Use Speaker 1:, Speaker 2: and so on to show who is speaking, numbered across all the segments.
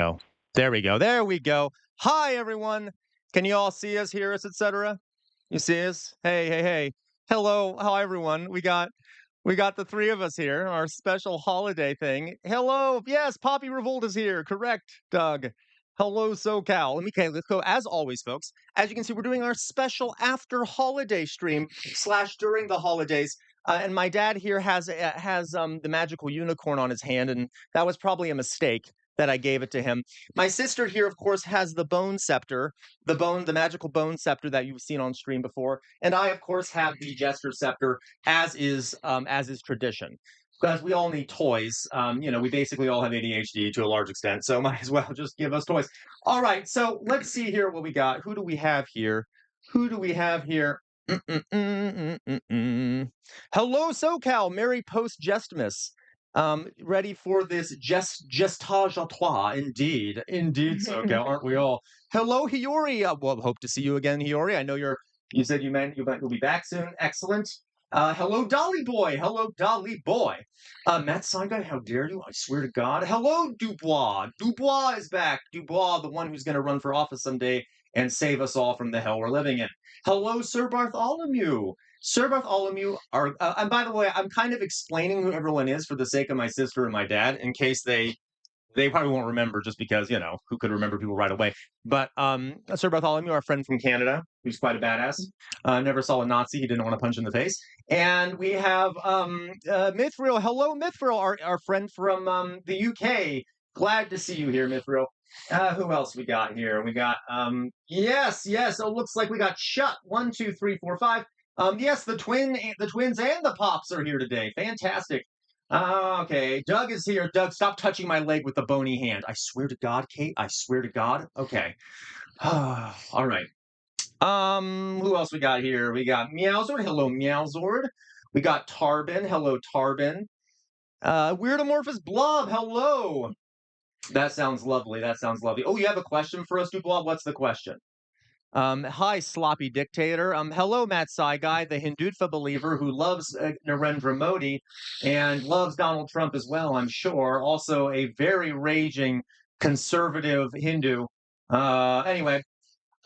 Speaker 1: No. There we go. There we go. Hi, everyone. Can you all see us, hear us, etc.? You see us? Hey, hey, hey. Hello. Hi, everyone. We got the three of us here, our special holiday thing. Hello. Yes, Poppy Revolt is here. Correct, Doug. Hello, SoCal. Okay, let's go. As always, folks, as you can see, we're doing our special after holiday stream slash during the holidays. And my dad here has the magical unicorn on his hand, and that was probably a mistake that I gave it to him. My sister here, of course, has the bone scepter, the magical bone scepter that you've seen on stream before, and I, of course, have the jester scepter, as is tradition. Because we all need toys. We basically all have ADHD to a large extent, so might as well just give us toys. All right, so let's see here what we got. Who do we have here? Who do we have here? Hello, SoCal. Merry post Jestmas. Ready for this gestage à trois? Indeed, SoCal, aren't we all? Hello, Hiyori. Well, hope to see you again, Hiyori. I know you said you'll be back soon. Excellent. Hello, Dolly Boy. Hello, Dolly Boy. Matt Saigai, how dare you? I swear to God. Hello, Dubois. Dubois is back. Dubois, the one who's going to run for office someday and save us all from the hell we're living in. Hello, Sir Bartholomew. Sir Bartholomew are, and by the way, I'm kind of explaining who everyone is for the sake of my sister and my dad, in case they probably won't remember, just because who could remember people right away. But Sir Bartholomew, our friend from Canada, who's quite a badass, never saw a Nazi he didn't want to punch in the face, and we have Mithril. Hello, Mithril, our friend from the UK. Glad to see you here, Mithril. Who else we got here? We got yes. Oh, looks like we got Shut. 1, 2, 3, 4, 5. Yes, the twins and the Pops are here today. Fantastic. Okay, Doug is here. Doug, stop touching my leg with the bony hand. I swear to God, Kate. I swear to God. Okay. All right. Who else we got here? We got Meowzord. Hello, Meowzord. We got Tarbin. Hello, Tarbin. Weirdomorphous Blob. Hello. That sounds lovely. That sounds lovely. Oh, you have a question for us, Dublob? What's the question? Hi, sloppy dictator. Hello, Matt Saigai, the Hindutva believer who loves Narendra Modi and loves Donald Trump as well, I'm sure. Also, a very raging conservative Hindu. Anyway,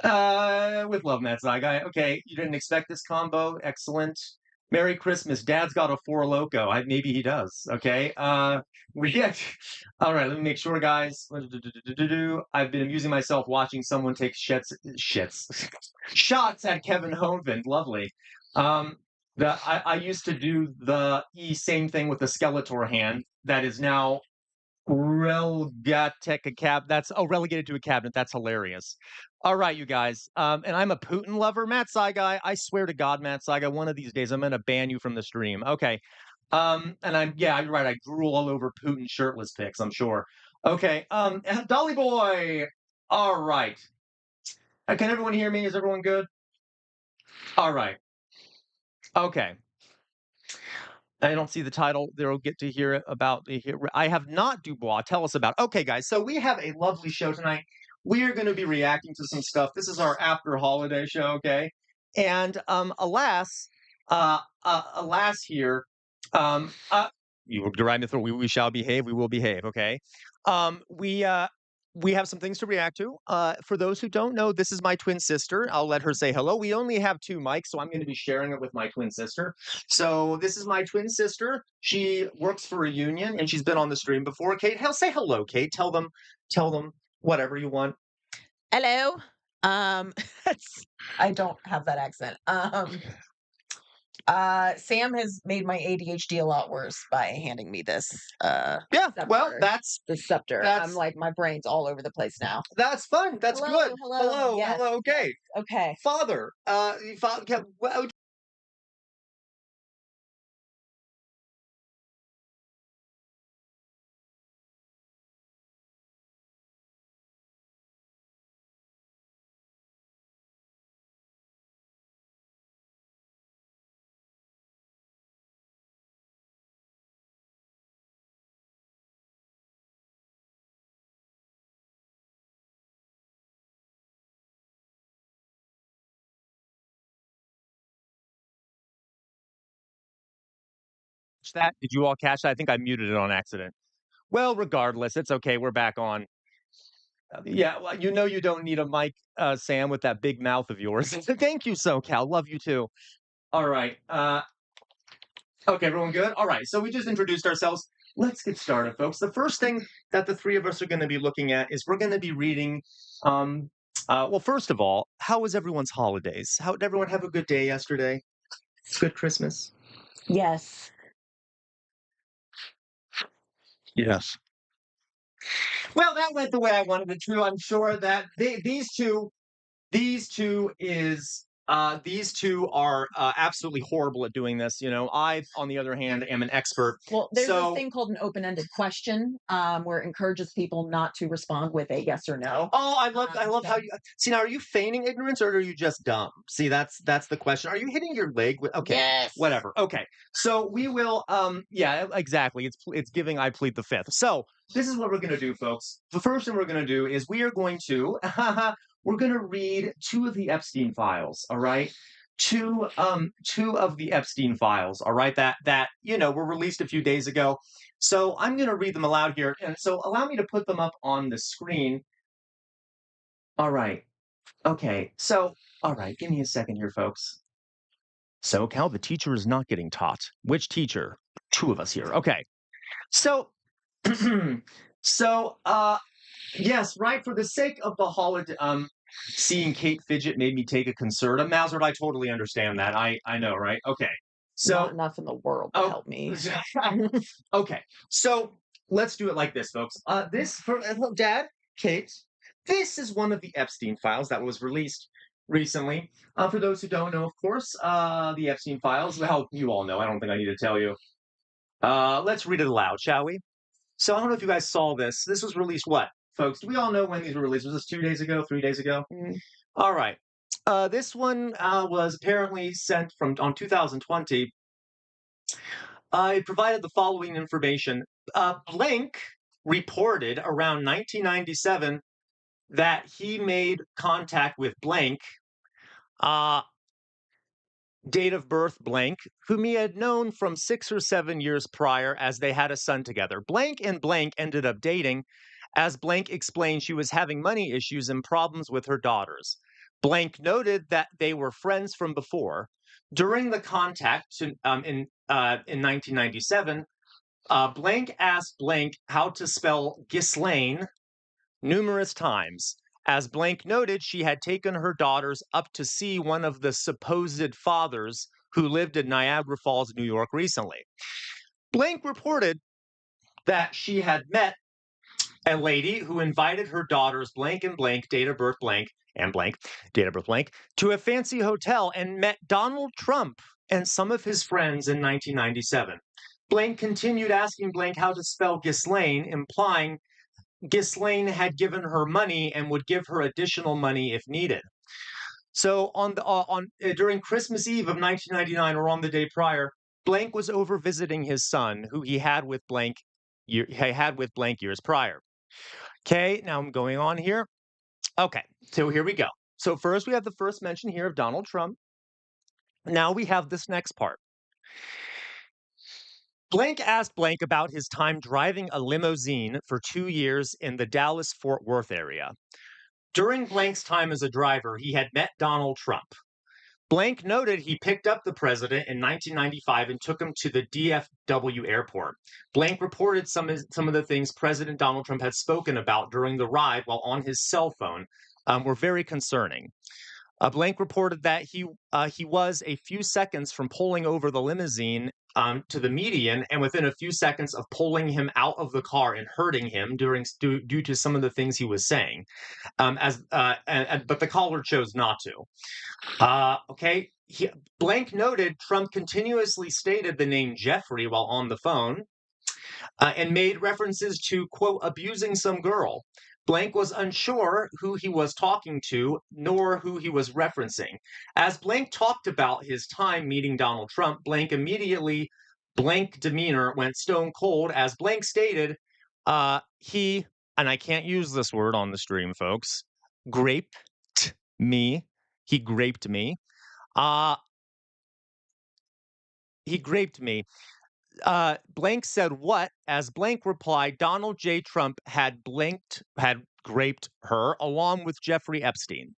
Speaker 1: with love, Matt Saigai. Okay, you didn't expect this combo. Excellent. Merry Christmas. Dad's got a Four Loco. Maybe he does. Okay. All right. Let me make sure, guys. I've been amusing myself watching someone take shots at Kevin Hovind. Lovely. I used to do the same thing with the Skeletor hand. That is now relegated to a cabinet. That's hilarious. All right, you guys. And I'm a Putin lover, Matt Saigai. I swear to God, Matt Saigai, one of these days I'm gonna ban you from the stream. Okay. And you're right. I drool all over Putin shirtless pics, I'm sure. Okay. Dolly Boy. All right. Can everyone hear me? Is everyone good? All right. Okay. I don't see the title. They'll get to hear about the. I have not Dubois. Tell us about. Okay, guys. So we have a lovely show tonight. We are going to be reacting to some stuff. This is our after holiday show. Okay, and alas here, you will deride me through. We shall behave. We will behave. Okay. We have some things to react to. For those who don't know, this is my twin sister. I'll let her say hello. We only have two mics, so I'm going to be sharing it with my twin sister. So this is my twin sister. She works for a union, and she's been on the stream before. Kate, say hello, Kate. Tell them whatever you want.
Speaker 2: Hello. I don't have that accent. Sam has made my ADHD a lot worse by handing me this.
Speaker 1: Scepter. Well, that's
Speaker 2: the scepter. I'm like, my brain's all over the place now.
Speaker 1: That's fun. That's good. Hello.
Speaker 2: Yes,
Speaker 1: hello. Okay.
Speaker 2: Yes, okay.
Speaker 1: Father. Well, that? Did you all catch that? I think I muted it on accident. Well, regardless, it's okay. We're back on. Yeah, well, you know you don't need a mic, Sam, with that big mouth of yours. Thank you, SoCal. Love you too. All right. Okay, everyone good? All right. So we just introduced ourselves. Let's get started, folks. The first thing that the three of us are going to be looking at is we're going to be reading. Um, well, first of all, how was everyone's holidays? How did everyone have a good day yesterday? Good Christmas.
Speaker 2: Yes.
Speaker 1: Yes. Well, that went the way I wanted it to. I'm sure that these two is these two are absolutely horrible at doing this. You know, I, on the other hand, am an expert.
Speaker 2: Well, there's this
Speaker 1: So,
Speaker 2: thing called an open-ended question, where it encourages people not to respond with a yes or no.
Speaker 1: oh, I love how
Speaker 2: So
Speaker 1: you see now. Are you feigning ignorance or are you just dumb? See, that's the question. Are you hitting your leg with? Okay,
Speaker 2: yes.
Speaker 1: whatever. Okay, so we will. Yeah, exactly. It's giving. I plead the fifth. So this is what we're gonna do, folks. The first thing we're gonna do is we are going to we're gonna read two of the Epstein files. All right. Two of the Epstein files, all right, that were released a few days ago. So I'm going to read them aloud here, and so allow me to put them up on the screen. All right. Okay. So, all right. Give me a second here, folks. So, Cal, the teacher is not getting taught. Which teacher? Two of us here. Okay. So, so, yes, right. For the sake of the holiday, seeing Kate fidget made me take a concerta. Mazard, I totally understand that. I know, right? Okay.
Speaker 2: Not
Speaker 1: So,
Speaker 2: enough in the world to
Speaker 1: oh,
Speaker 2: help me.
Speaker 1: okay. So let's do it like this, folks. This for Dad, Kate. This is one of the Epstein files that was released recently. For those who don't know, of course, the Epstein files. Well, you all know. I don't think I need to tell you. Let's read it aloud, shall we? So I don't know if you guys saw this. This was released what, folks? Do we all know when these were released? Was this 2 days ago, 3 days ago?
Speaker 2: Mm.
Speaker 1: All right. This one was apparently sent from on 2020. It provided the following information. Blank reported around 1997 that he made contact with blank, uh, date of birth blank, whom he had known from 6 or 7 years prior as they had a son together. Blank and blank ended up dating, as blank explained she was having money issues and problems with her daughters. Blank noted that they were friends from before. During the contact in 1997, blank asked blank how to spell Ghislaine numerous times. As blank noted, she had taken her daughters up to see one of the supposed fathers who lived in Niagara Falls, New York recently. Blank reported that she had met a lady who invited her daughters blank, date of birth blank, and blank, date of birth blank, to a fancy hotel and met Donald Trump and some of his friends in 1997. Blank continued asking blank how to spell Ghislaine, implying Ghislaine had given her money and would give her additional money if needed. So on during Christmas Eve of 1999, or on the day prior, blank was over visiting his son, who he had with blank years prior. Okay, now I'm going on here. Okay, so here we go. So first we have the first mention here of Donald Trump. Now we have this next part. Blank asked blank about his time driving a limousine for 2 years in the Dallas-Fort Worth area. During Blank's time as a driver, he had met Donald Trump. Blank noted he picked up the president in 1995 and took him to the DFW airport. Blank reported some of the things President Donald Trump had spoken about during the ride while on his cell phone were very concerning. Blank reported that he was a few seconds from pulling over the limousine to the median, and within a few seconds of pulling him out of the car and hurting him due to some of the things he was saying. But the caller chose not to. Okay. Blank noted Trump continuously stated the name Jeffrey while on the phone, and made references to, quote, abusing some girl. Blank was unsure who he was talking to, nor who he was referencing. As Blank talked about his time meeting Donald Trump, Blank demeanor went stone cold as Blank stated he, and I can't use this word on the stream, folks, graped me. He graped me. Uh, he graped me. Blank said what? As Blank replied, Donald J. Trump had raped her along with Jeffrey Epstein.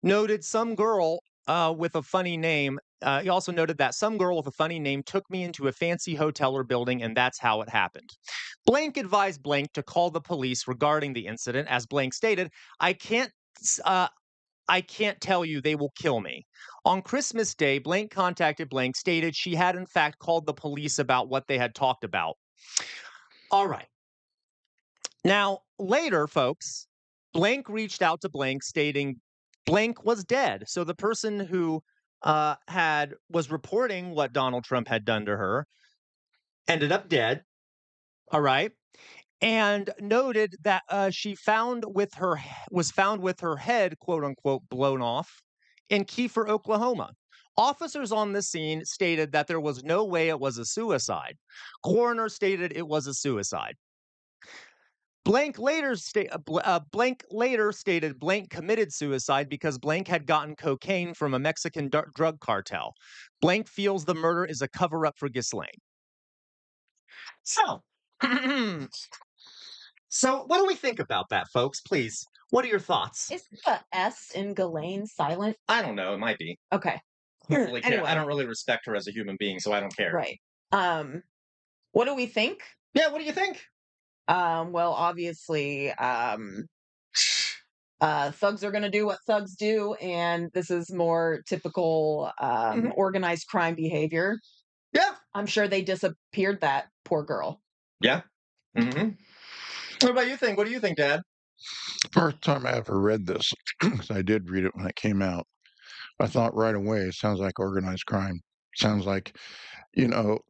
Speaker 1: Noted some girl with a funny name. He also noted that some girl with a funny name took me into a fancy hotel or building, and that's how it happened. Blank advised Blank to call the police regarding the incident. As Blank stated, I can't. Uh, I can't tell you, they will kill me. On Christmas Day, Blank contacted Blank, stated she had in fact called the police about what they had talked about. All right. Now, later, folks, Blank reached out to Blank stating Blank was dead. So the person who had was reporting what Donald Trump had done to her ended up dead. All right. And noted that she found with her was found with her head, quote unquote, blown off in Kiefer, Oklahoma. Officers on the scene stated that there was no way it was a suicide. Coroner stated it was a suicide. Blank later stated Blank committed suicide because Blank had gotten cocaine from a Mexican drug cartel. Blank feels the murder is a cover up for Ghislaine. So, so what do we think about that, folks? Please, what are your thoughts?
Speaker 2: Is the S in Ghislaine silent?
Speaker 1: I don't know. It might be.
Speaker 2: Okay.
Speaker 1: I don't really care. I
Speaker 2: Anyway,
Speaker 1: don't really respect her as a human being, so I don't care.
Speaker 2: right. What do we think?
Speaker 1: Yeah. What do you think?
Speaker 2: Well, obviously, thugs are going to do what thugs do, and this is more typical
Speaker 1: Mhm.
Speaker 2: organized crime behavior.
Speaker 1: Yeah.
Speaker 2: I'm sure they disappeared that poor girl.
Speaker 1: Yeah. Mm-hmm. What about you think? What do you think, Dad?
Speaker 3: First time I ever read this, 'cause I did read it when it came out, I thought right away, it sounds like organized crime. Sounds like, you know,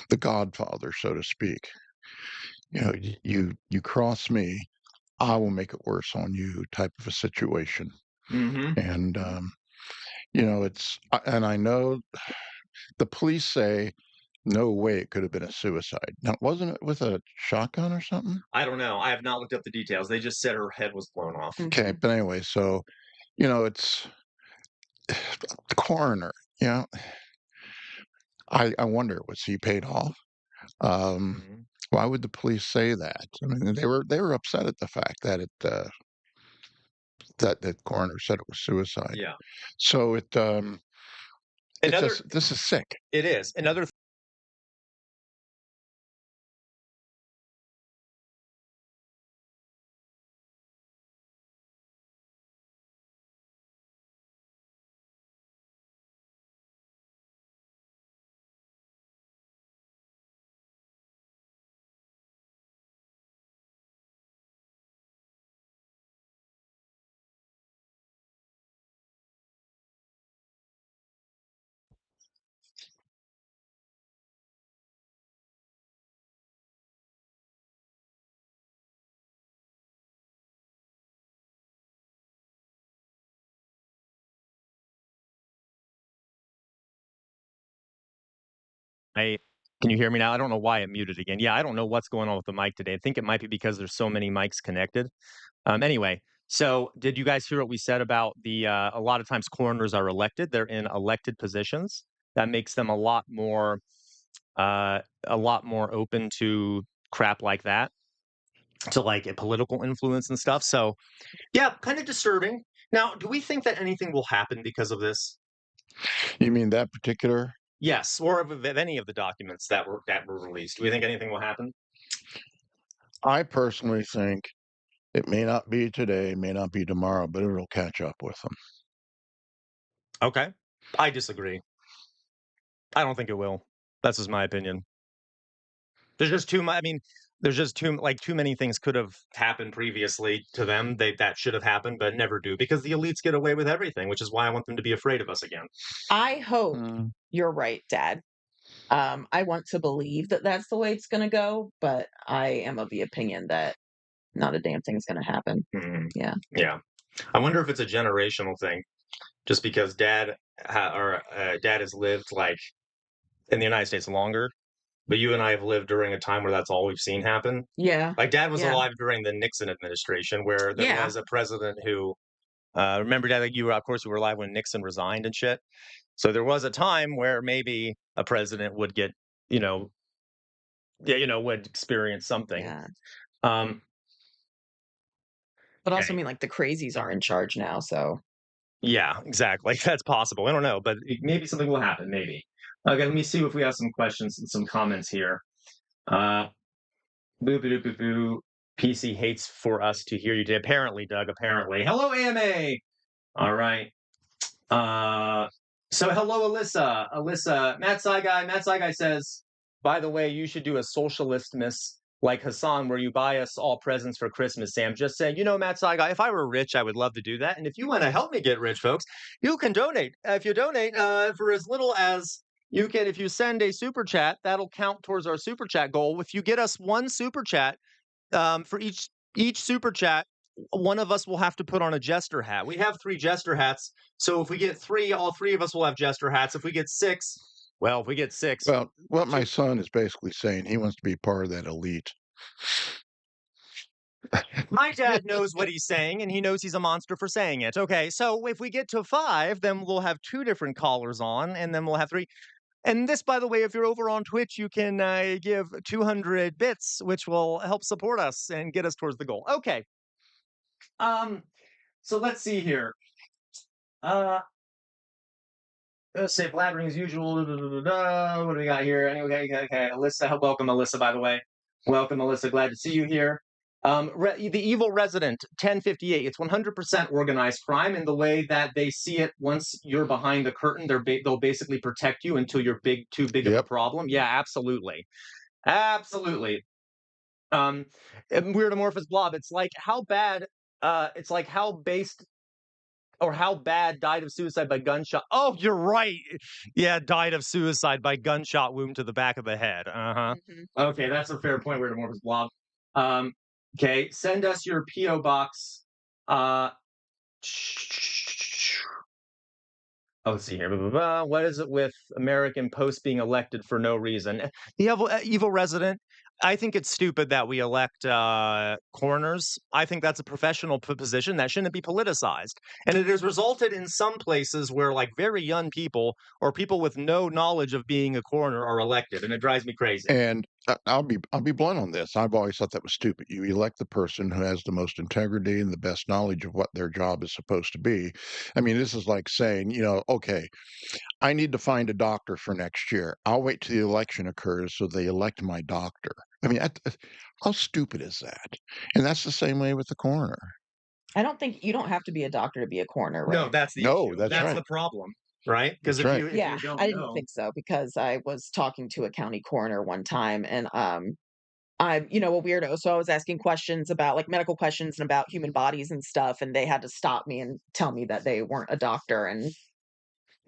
Speaker 3: The Godfather, so to speak. You cross me, I will make it worse on you type of a situation.
Speaker 1: Mm-hmm.
Speaker 3: And and I know the police say no way it could have been a suicide. Now, wasn't it with a shotgun or something?
Speaker 1: I don't know. I have not looked up the details. They just said her head was blown off.
Speaker 3: Okay,
Speaker 2: Mhm.
Speaker 3: but anyway, so it's the coroner. You know, I wonder, was he paid off? Um,
Speaker 1: Mhm.
Speaker 3: why would the police say that? I mean, they were upset at the fact that the coroner said it was suicide.
Speaker 1: Yeah.
Speaker 3: So it's
Speaker 1: Another.
Speaker 3: just this is sick.
Speaker 1: It is another. I Can you hear me now? I don't know why it muted again. Yeah, I don't know what's going on with the mic today. I think it might be because there's so many mics connected. Anyway, so did you guys hear what we said about a lot of times coroners are elected. They're in elected positions. That makes them a lot more open to crap like that, to like a political influence and stuff. So yeah, kind of disturbing. Now, do we think that anything will happen because of this?
Speaker 3: You mean that particular?
Speaker 1: Yes, or of any of the documents that were released. Do we think anything will happen?
Speaker 3: I personally think it may not be today, may not be tomorrow, but it'll catch up with them.
Speaker 1: Okay. I disagree. I don't think it will. That's just my opinion. There's just too much. I mean, there's just too many things could have happened previously to them. That should have happened, but never do because the elites get away with everything, which is why I want them to be afraid of us again.
Speaker 2: I hope
Speaker 3: Mm.
Speaker 2: you're right, Dad. I want to believe that that's the way it's going to go, but I am of the opinion that not a damn thing's going to happen.
Speaker 1: Mhm.
Speaker 2: Yeah.
Speaker 1: Yeah, I wonder if it's a generational thing, just because Dad has lived like in the United States longer, but you and I have lived during a time where that's all we've seen happen.
Speaker 2: Yeah.
Speaker 1: Like Dad was
Speaker 2: Yeah.
Speaker 1: alive during the Nixon administration, where there
Speaker 2: Yeah.
Speaker 1: was a president who remember Dad, like you were, of course, you were alive when Nixon resigned and shit. So there was a time where maybe a president would get, you know, yeah, would experience something.
Speaker 2: Yeah.
Speaker 1: Um,
Speaker 2: But also, I
Speaker 1: Okay.
Speaker 2: mean, like, the crazies are in charge now, so
Speaker 1: Yeah, exactly. That's possible. I don't know, but maybe something will happen. Maybe. Okay, let me see if we have some questions and some comments here. Uh, boo boo boo boo. PC hates for us to hear you today. Apparently, Doug. Apparently. Hello, AMA. All right. Uh, so hello, Alyssa. Alyssa, Matt Saigai. Matt Saigai says, by the way, you should do a socialist miss like Hassan, where you buy us all presents for Christmas. Sam, just saying, Matt Saigai, if I were rich, I would love to do that. And if you want to help me get rich, folks, you can donate. If you donate for as little as you can, if you send a super chat, that'll count towards our super chat goal. If you get us one super chat, for each super chat, one of us will have to put on a jester hat. We have 3 jester hats, so if we get 3, all 3 of us will have jester hats. If we get 6, well, if we get 6,
Speaker 3: Well, what my
Speaker 1: two,
Speaker 3: son is basically saying, he wants to be part of that elite.
Speaker 1: my dad knows what he's saying, and he knows he's a monster for saying it. Okay, so if we get to 5, then we'll have 2 different collars on, and then we'll have 3. And this, by the way, if you're over on Twitch, you can give 200 bits, which will help support us and get us towards the goal. Okay. So let's see here. Let's say blabbering as usual. Da, da, da, da. What do we got here? Anyway, okay. Alyssa, welcome, Alyssa. By the way, welcome, Alyssa. Glad to see you here. The Evil Resident 1058. It's 100% organized crime in the way that they see it. Once you're behind the curtain, they'll basically protect you until you're too big of a
Speaker 3: Yep.
Speaker 1: problem. Yeah, absolutely, absolutely. Weird amorphous blob. It's like how bad. It's like how based or how bad died of suicide by gunshot. Oh, you're right. Yeah, died of suicide by gunshot wound to the back of the head. Uh-huh.
Speaker 2: Mhm.
Speaker 1: Okay, that's a fair point, Weird Amorphous Blob. Okay, send us your P.O. box. Let's see here. Blah, blah, blah. What is it with American Post being elected for no reason? The evil resident. I think it's stupid that we elect coroners. I think that's a professional position that shouldn't be politicized. And it has resulted in some places where, like, very young people or people with no knowledge of being a coroner are elected, and it drives me crazy.
Speaker 3: And I'll be blunt on this. I've always thought that was stupid. You elect the person who has the most integrity and the best knowledge of what their job is supposed to be. I mean, this is like saying, okay, I need to find a doctor for next year. I'll wait till the election occurs so they elect my doctor. I mean, how stupid is that? And that's the same way with the coroner.
Speaker 2: I don't think you don't have to be a doctor to be a coroner, right?
Speaker 1: No, that's the
Speaker 3: No,
Speaker 1: issue.
Speaker 3: that's
Speaker 1: That's
Speaker 3: right.
Speaker 1: the problem, right? Because
Speaker 3: That's
Speaker 1: if
Speaker 3: right.
Speaker 1: you if
Speaker 2: Yeah,
Speaker 1: you don't
Speaker 2: I didn't
Speaker 1: know,
Speaker 2: think so because I was talking to a county coroner one time and I'm, a weirdo. So I was asking questions about like medical questions and about human bodies and stuff, and they had to stop me and tell me that they weren't a doctor and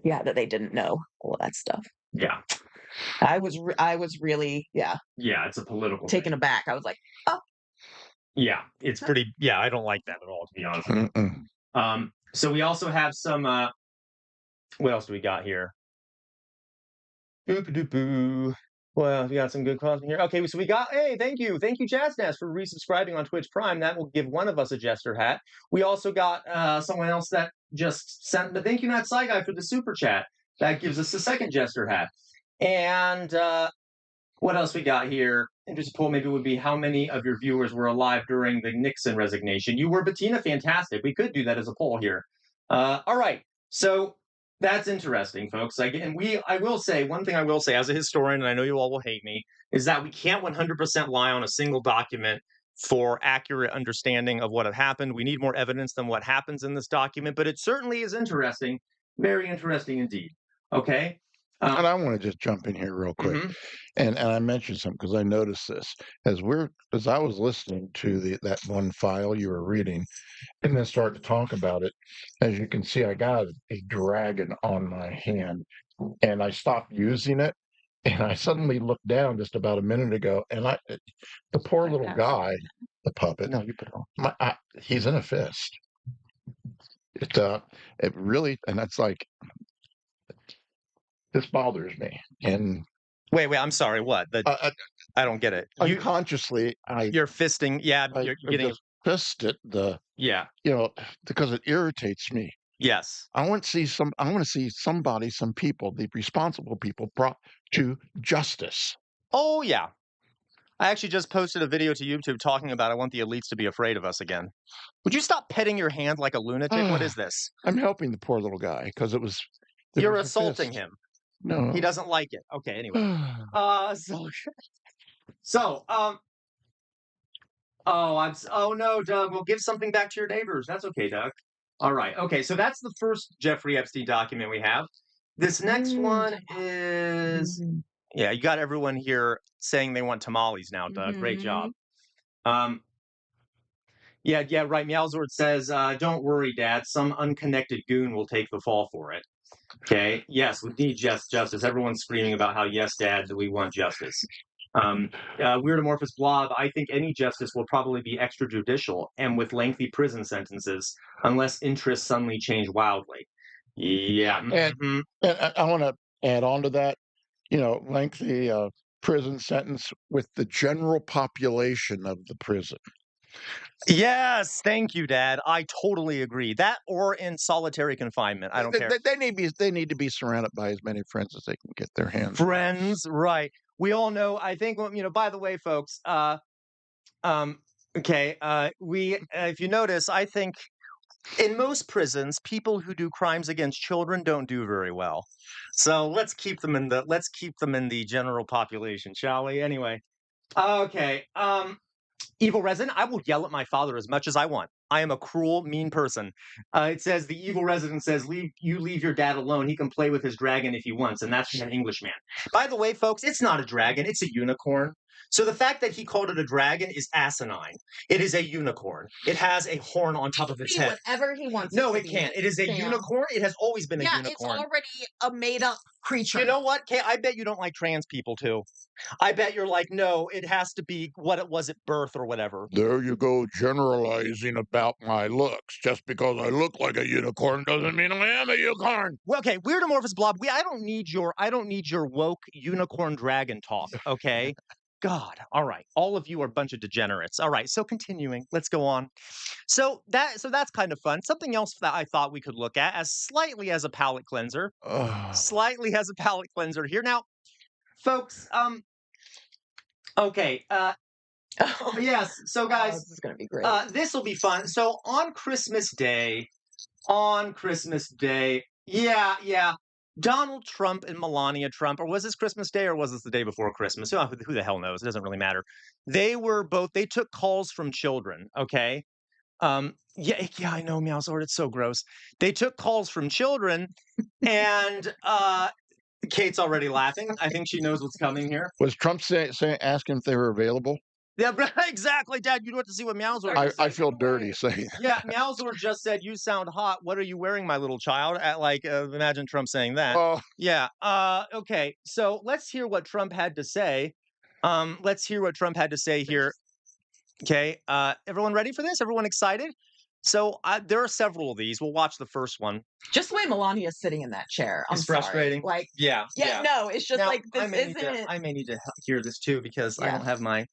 Speaker 2: yeah, that they didn't know all of that stuff.
Speaker 1: yeah,
Speaker 2: I was really
Speaker 1: it's a political
Speaker 2: taken
Speaker 1: thing.
Speaker 2: aback. I was like, oh,
Speaker 1: Yeah, it's pretty. Yeah, I don't like that at all, to be honest with you.
Speaker 3: Mm-mm.
Speaker 1: So we also have some. What else do we got here? Boo. Well, we got some good calls here. Okay, so we got. Hey, thank you, Jazznaz, for resubscribing on Twitch Prime. That will give one of us a jester hat. We also got someone else that just sent. But thank you, Matt Saigai, for the super chat. That gives us a second jester hat. And what else we got here? Interesting poll maybe would be how many of your viewers were alive during the Nixon resignation? You were, Bettina. Fantastic. We could do that as a poll here. All right. So that's interesting, folks. I will say one thing. I will say, as a historian, and I know you all will hate me, is that we can't 100% rely on a single document for accurate understanding of what had happened. We need more evidence than what happens in this document, but it certainly is interesting, very interesting indeed. Okay.
Speaker 3: And I want to just jump in here real quick.
Speaker 1: Mhm.
Speaker 3: And I mentioned something because I noticed this as I was listening to that one file you were reading, and then start to talk about it. As you can see, I got a dragon on my hand, and I stopped using it, and I suddenly looked down just about a minute ago, and the poor
Speaker 2: like
Speaker 3: little
Speaker 2: that.
Speaker 3: guy, the puppet,
Speaker 1: No, you put it on.
Speaker 3: he's in a fist. It really, and that's like this bothers me, and
Speaker 1: Wait. I'm sorry. What? I don't get it.
Speaker 3: unconsciously,
Speaker 1: You're fisting. Yeah,
Speaker 3: I
Speaker 1: you're getting.
Speaker 3: just fist at
Speaker 1: Yeah.
Speaker 3: because it irritates me.
Speaker 1: Yes.
Speaker 3: I want to see somebody, some people, the responsible people brought to justice.
Speaker 1: Oh yeah. I actually just posted a video to YouTube talking about I want the elites to be afraid of us again. Would you stop petting your hand like a lunatic? What is this?
Speaker 3: I'm helping the poor little guy because it was.
Speaker 1: You're assaulting him.
Speaker 3: No.
Speaker 1: He doesn't like it. Okay, anyway. So, oh no, Doug, we'll give something back to your neighbors. That's okay, Doug. All right. Okay, so that's the first Jeffrey Epstein document we have. This next one is, yeah, you got everyone here saying they want tamales now, Doug. Great job. Yeah, right. Meowsword says, don't worry, Dad. Some unconnected goon will take the fall for it. Okay. Yes, we need justice. Everyone's screaming about how, yes, Dad, we want justice. Weird Amorphous Blob, I think any justice will probably be extrajudicial and with lengthy prison sentences, unless interests suddenly change wildly. Yeah.
Speaker 3: And I want to add on to that, lengthy prison sentence with the general population of the prison.
Speaker 1: Yes, thank you, Dad. I totally agree. That or in solitary confinement. I don't care.
Speaker 3: They need to be surrounded by as many friends as they can get their hands.
Speaker 1: Friends, right? We all know. I think by the way, folks. Okay. If you notice, I think in most prisons, people who do crimes against children don't do very well. So let's keep them in the general population, shall we? Anyway. Okay. Evil resident, I will yell at my father as much as I want. I am a cruel, mean person. It says the evil resident says, leave your dad alone. He can play with his dragon if he wants, and that's from an Englishman. By the way, folks, it's not a dragon. It's a unicorn. So the fact that he called it a dragon is asinine. It is a unicorn. It has a horn on top of its head.
Speaker 2: Whatever he wants.
Speaker 1: No, it can't. It is a unicorn. It has always been a unicorn.
Speaker 2: Yeah, it's already a made-up creature.
Speaker 1: You know what, Kay? I bet you don't like trans people, too. I bet you're like, no, it has to be what it was at birth or whatever.
Speaker 3: There you go, generalizing about my looks. Just because I look like a unicorn doesn't mean I am a unicorn.
Speaker 1: Well, okay, Weird Amorphous Blob, I don't need your woke unicorn dragon talk, okay? God, all right. All of you are a bunch of degenerates. All right, so continuing. Let's go on. So that's kind of fun. Something else that I thought we could look at slightly as a palate cleanser. Slightly as a palate cleanser here. Now, folks, okay. Yes, so guys,
Speaker 2: this is going to be great.
Speaker 1: This will be fun. So on Christmas Day, yeah. Donald Trump and Melania Trump, or was this Christmas Day or was this the day before Christmas? Oh, who the hell knows? It doesn't really matter. They took calls from children, okay? Yeah, I know, Meowsword, it's so gross. They took calls from children, and Kate's already laughing. I think she knows what's coming here.
Speaker 3: Was Trump asking if they were available?
Speaker 1: Yeah, exactly, Dad. You don't have to see what Meowsword
Speaker 3: I feel dirty saying that.
Speaker 1: Yeah, Meowsword just said, you sound hot. What are you wearing, my little child? Imagine Trump saying that.
Speaker 3: Oh.
Speaker 1: Yeah. Okay, so let's hear what Trump had to say. Here. Okay, everyone ready for this? Everyone excited? So there are several of these. We'll watch the first one.
Speaker 2: Just the way Melania's sitting in that chair. It's
Speaker 1: frustrating.
Speaker 2: Like,
Speaker 1: yeah.
Speaker 2: No, it's just
Speaker 1: now,
Speaker 2: like this isn't.
Speaker 1: I may need to hear this too because I don't have my.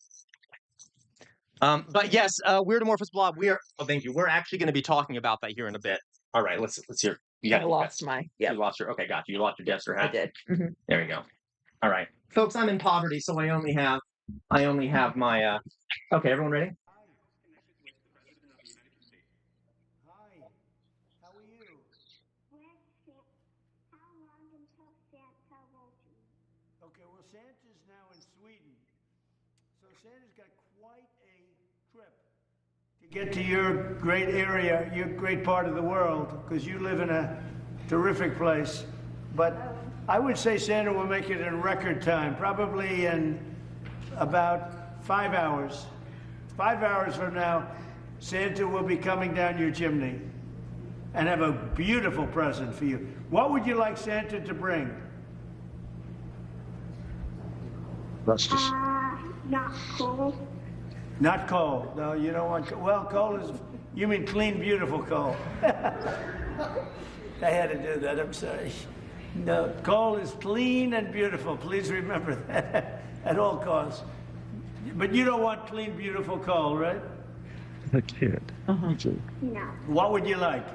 Speaker 1: But yes, Weird Amorphous Blob. Thank you. We're actually going to be talking about that here in a bit. All right, let's hear.
Speaker 2: I lost my. Yeah,
Speaker 1: you lost your. Okay, got you. You lost your jester hat.
Speaker 2: I did.
Speaker 1: There you go. All right, folks. I'm in poverty, so I only have my. Okay, everyone ready?
Speaker 4: Okay, well, Santa's now in Sweden. So Santa's got quite a trip to get to your great area, your great part of the world, because you live in a terrific place. But I would say Santa will make it in record time, probably in about 5 hours. 5 hours from now, Santa will be coming down your chimney and have a beautiful present for you. What would you like Santa to bring?
Speaker 5: Not coal.
Speaker 4: Not coal. No, you don't want coal. Well, coal is, you mean clean, beautiful coal. I had to do that, I'm sorry. No, coal is clean and beautiful. Please remember that at all costs. But you don't want clean, beautiful coal, right?
Speaker 3: I can't.
Speaker 5: No.
Speaker 4: What would you like?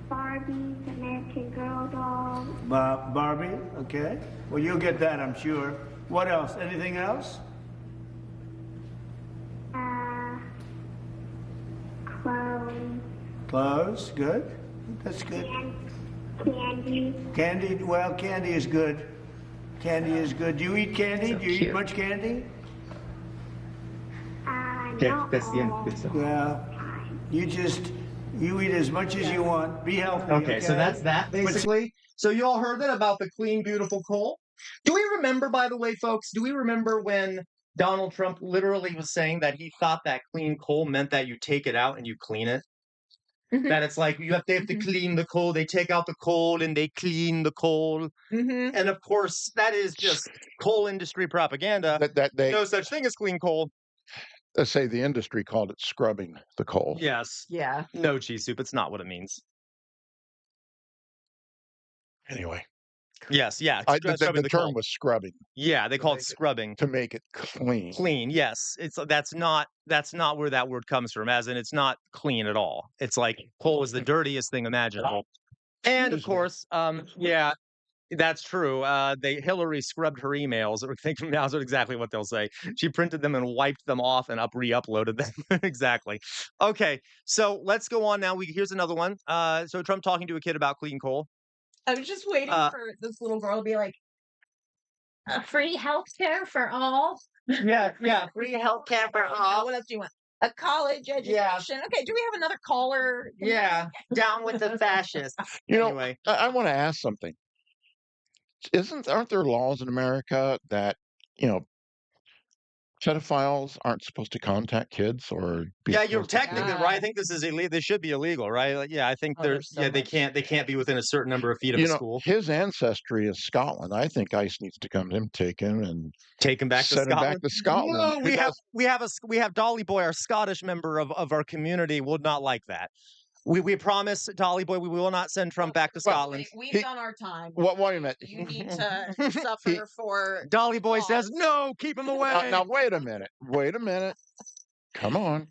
Speaker 5: Barbie. Barbie, the American Girl doll.
Speaker 4: Barbie, okay. Well, you'll get that, I'm sure. What else? Anything else?
Speaker 5: Clothes.
Speaker 4: Clothes, good. That's good.
Speaker 5: Candy.
Speaker 4: Candy, well, candy is good. Candy is good. Do you eat candy?
Speaker 1: So
Speaker 4: Do you
Speaker 1: cute.
Speaker 4: eat much candy?
Speaker 5: Not
Speaker 1: that's the end.
Speaker 5: all.
Speaker 1: Good stuff.
Speaker 4: Well, you eat as much as you want. Be healthy.
Speaker 1: Okay, so that's that basically. So you all heard that about the clean, beautiful coal. Do we remember, by the way, folks? Do we remember when Donald Trump literally was saying that he thought that clean coal meant that you take it out and you clean it?
Speaker 2: Mhm.
Speaker 1: That it's like they have to
Speaker 2: Mhm.
Speaker 1: clean the coal. They take out the coal and they clean the coal.
Speaker 2: Mhm.
Speaker 1: And of course, that is just coal industry propaganda.
Speaker 3: That they
Speaker 1: No such thing as clean coal.
Speaker 3: let's say the industry called it scrubbing the coal.
Speaker 1: Yes.
Speaker 2: Yeah.
Speaker 1: No cheese soup. It's not what it means.
Speaker 3: Anyway,
Speaker 1: Yes. Yeah.
Speaker 3: the
Speaker 1: Scrubbing the
Speaker 3: term
Speaker 1: coal.
Speaker 3: was scrubbing
Speaker 1: Yeah. They
Speaker 3: to
Speaker 1: call it
Speaker 3: make it
Speaker 1: scrubbing.
Speaker 3: to make it clean.
Speaker 1: Clean. Yes. That's not where that word comes from. As in, it's not clean at all. It's like coal is the dirtiest thing imaginable. And of
Speaker 3: Excuse me.
Speaker 1: course, yeah, that's true. Hillary scrubbed her emails. I think now is exactly what they'll say. She printed them and wiped them off and re-uploaded them. Exactly. Okay, so let's go on now. Here's another one. So Trump talking to a kid about clean coal.
Speaker 2: I was just waiting for this little girl to be like, free healthcare for all.
Speaker 1: Yeah, free healthcare for all.
Speaker 2: What else do you want? A college education. Okay, do we have another caller?
Speaker 1: Yeah, down with the fascists.
Speaker 3: You know,
Speaker 1: Anyway,
Speaker 3: I want to ask something. Aren't there laws in America that, you know, pedophiles aren't supposed to contact kids or be
Speaker 1: yeah, you're
Speaker 3: supposed to do
Speaker 1: technically
Speaker 3: it?
Speaker 1: right. I think this is illegal. This should be illegal, right? Like, yeah, I think
Speaker 2: Oh, there's so
Speaker 1: they
Speaker 2: much.
Speaker 1: can't be within a certain number of feet of a
Speaker 3: You know,
Speaker 1: school.
Speaker 3: his ancestry is Scotland. I think ICE needs to come to him, take him, and
Speaker 1: Take him back to
Speaker 3: send him
Speaker 1: Scotland.
Speaker 3: back to Scotland.
Speaker 1: No,
Speaker 3: Who knows?
Speaker 1: we have Dolly Boy, our Scottish member of our community, would not like that. We promise, Dolly Boy, we will not send Trump back to
Speaker 3: Well,
Speaker 1: Scotland.
Speaker 2: We've
Speaker 3: He-
Speaker 2: done our time.
Speaker 3: Wait a minute.
Speaker 2: You need to suffer for.
Speaker 1: Dolly Boy says
Speaker 2: cause.
Speaker 1: no, keep him away.
Speaker 3: Now, wait a minute. Wait a minute. Come on.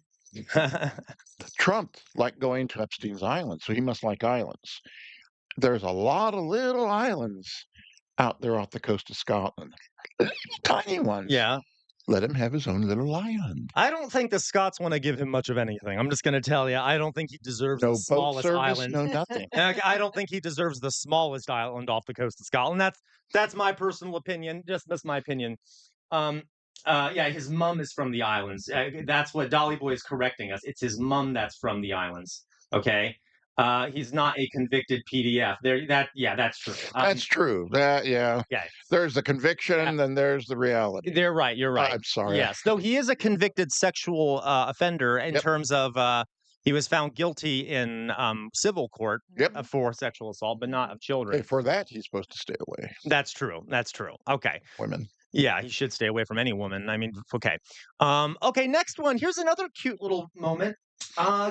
Speaker 3: Trump liked going to Epstein's Island, so he must like islands. There's a lot of little islands out there off the coast of Scotland. Tiny ones.
Speaker 1: Yeah,
Speaker 3: Let him have his own little island.
Speaker 1: I don't think the Scots want to give him much of anything. I'm just going to tell you, I don't think he deserves
Speaker 3: No
Speaker 1: the
Speaker 3: boat
Speaker 1: smallest
Speaker 3: service,
Speaker 1: island.
Speaker 3: no nothing.
Speaker 1: I don't think he deserves the smallest island off the coast of Scotland. That's my personal opinion. That's my opinion. Yeah, his mum is from the islands. That's what Dolly Boy is correcting us. It's his mum that's from the islands. Okay. He's not a convicted PDF. That's true.
Speaker 3: That's true. Yeah.
Speaker 1: Yeah.
Speaker 3: There's the conviction, then there's the reality.
Speaker 1: They're right. You're right.
Speaker 3: I'm sorry.
Speaker 1: Yes, though he is a convicted sexual offender in
Speaker 3: Yep.
Speaker 1: terms of he was found guilty in civil court
Speaker 3: Yep.
Speaker 1: for sexual assault, but not of children.
Speaker 3: Okay, for that, he's supposed to stay away.
Speaker 1: That's true. That's true. Okay.
Speaker 3: Women.
Speaker 1: Yeah, he should stay away from any woman. I mean, okay. Okay, next one. Here's another cute little moment.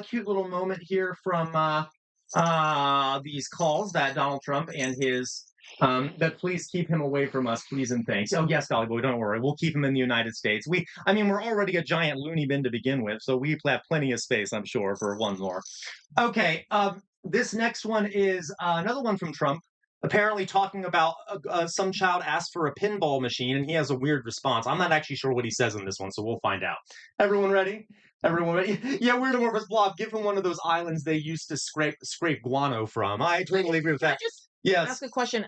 Speaker 1: Cute little moment here from these calls that Donald Trump and his that please keep him away from us, please and thanks. Oh yes, Dolly Boy, don't worry, we'll keep him in the United States. We're already a giant loony bin to begin with, so we have plenty of space, I'm sure, for one more. Okay, this next one is another one from Trump. Apparently talking about some child asked for a pinball machine, and he has a weird response. I'm not actually sure what he says in this one, so we'll find out. Everyone ready? Everyone ready? Yeah, Weird Amorphous Blob, give him one of those islands they used to scrape guano from. I totally agree with
Speaker 2: Can I
Speaker 1: that.
Speaker 2: just
Speaker 1: Yes.
Speaker 2: ask a question?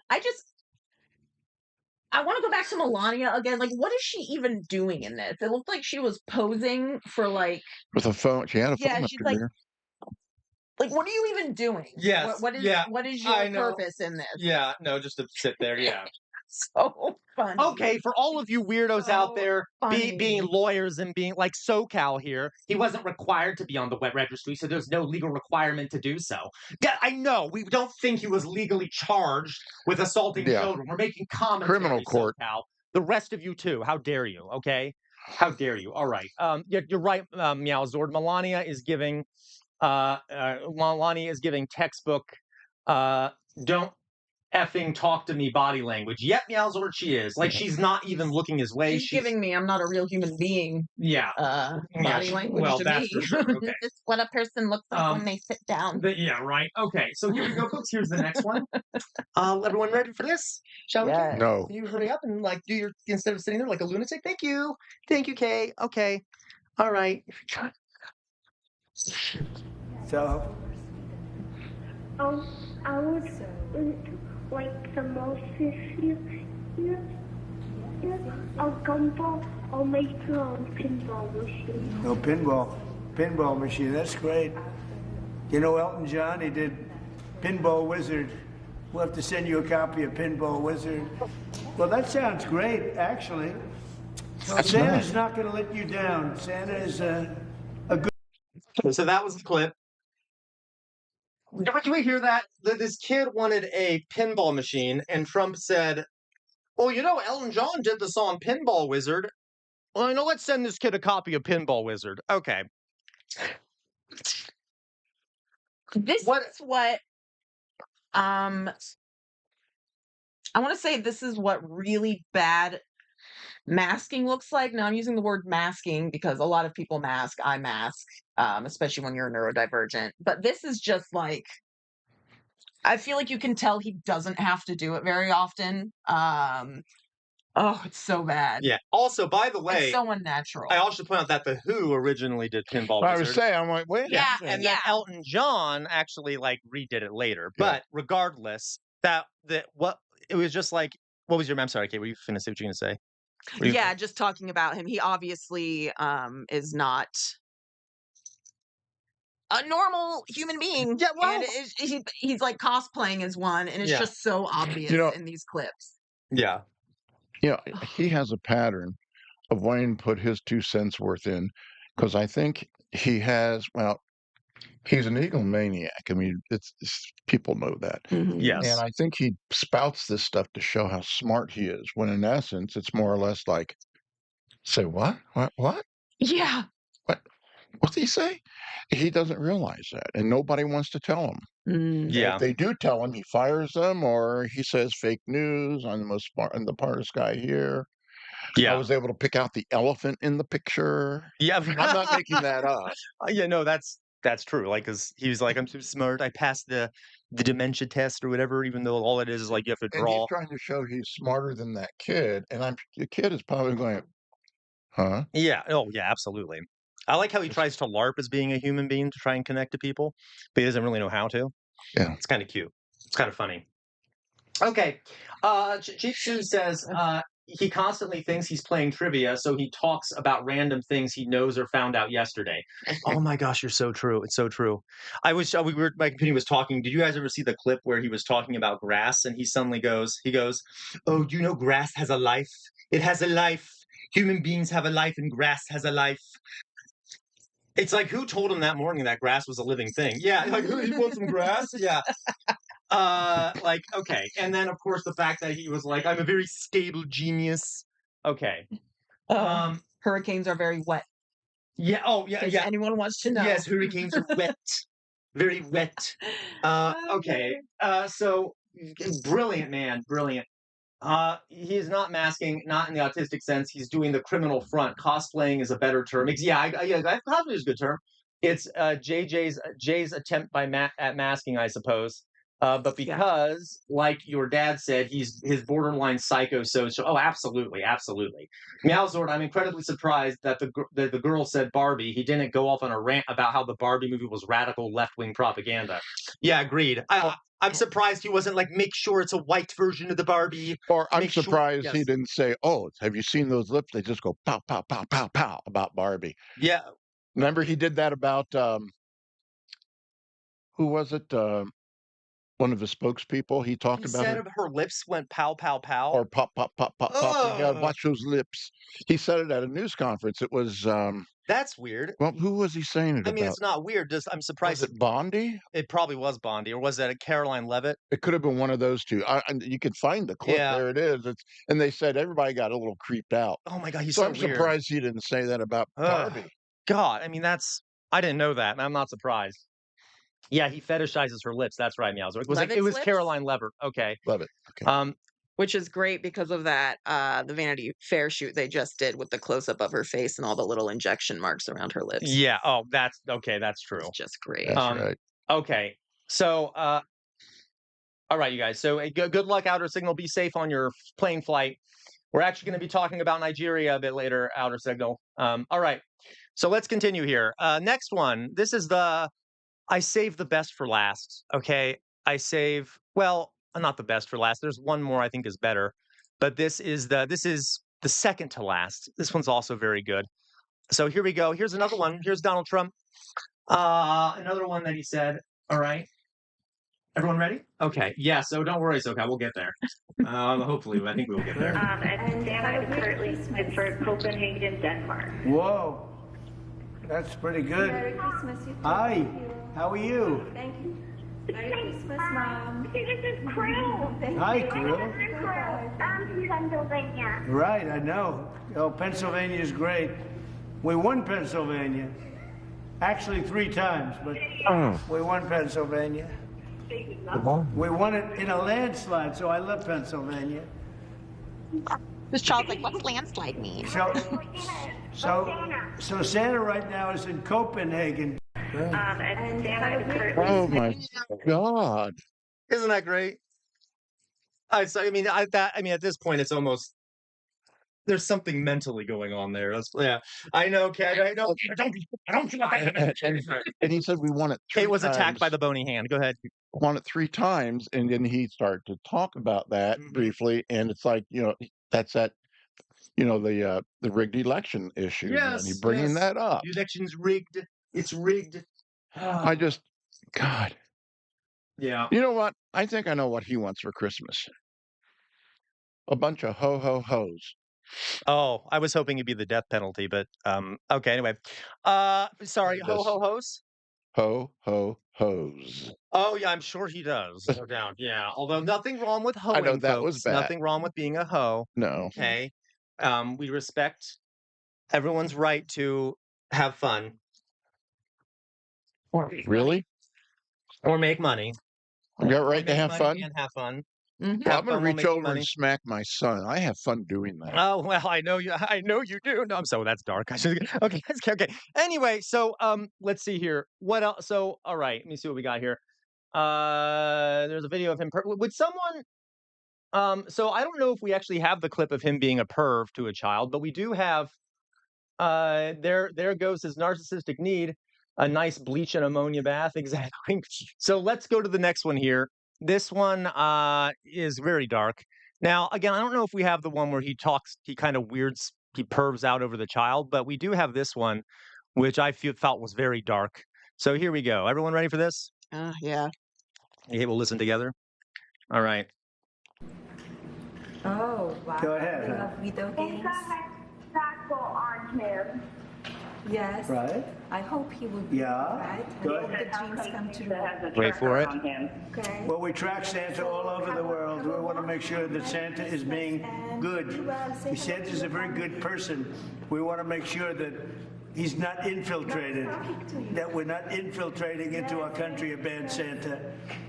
Speaker 2: I want to go back to Melania again. Like, what is she even doing in this? It looked like she was posing for like.
Speaker 3: With a phone. She had a phone
Speaker 2: Yeah,
Speaker 3: up
Speaker 2: she's
Speaker 3: to
Speaker 2: like.
Speaker 3: there.
Speaker 2: Like, what are you even doing?
Speaker 1: Yes,
Speaker 2: What is
Speaker 1: yeah,
Speaker 2: what is
Speaker 1: I
Speaker 2: your
Speaker 1: know.
Speaker 2: purpose in this?
Speaker 1: Yeah, no, just to sit there, yeah.
Speaker 2: So funny.
Speaker 1: Okay, for all of you weirdos out
Speaker 2: So
Speaker 1: there
Speaker 2: funny.
Speaker 1: being lawyers and being like SoCal here, he wasn't required to be on the wet registry, so there's no legal requirement to do so. Yeah, I know, we don't think he was legally charged with assaulting
Speaker 3: Yeah.
Speaker 1: children. We're making commentary,
Speaker 3: Criminal court.
Speaker 1: SoCal. The rest of you too, how dare you, okay? How dare you? All right. You're right, Meow Zord. Melania is giving textbook, don't effing talk to me body language. Yep, Meowsort, she is. Like, she's not even looking his way.
Speaker 2: She's giving me I'm not a real human being
Speaker 1: Yeah.
Speaker 2: body language to
Speaker 1: that's
Speaker 2: me.
Speaker 1: for sure. Okay.
Speaker 2: This is what a person looks like when they sit down.
Speaker 1: Yeah, right. Okay, so here we go, folks. Here's the next one. Everyone ready for this? Shall we?
Speaker 2: Yes.
Speaker 3: No.
Speaker 1: Can you hurry up and like do your instead of sitting there like a lunatic? Thank you, Kay. Okay, all right.
Speaker 4: So,
Speaker 5: I would like the most this year. A gumball. I'll make your own pinball machine.
Speaker 4: no pinball machine. That's great. You know Elton John? He did Pinball Wizard. We'll have to send you a copy of Pinball Wizard. Well, that sounds great, actually.
Speaker 3: That's
Speaker 4: Santa's
Speaker 3: nice.
Speaker 4: not going to let you down. Santa is a good.
Speaker 1: So that was the clip. Did we hear that? This kid wanted a pinball machine, and Trump said, "Well, you know, Elton John did the song Pinball Wizard. Well, you know, let's send this kid a copy of Pinball Wizard." Okay.
Speaker 2: This
Speaker 1: What-
Speaker 2: is what I want to say this is what really bad masking looks like. Now I'm using the word masking because a lot of people mask. I mask, especially when you're neurodivergent. But this is just like I feel like you can tell he doesn't have to do it very often. Oh, it's so bad.
Speaker 1: Yeah. Also, by the
Speaker 2: It's
Speaker 1: way,
Speaker 2: so unnatural.
Speaker 1: I also point out that the Who originally did Pinball
Speaker 3: I was
Speaker 1: Wizard.
Speaker 3: saying, I'm like, wait a
Speaker 2: Yeah,
Speaker 3: second.
Speaker 1: And then Elton John actually like redid it later.
Speaker 3: Yeah.
Speaker 1: But regardless, what it was just like. What was your? I'm sorry, Kate. Were you finna say what you're gonna say? Were you-
Speaker 2: Yeah, just talking about him. He obviously is not a normal human being.
Speaker 1: Yeah, well-
Speaker 2: and he's like cosplaying as one, and it's
Speaker 1: Yeah.
Speaker 2: just so obvious
Speaker 3: know-
Speaker 2: in these clips.
Speaker 1: Yeah.
Speaker 3: Yeah, he has a pattern of wanting to put his 2 cents worth in, because I think he has. Well, he's an egomaniac. I mean, it's people know that,
Speaker 1: Yes.
Speaker 3: and I think he spouts this stuff to show how smart he is. When in essence, it's more or less like, "Say what? What?
Speaker 2: Yeah.
Speaker 3: What's he say?" He doesn't realize that, and nobody wants to tell him. And
Speaker 1: Yeah.
Speaker 3: if they do tell him, he fires them, or he says fake news. I'm the most smart and the smartest guy here. I
Speaker 1: Yeah.
Speaker 3: was able to pick out the elephant in the picture.
Speaker 1: Yeah.
Speaker 3: I'm not making that up.
Speaker 1: Yeah. No, that's true. Like, cause he was like, "I'm so smart. I passed the dementia test or whatever." Even though all it is like you have to
Speaker 3: And he's
Speaker 1: draw.
Speaker 3: trying to show he's smarter than that kid. And the kid is probably going, huh?
Speaker 1: Yeah. Oh, yeah. Absolutely. I like how he tries to LARP as being a human being to try and connect to people, but he doesn't really know how to.
Speaker 3: Yeah.
Speaker 1: It's kind of cute. It's kind of funny. Okay. Chief Shu says he constantly thinks he's playing trivia, so he talks about random things he knows or found out yesterday. Oh my gosh, you're so true. It's so true. My computer was talking. Did you guys ever see the clip where he was talking about grass and he suddenly goes, "Oh, do you know grass has a life? It has a life. Human beings have a life and grass has a life." It's like, who told him that morning that grass was a living thing? Yeah, like, who want some grass? Yeah. Like, okay. And then, of course, the fact that he was like, "I'm a very stable genius." Okay.
Speaker 2: Hurricanes are very wet.
Speaker 1: Yeah. Oh, yeah.
Speaker 2: If
Speaker 1: Yeah.
Speaker 2: anyone wants to know.
Speaker 1: Yes, hurricanes are wet. Very wet. Okay. So, brilliant, man. Brilliant. He is not masking, not in the autistic sense. He's doing the criminal front. Cosplaying is a better term. Yeah, cosplay is a good term. It's Jay's attempt at masking, I suppose. But because, like your dad said, he's his borderline psychosocial. Oh, absolutely, absolutely. Meowzord, I'm incredibly surprised that the girl said Barbie. He didn't go off on a rant about how the Barbie movie was radical left-wing propaganda. Yeah, agreed. I'm surprised he wasn't like, "Make sure it's a white version of the Barbie."
Speaker 3: Or I'm
Speaker 1: Make sure-
Speaker 3: surprised he
Speaker 1: yes.
Speaker 3: didn't say, "Oh, have you seen those lips? They just go pow, pow, pow, pow, pow," about Barbie.
Speaker 1: Yeah.
Speaker 3: Remember he did that about, who was it? One of the spokespeople. He talked about
Speaker 1: Instead
Speaker 3: her.
Speaker 1: of her lips went pow, pow, pow.
Speaker 3: Or pop, pop, pop, pop, pop. Yeah,
Speaker 1: Ugh.
Speaker 3: watch those lips. He said it at a news conference. It was,
Speaker 1: That's weird.
Speaker 3: well, who was he saying it
Speaker 1: I mean,
Speaker 3: about?
Speaker 1: it's not weird. I'm
Speaker 3: Was
Speaker 1: surprised.
Speaker 3: it Bondi?
Speaker 1: It probably was Bondi, or was that a Caroline Levitt?
Speaker 3: It could have been one of those two. And you could find the clip.
Speaker 1: Yeah.
Speaker 3: There it is. And they said everybody got a little creeped out.
Speaker 1: Oh my God, he's
Speaker 3: So
Speaker 1: so
Speaker 3: I'm
Speaker 1: weird.
Speaker 3: surprised he didn't say that about
Speaker 1: Ugh.
Speaker 3: Barbie.
Speaker 1: God, I mean, I didn't know that, and I'm not surprised. Yeah, he fetishizes her lips. That's right, Meowser. It was
Speaker 2: Levitt's
Speaker 1: was
Speaker 2: lips?
Speaker 1: Caroline Lever. Okay.
Speaker 3: Love it. Okay.
Speaker 2: Which is great because of that, the Vanity Fair shoot they just did with the close-up of her face and all the little injection marks around her lips.
Speaker 1: Yeah. Oh, that's okay. That's true.
Speaker 2: It's just great.
Speaker 3: That's right.
Speaker 1: Okay. So, all right, you guys. So, good luck, Outer Signal. Be safe on your plane flight. We're actually going to be talking about Nigeria a bit later, Outer Signal. All right. So let's continue here. Next one. This is I save the best for last. Okay. Well, not the best for last. There's one more I think is better, but this is the second to last. This one's also very good. So here we go. Here's another one. Here's Donald Trump. Another one that he said. All right. Everyone ready? Okay. Yeah. So don't worry, SoCal. We'll get there. Hopefully, I think we'll get there.
Speaker 5: And Dana is currently in for Copenhagen, Denmark.
Speaker 4: Whoa. That's pretty good.
Speaker 6: Merry Christmas, you too.
Speaker 4: Hi.
Speaker 6: Thank you.
Speaker 4: How are you?
Speaker 6: Thank you. Merry Christmas, Mom.
Speaker 5: This is Krill.
Speaker 6: Thank
Speaker 4: Hi,
Speaker 6: you.
Speaker 4: Krill.
Speaker 5: I'm from Pennsylvania.
Speaker 4: Right, I know. Oh, Pennsylvania's great. We won Pennsylvania. Actually, 3 times, but we won Pennsylvania. We won it in a landslide, so I love Pennsylvania.
Speaker 2: This child's like, what's landslide mean?
Speaker 4: So Santa right now is in Copenhagen.
Speaker 5: And Dana is currently
Speaker 3: Oh my God.
Speaker 1: Isn't that great? I mean, at this point, it's almost there's something mentally going on there. Yeah, I know, Kat. I know. I don't.
Speaker 3: And he said we won it 3
Speaker 1: Kate was attacked
Speaker 3: times.
Speaker 1: by the bony hand. Go ahead.
Speaker 3: Won it 3 times, and then he started to talk about that briefly, and it's like, that's that, the rigged election issue, and he bringing that up.
Speaker 1: The election's rigged. It's rigged.
Speaker 3: I just, God.
Speaker 1: Yeah.
Speaker 3: You know what? I think I know what he wants for Christmas. A bunch of ho-ho-hos.
Speaker 1: Oh, I was hoping it'd be the death penalty, but okay. Anyway, sorry. Ho ho hos.
Speaker 3: Ho-ho-hos.
Speaker 1: Oh yeah, I'm sure he does. No doubt. Yeah. Although nothing wrong with hoeing,
Speaker 3: I know that was
Speaker 1: folks.
Speaker 3: bad.
Speaker 1: Nothing wrong with being a hoe.
Speaker 3: No.
Speaker 1: Okay. We respect everyone's right to have fun
Speaker 3: Really?
Speaker 1: or make money.
Speaker 3: You got right to
Speaker 1: Make
Speaker 3: have
Speaker 1: money
Speaker 3: fun?
Speaker 1: and have fun.
Speaker 3: Well,
Speaker 1: Have
Speaker 3: I'm going
Speaker 1: fun
Speaker 3: to
Speaker 1: while
Speaker 3: reach
Speaker 1: making
Speaker 3: over
Speaker 1: money.
Speaker 3: and smack my son. I have fun doing that.
Speaker 1: Oh well, I know you. I know you do. No, so that's dark. I should. Okay, okay. Anyway, so let's see here. What else? So all right, let me see what we got here. There's a video of him. Would someone? So I don't know if we actually have the clip of him being a perv to a child, but we do have. There goes his narcissistic need. A nice bleach and ammonia bath, exactly. So let's go to the next one here. This one is very dark. Now, again, I don't know if we have the one where he kind of weirds, he pervs out over the child, but we do have this one, which I felt was very dark. So here we go. Everyone ready for this?
Speaker 2: Yeah.
Speaker 1: Okay, we'll listen together. All right.
Speaker 6: Oh, wow.
Speaker 4: Go ahead,
Speaker 6: They
Speaker 4: huh?
Speaker 6: love video
Speaker 5: They
Speaker 6: games.
Speaker 5: got my tackle on him.
Speaker 6: Yes.
Speaker 4: Right?
Speaker 6: I hope he will be
Speaker 4: Yeah.
Speaker 6: right. I
Speaker 4: Good.
Speaker 6: hope the dreams come true.
Speaker 1: Wait for it.
Speaker 6: Okay.
Speaker 4: Well, we track Santa all over the world. We want to make sure that Santa is being good. Santa's a very good person. We want to make sure that he's not infiltrated, that we're not infiltrating into our country a bad Santa.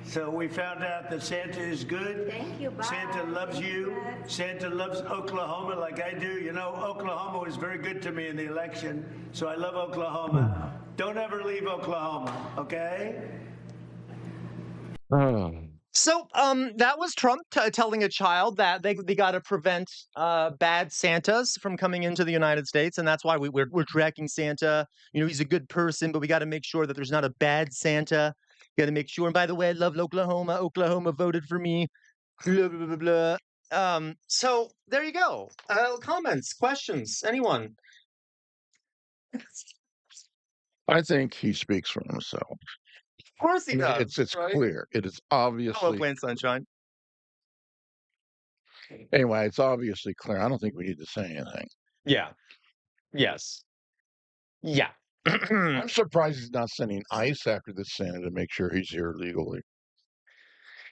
Speaker 4: So we found out that Santa is good.
Speaker 6: Thank you. Bye.
Speaker 4: Santa loves you. Santa loves Oklahoma like I do. You know, Oklahoma was very good to me in the election, so I love Oklahoma. Don't ever leave Oklahoma, okay?
Speaker 3: Oh.
Speaker 1: So, that was Trump telling a child that they got to prevent bad Santas from coming into the United States, and that's why we're tracking Santa. You know, he's a good person, but we got to make sure that there's not a bad Santa. Got to make sure. And by the way, I love Oklahoma. Oklahoma voted for me. Blah blah blah blah. So there you go. Comments, questions, anyone?
Speaker 3: I think he speaks for himself.
Speaker 1: Of course he does.
Speaker 3: It's
Speaker 1: right?
Speaker 3: clear. It is
Speaker 1: Hello,
Speaker 3: obviously.
Speaker 1: Plain Sunshine.
Speaker 3: Anyway, it's obviously clear. I don't think we need to say anything.
Speaker 1: Yeah. Yes. Yeah.
Speaker 3: I'm surprised he's not sending ICE after this Santa to make sure he's here legally.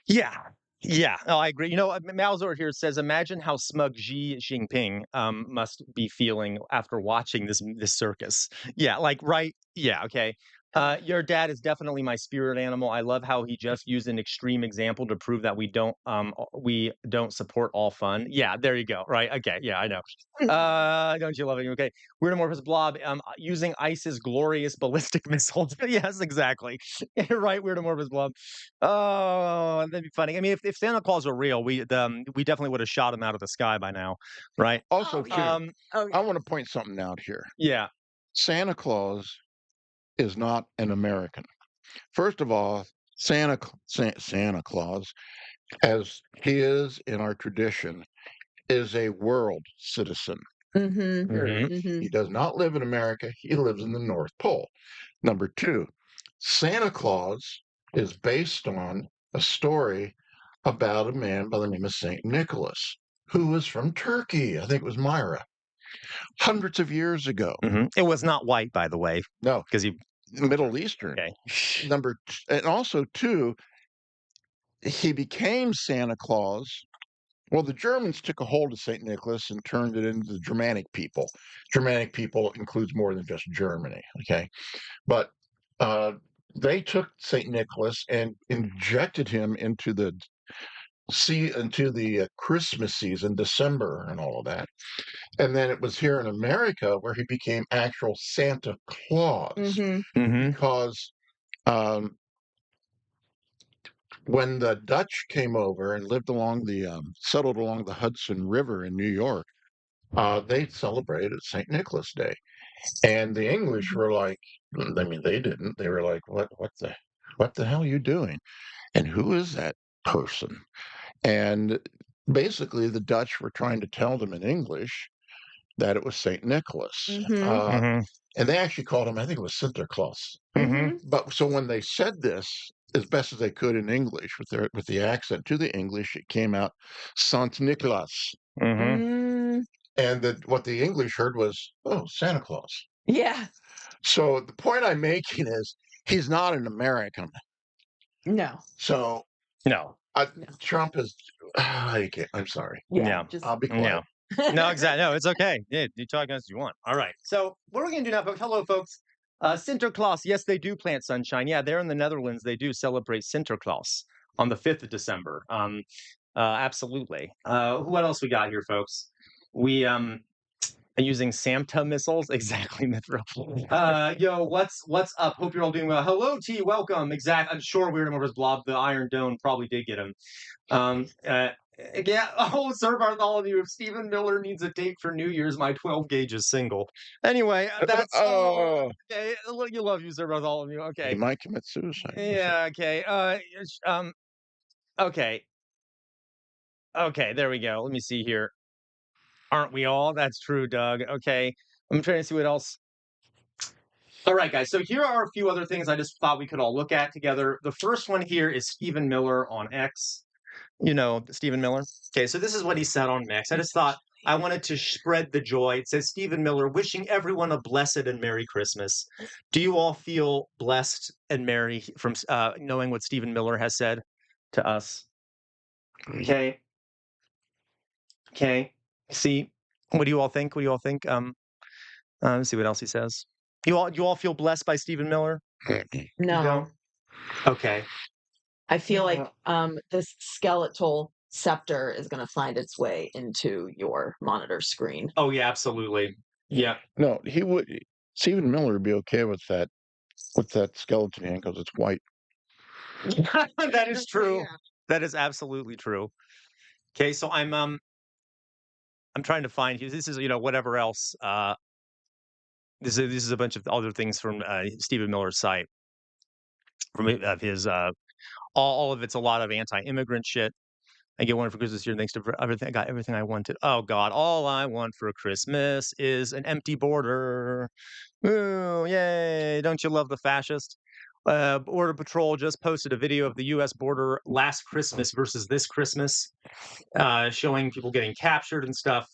Speaker 1: Yeah. Yeah. No, I agree. You know, Malzor here says, imagine how smug Xi Jinping must be feeling after watching this circus. Yeah, like right. Yeah, okay. Your dad is definitely my spirit animal. I love how he just used an extreme example to prove that we don't support all fun. Yeah, there you go. Right. Okay. Yeah, I know. Don't you love it? Okay. Weirdamorphous blob using ICE's glorious ballistic missiles. Yes, exactly. You're right, Weirdamorphous blob. Oh, that'd be funny. I mean, if Santa Claus were real, we definitely would have shot him out of the sky by now, right?
Speaker 3: Also,
Speaker 2: Oh,
Speaker 3: too,
Speaker 2: yeah. Oh,
Speaker 3: I
Speaker 2: yeah.
Speaker 3: want to point something out here.
Speaker 1: Yeah.
Speaker 3: Santa Claus is not an American. First of all, Santa Claus, as he is in our tradition, is a world citizen.
Speaker 2: Mhm.
Speaker 3: Period.
Speaker 2: Mhm.
Speaker 3: He does not live in America. He lives in the North Pole. Number two, Santa Claus is based on a story about a man by the name of Saint Nicholas, who was from Turkey. I think it was Myra, hundreds of years ago.
Speaker 1: It was not white, by the way,
Speaker 3: No,
Speaker 1: because he.
Speaker 3: Middle Eastern.
Speaker 1: Okay.
Speaker 3: And also two, he became Santa Claus. Well, the Germans took a hold of St. Nicholas and turned it into the Germanic people. Germanic people includes more than just Germany, okay? But they took St. Nicholas and injected him into the Christmas season, December, and all of that. And then it was here in America where he became actual Santa Claus
Speaker 2: Mhm.
Speaker 3: because um, when the Dutch came over and lived along settled along the Hudson River in New York, they celebrated St. Nicholas Day. And the English were like, I mean, they didn't. They were like, what the hell are you doing? And who is that person? And basically, the Dutch were trying to tell them in English that it was St. Nicholas.
Speaker 2: Mhm.
Speaker 3: And they actually called him, I think it was Sinterklaas.
Speaker 2: Mhm.
Speaker 3: But so when they said this as best as they could in English with the accent to the English, it came out Saint Nicholas.
Speaker 2: Mm.
Speaker 3: And what the English heard was, oh, Santa Claus.
Speaker 2: Yeah.
Speaker 3: So the point I'm making is he's not an American.
Speaker 2: No.
Speaker 3: So
Speaker 1: No.
Speaker 2: No.
Speaker 3: Trump is. I'm sorry.
Speaker 2: Yeah.
Speaker 1: Yeah.
Speaker 2: Just
Speaker 3: I'll be quiet.
Speaker 1: No, exactly. No, it's okay. Yeah, you talk as you want. All right. So what are we gonna do now, folks? Hello, folks. Sinterklaas. Yes, they do plant sunshine. Yeah, there in the Netherlands, they do celebrate Sinterklaas on the 5th of December. Absolutely. What else we got here, folks? We are using Samta missiles. Exactly, Mithril. Yo, what's up? Hope you're all doing well. Hello, T. Welcome. Exact. I'm sure Weird Mortis Blob, the Iron Dome, probably did get him. Yeah. Oh, Sir Bartholomew, if Stephen Miller needs a date for New Year's, my 12 gauge is single. Anyway, that's okay. You love you, Sir Bartholomew.
Speaker 3: He
Speaker 1: Okay.
Speaker 3: might commit suicide.
Speaker 1: Yeah. Okay. Okay. Okay. There we go. Let me see here. Aren't we all? That's true, Doug. Okay. I'm trying to see what else. All right, guys. So here are a few other things I just thought we could all look at together. The first one here is Stephen Miller on X. You know, Stephen Miller. Okay, so this is what he said on X. I just thought I wanted to spread the joy. It says Stephen Miller wishing everyone a blessed and Merry Christmas. Do you all feel blessed and merry from knowing what Stephen Miller has said to us? Okay. Okay. See, what do you all think? What do you all think? Let's see what else he says. You all feel blessed by Stephen Miller? You
Speaker 2: no.
Speaker 1: don't? Okay.
Speaker 2: I feel like this skeletal scepter is going to find its way into your monitor screen.
Speaker 1: Oh yeah, absolutely. Yeah.
Speaker 3: No, he would. Stephen Miller would be okay with that skeleton hand because it's white.
Speaker 1: That is true.
Speaker 2: Yeah.
Speaker 1: That is absolutely true. Okay, so I'm trying to find here. This is whatever else. This is a bunch of other things from Stephen Miller's site. From his all of it's a lot of anti-immigrant shit. I get one for Christmas here. Thanks to everything, I got everything I wanted. Oh God, all I want for Christmas is an empty border. Ooh, yay! Don't you love the fascist? Border Patrol just posted a video of the U.S. border last Christmas versus this Christmas, showing people getting captured and stuff.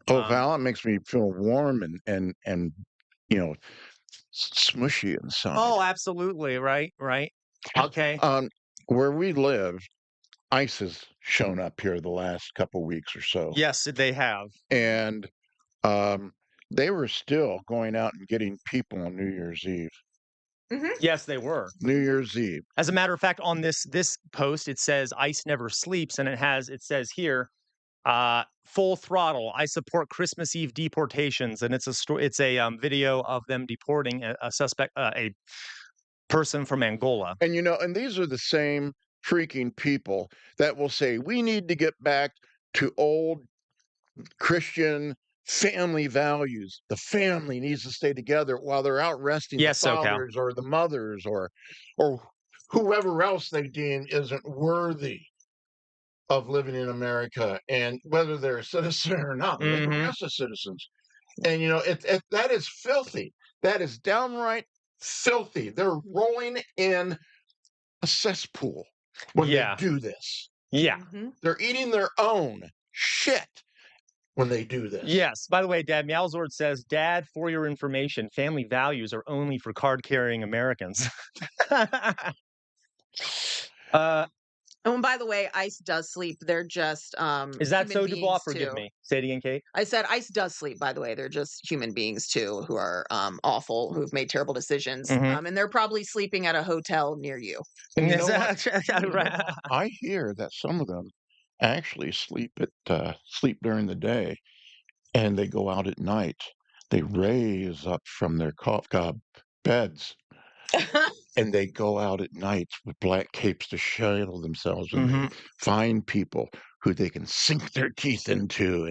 Speaker 3: Oh, Val, it makes me feel warm and smushy inside.
Speaker 1: Oh, absolutely, right. Okay.
Speaker 3: Where we live, ice has shown up here the last couple weeks or so.
Speaker 1: Yes, they have.
Speaker 3: And they were still going out and getting people on New Year's Eve.
Speaker 1: Yes, they were.
Speaker 3: New Year's Eve.
Speaker 1: As a matter of fact, on this post, it says ICE never sleeps, and it says here, full throttle. I support Christmas Eve deportations, and it's a video of them deporting a suspect, a person from Angola.
Speaker 3: And and these are the same freaking people that will say we need to get back to old Christian family values. The family needs to stay together while they're out resting
Speaker 1: Yes,
Speaker 3: the
Speaker 1: SoCal.
Speaker 3: fathers or the mothers or whoever else they deem isn't worthy of living in America, and whether they're a citizen or not, they make arrest as citizens. And that is filthy. That is downright filthy. They're rolling in a cesspool when they do this.
Speaker 1: Yeah.
Speaker 3: They're eating their own shit when they do this.
Speaker 1: Yes. By the way, Dad Meowsword says, Dad, for your information, family values are only for card-carrying Americans.
Speaker 2: And by the way, ICE does sleep. They're just
Speaker 1: Is that
Speaker 2: human
Speaker 1: so, Dubois?
Speaker 2: beings,
Speaker 1: Forgive
Speaker 2: too.
Speaker 1: me. Say it again, Kate.
Speaker 2: I said ICE does sleep, by the way. They're just human beings, too, who are awful, who've made terrible decisions. And they're probably sleeping at a hotel near you.
Speaker 3: And you know what? I hear that some of them actually sleep during the day, and they go out at night. They raise up from their beds, and they go out at night with black capes to shield themselves, and they find people who they can sink their teeth into,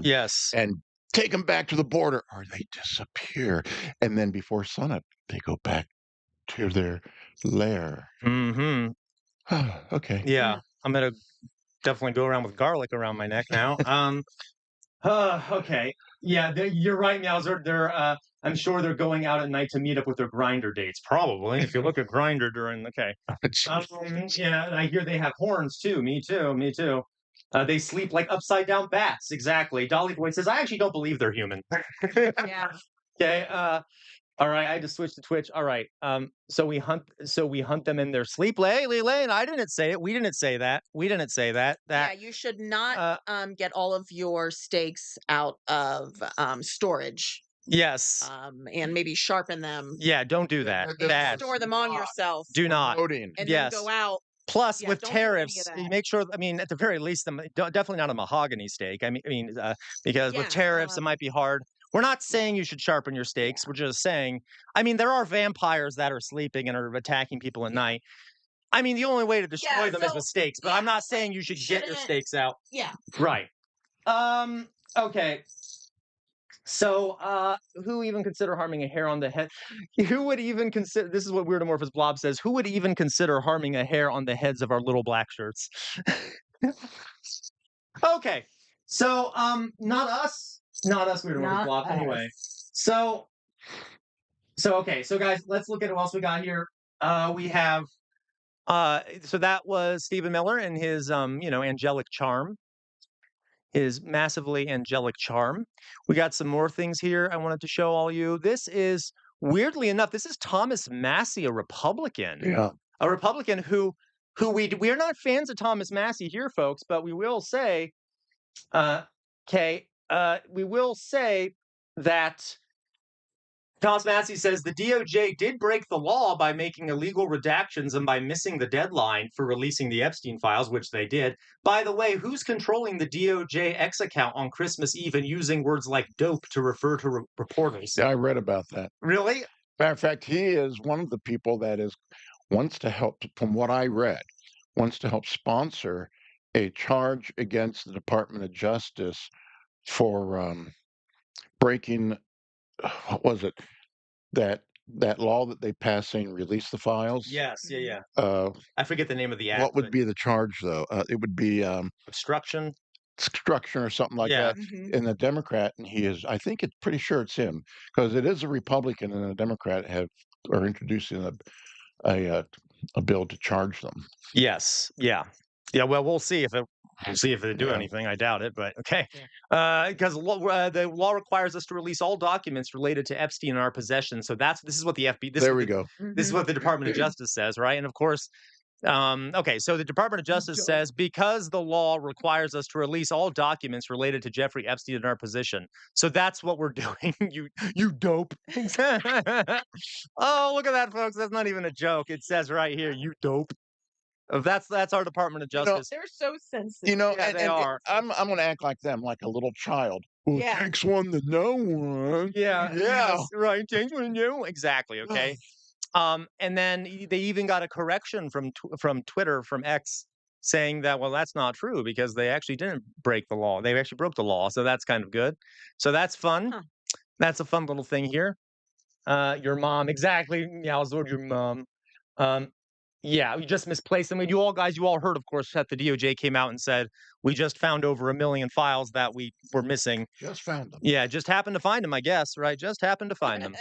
Speaker 3: and take them back to the border, or they disappear. And then before sunup, they go back to their lair. Okay.
Speaker 1: Yeah. I'm going to definitely go around with garlic around my neck now. Okay. Yeah, you're right, Meowser. I'm sure they're going out at night to meet up with their grinder dates. Probably, if you look at grinder okay. Yeah, and I hear they have horns too. Me too. They sleep like upside down bats. Exactly. Dolly Boy says, I actually don't believe they're human.
Speaker 2: Yeah.
Speaker 1: Okay. All right. I had to switch to Twitch. All right. So we hunt them in their sleep. Lane, I didn't say it. We didn't say that.
Speaker 2: Yeah, you should not get all of your steaks out of storage.
Speaker 1: Yes.
Speaker 2: And maybe sharpen them.
Speaker 1: Yeah, don't do that. Bad.
Speaker 2: Store them on yourself.
Speaker 1: Do not.
Speaker 3: Promoting.
Speaker 2: And then go out.
Speaker 1: Plus, with
Speaker 2: don't do any of
Speaker 1: tariffs,
Speaker 2: that.
Speaker 1: you make sure. I mean, at the very least, definitely not a mahogany steak. Because with tariffs, it might be hard. We're not saying you should sharpen your steaks. We're just saying. I mean, there are vampires that are sleeping and are attacking people at night. I mean, the only way to destroy them is with steaks. But I'm not saying you should get your steaks out.
Speaker 2: Yeah.
Speaker 1: Right. Okay. So, who even consider harming a hair on the head? Who would even consider? This is what Weirdomorphous Blob says. Who would even consider harming a hair on the heads of our little black shirts? Okay, so not us, Weirdomorphous Blob. Anyway, so okay, so guys, let's look at what else we got here. We have so that was Stephen Miller and his angelic charm. His massively angelic charm. We got some more things here I wanted to show all you. This is, weirdly enough, this is Thomas Massey, a Republican.
Speaker 3: Yeah.
Speaker 1: A Republican who we are not fans of Thomas Massey here, folks, but we will say, we will say that Thomas Massey says the DOJ did break the law by making illegal redactions and by missing the deadline for releasing the Epstein files, which they did. By the way, who's controlling the DOJ X account on Christmas Eve and using words like dope to refer to reporters?
Speaker 3: Yeah, I read about that.
Speaker 1: Really?
Speaker 3: Matter of fact, he is one of the people that wants to help, from what I read, wants to help sponsor a charge against the Department of Justice for breaking, what was it, that law that they passed saying release the files?
Speaker 1: Yes, yeah. I forget the name of the act.
Speaker 3: What would be the charge, though? It would be
Speaker 1: obstruction
Speaker 3: or something like that. In the Democrat, and I think it's pretty sure it's him, because it is a Republican and a Democrat are introducing a bill to charge them.
Speaker 1: Yes, yeah. Well, we'll see if they do anything. I doubt it, but okay. Because the law requires us to release all documents related to Epstein in our possession. So this is what the FBI. This is what the Department of Justice says, right? And of course, Okay, so the Department of Justice says because the law requires us to release all documents related to Jeffrey Epstein in our position, so that's what we're doing. You dope. Oh, look at that, folks. That's not even a joke. It says right here, you dope. That's our Department of
Speaker 3: You know,
Speaker 1: Justice.
Speaker 2: They're so sensitive.
Speaker 3: You know,
Speaker 1: Yeah, they are.
Speaker 3: I'm going to act like them, like a little child. Well,
Speaker 2: Yeah.
Speaker 3: it takes one to know one.
Speaker 1: Yeah.
Speaker 3: Yeah.
Speaker 1: Yes, right. Change when you exactly. Okay. And then they even got a correction from Twitter, from X, saying that, well, that's not true because they actually didn't break the law. They actually broke the law, so that's kind of good. So that's fun.
Speaker 2: Huh.
Speaker 1: That's a fun little thing here. Your mom, exactly. Yeah, I was with your mom. Um, yeah, we just misplaced them. You all heard, of course, that the DOJ came out and said we just found over 1 million files that we were missing.
Speaker 3: Just found them.
Speaker 1: Yeah, just happened to find them, I guess, right? Just happened to find them.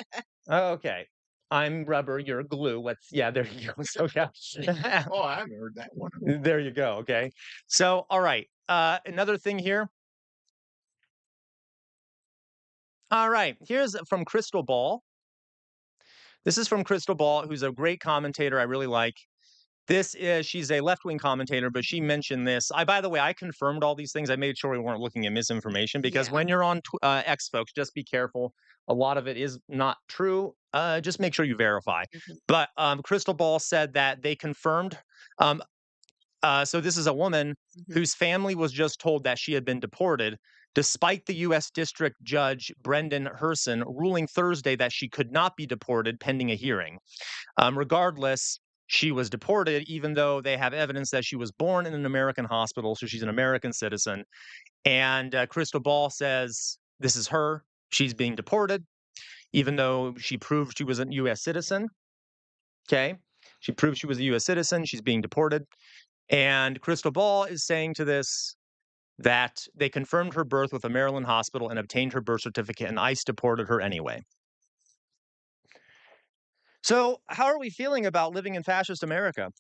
Speaker 1: Okay. I'm rubber, you're glue. There you go. So, yeah.
Speaker 3: Oh, I haven't heard that one.
Speaker 1: There you go. Okay. So, all right. Another thing here. All right. Here's from Crystal Ball. This is from Crystal Ball, who's a great commentator I really like. She's a left-wing commentator, but she mentioned this. By the way, I confirmed all these things. I made sure we weren't looking at misinformation because when you're on X, folks, just be careful. A lot of it is not true. Just make sure you verify. But Crystal Ball said that they confirmed. So this is a woman whose family was just told that she had been deported, despite the U.S. District Judge Brendan Herson ruling Thursday that she could not be deported pending a hearing. Regardless, she was deported, even though they have evidence that she was born in an American hospital, so she's an American citizen. And Crystal Ball says this is her. She's being deported, even though she proved she was a U.S. citizen. Okay? She proved she was a U.S. citizen. She's being deported. And Crystal Ball is saying to this that they confirmed her birth with a Maryland hospital and obtained her birth certificate, and ICE deported her anyway. So, how are we feeling about living in fascist America?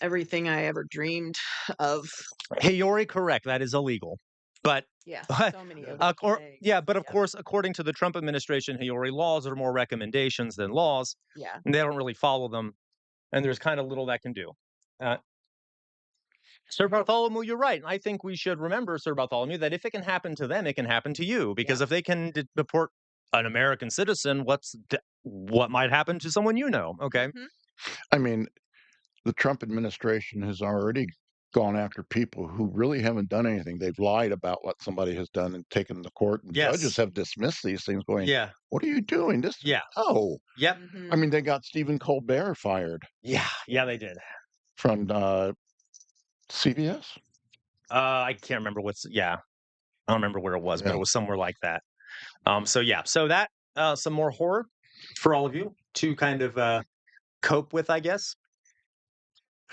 Speaker 2: Everything I ever dreamed of.
Speaker 1: Hayori, correct. That is illegal. But
Speaker 2: Yeah, so many of
Speaker 1: but of course, according to the Trump administration, Hayori, laws are more recommendations than laws.
Speaker 2: Yeah.
Speaker 1: And they don't really follow them. And there's kind of little that can do. Sir Bartholomew, you're right. I think we should remember, Sir Bartholomew, that if it can happen to them, it can happen to you. Because if they can deport an American citizen, what might happen to someone you know? Okay.
Speaker 3: I mean, the Trump administration has already gone after people who really haven't done anything. They've lied about what somebody has done and taken them to court. And judges have dismissed these things, going, "What are you doing? This, oh,
Speaker 1: yep."
Speaker 3: I mean, they got Stephen Colbert fired.
Speaker 1: Yeah, they did.
Speaker 3: From CBS.
Speaker 1: I can't remember I don't remember where it was, but it was somewhere like that. So that some more horror for all of you to kind of cope with, I guess.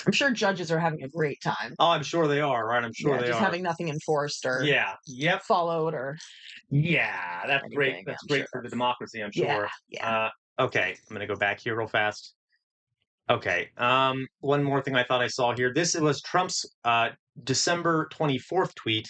Speaker 2: I'm sure judges are having a great time.
Speaker 1: Oh, I'm sure they are, right? I'm sure they
Speaker 2: just
Speaker 1: are.
Speaker 2: having nothing enforced or followed or
Speaker 1: that's great. That's great for the democracy, I'm sure.
Speaker 2: Yeah.
Speaker 1: Okay, I'm gonna go back here real fast. Okay. One more thing I thought I saw here. This was Trump's December 24th tweet.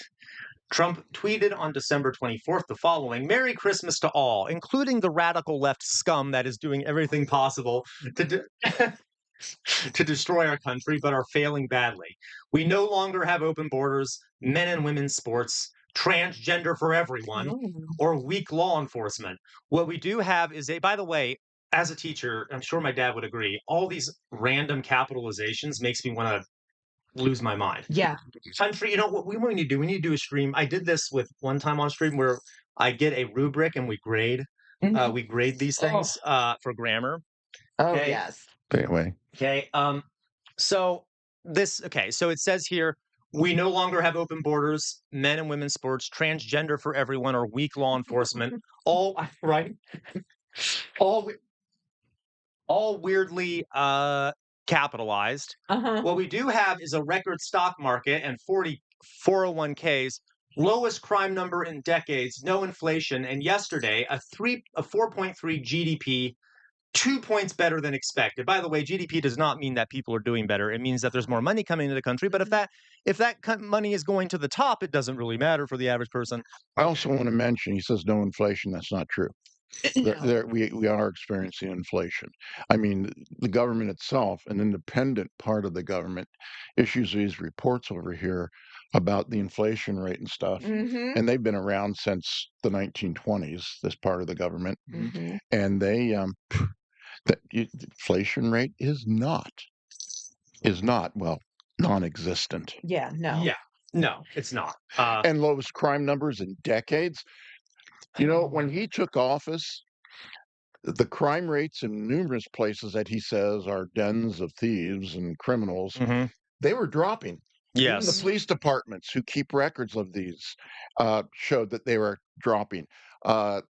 Speaker 1: Trump tweeted on December 24th the following: "Merry Christmas to all, including the radical left scum that is doing everything possible to destroy our country, but are failing badly. We no longer have open borders, men and women's sports, transgender for everyone, or weak law enforcement. What we do have is by the way, as a teacher, I'm sure my dad would agree, all these random capitalizations makes me want to lose my mind.
Speaker 2: Yeah.
Speaker 1: Country, you know what we need to do? We need to do a stream. I did this with one time on stream where I get a rubric and we grade. We grade these things for grammar.
Speaker 2: Oh, yes.
Speaker 3: Anyway.
Speaker 1: Okay. So it says here, we no longer have open borders, men and women's sports, transgender for everyone, or weak law enforcement. All weirdly capitalized. What we do have is a record stock market and 40 401ks, lowest crime number in decades, no inflation, and yesterday a 4.3 GDP, 2 points better than expected. By the way, GDP does not mean that people are doing better. It means that there's more money coming into the country. But if that money is going to the top, it doesn't really matter for the average person.
Speaker 3: I also want to mention, he says no inflation. That's not true. We are experiencing inflation. I mean, the government itself, an independent part of the government, issues these reports over here about the inflation rate and stuff.
Speaker 2: Mhm.
Speaker 3: And they've been around since the 1920s, this part of the government.
Speaker 2: Mhm.
Speaker 3: And the inflation rate is not, well, non-existent.
Speaker 2: Yeah, no.
Speaker 1: Yeah. No, it's not.
Speaker 3: And lowest crime numbers in decades. You know, when he took office, the crime rates in numerous places that he says are dens of thieves and criminals,
Speaker 1: mhm.
Speaker 3: they were dropping. Even the
Speaker 1: Yes.
Speaker 3: police departments who keep records of these showed that they were dropping. The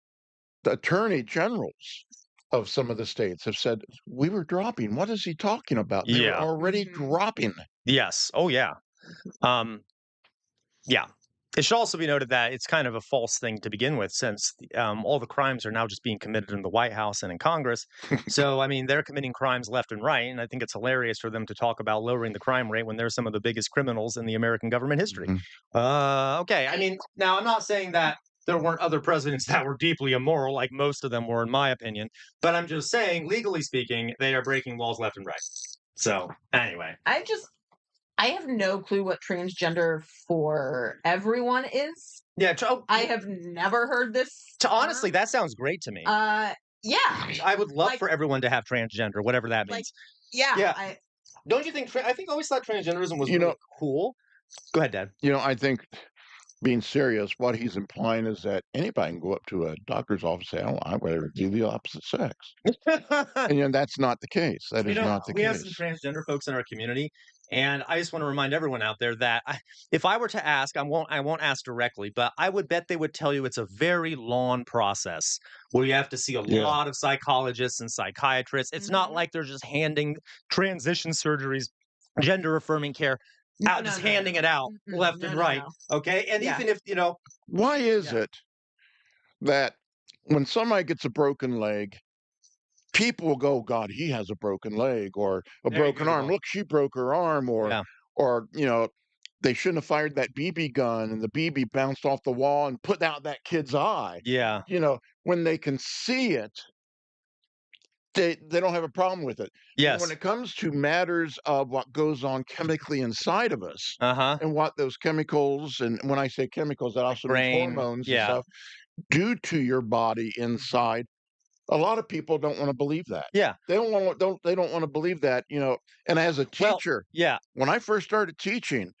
Speaker 3: attorney generals of some of the states have said, we were dropping. What is he talking about? They were
Speaker 1: Yeah.
Speaker 3: already
Speaker 2: Mhm.
Speaker 3: dropping.
Speaker 1: Yes. Oh, yeah. Yeah. It should also be noted that it's kind of a false thing to begin with, since all the crimes are now just being committed in the White House and in Congress. So, I mean, they're committing crimes left and right. And I think it's hilarious for them to talk about lowering the crime rate when they're some of the biggest criminals in the American government history.
Speaker 3: Mhm.
Speaker 1: Okay. I mean, now I'm not saying that there weren't other presidents that were deeply immoral, like most of them were, in my opinion. But I'm just saying, legally speaking, they are breaking laws left and right. So, anyway.
Speaker 2: I have no clue what transgender for everyone is.
Speaker 1: Yeah.
Speaker 2: I have never heard this.
Speaker 1: Honestly,
Speaker 2: term.
Speaker 1: that sounds great to me.
Speaker 2: Yeah.
Speaker 1: I would love
Speaker 2: like-
Speaker 1: for everyone to have transgender, whatever that
Speaker 2: Like,
Speaker 1: means.
Speaker 2: yeah.
Speaker 1: Yeah. Don't you think? I think I always thought transgenderism was
Speaker 3: You
Speaker 1: really
Speaker 3: know-
Speaker 1: cool. Go ahead, Dad.
Speaker 3: You know, I think being serious, what he's implying is that anybody can go up to a doctor's office and say, "Oh, I rather do the opposite sex." And that's not the case. That is not the
Speaker 1: we
Speaker 3: case.
Speaker 1: have some transgender folks in our community, and I just want to remind everyone out there that if I were to ask, I won't ask directly, but I would bet they would tell you it's a very long process where you have to see a
Speaker 3: Yeah.
Speaker 1: lot of psychologists and psychiatrists. It's not
Speaker 2: Mhm.
Speaker 1: like they're just handing transition surgeries, gender affirming care out, just handing it out left and right. Okay, and
Speaker 2: Yeah.
Speaker 1: even if
Speaker 3: Why is
Speaker 1: Yeah.
Speaker 3: it that when somebody gets a broken leg, people will go, "God, he has a broken leg," or a
Speaker 1: There you
Speaker 3: broken
Speaker 1: go,
Speaker 3: arm.
Speaker 1: Bob.
Speaker 3: Look, she broke her arm, or
Speaker 1: Yeah.
Speaker 3: or they shouldn't have fired that BB gun, and the BB bounced off the wall and put out that kid's eye.
Speaker 1: Yeah.
Speaker 3: When they can see it, they don't have a problem with it. But
Speaker 1: Yes.
Speaker 3: when it comes to matters of what goes on chemically inside of us,
Speaker 1: Uh-huh.
Speaker 3: and what those chemicals, and when I say chemicals, that also means
Speaker 1: brain,
Speaker 3: hormones and
Speaker 1: yeah.
Speaker 3: stuff, do to your body inside. A lot of people don't want to believe that.
Speaker 1: Yeah.
Speaker 3: They don't want to believe that. And as a
Speaker 1: Well,
Speaker 3: teacher,
Speaker 1: yeah.
Speaker 3: when I first started teaching,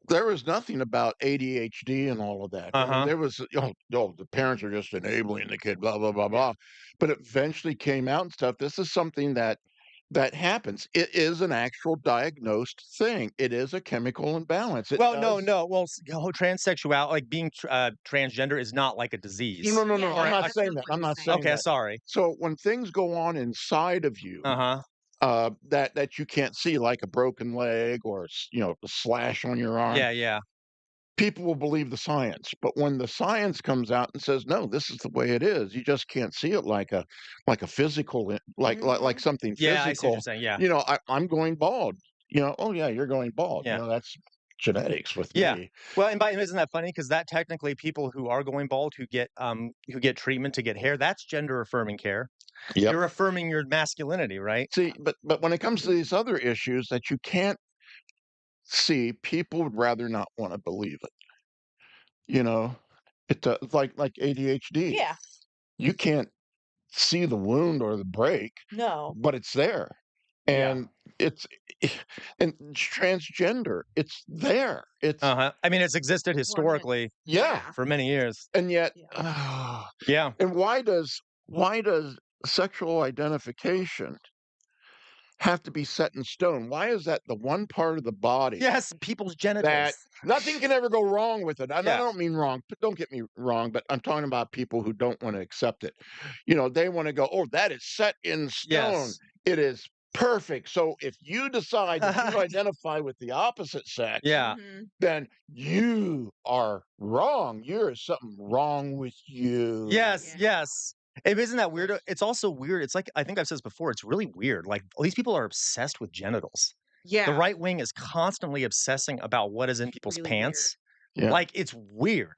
Speaker 3: there was nothing about ADHD and all of that. I mean,
Speaker 1: Uh-huh.
Speaker 3: there was, the parents are just enabling the kid, blah blah blah blah. But it eventually came out and stuff. This is something that happens. It is an actual diagnosed thing. It is a chemical imbalance. It
Speaker 1: Well,
Speaker 3: does.
Speaker 1: no. Well, transsexual, like being transgender, is not like a disease.
Speaker 3: No.
Speaker 2: Yeah,
Speaker 3: I'm not
Speaker 2: that's
Speaker 3: saying
Speaker 2: not
Speaker 3: that.
Speaker 2: what
Speaker 3: I'm
Speaker 2: he's
Speaker 3: not
Speaker 2: saying.
Speaker 3: saying
Speaker 1: Okay,
Speaker 3: that.
Speaker 1: sorry.
Speaker 3: So when things go on inside of you,
Speaker 1: Uh-huh.
Speaker 3: that you can't see, like a broken leg or a slash on your arm,
Speaker 1: Yeah.
Speaker 3: people will believe the science. But when the science comes out and says, no, this is the way it is, you just can't see it like a physical, like something
Speaker 1: Yeah, I see what
Speaker 3: physical.
Speaker 1: you're saying. Yeah.
Speaker 3: I'm going bald. Oh yeah, you're going bald.
Speaker 1: Yeah.
Speaker 3: That's genetics with
Speaker 1: Yeah.
Speaker 3: me.
Speaker 1: Well, and isn't that funny? Because that technically, people who are going bald, who get treatment to get hair, that's gender affirming care.
Speaker 3: Yep.
Speaker 1: You're affirming your masculinity, right?
Speaker 3: See, but when it comes to these other issues that you can't see, people would rather not want to believe it. It's like ADHD.
Speaker 2: Yeah.
Speaker 3: You can't see the wound or the break,
Speaker 2: No.
Speaker 3: but it's there.
Speaker 1: Yeah.
Speaker 3: And and transgender, it's there. It's
Speaker 1: Uh-huh. I mean, it's existed historically
Speaker 3: yeah.
Speaker 1: for many years.
Speaker 3: And yet,
Speaker 1: Yeah.
Speaker 3: and why does sexual identification have to be set in stone? Why is that the one part of the body
Speaker 1: Yes, people's genitals.
Speaker 3: that nothing can ever go wrong with it? And I
Speaker 1: Yeah.
Speaker 3: don't mean wrong, but don't get me wrong, but I'm talking about people who don't want to accept it. They want to go, oh, that is set in stone.
Speaker 1: Yes.
Speaker 3: It is perfect. So if you decide that you identify with the opposite sex,
Speaker 1: Yeah.
Speaker 3: then you are wrong. There's something wrong with you.
Speaker 1: Yes.
Speaker 2: Yeah.
Speaker 1: Isn't that weird? It's also weird. It's like, I think I've said this before. It's really weird. Like, these people are obsessed with genitals.
Speaker 2: Yeah.
Speaker 1: The right wing is constantly obsessing about what is in people's
Speaker 2: Really
Speaker 1: pants.
Speaker 3: Yeah.
Speaker 1: Like, it's weird.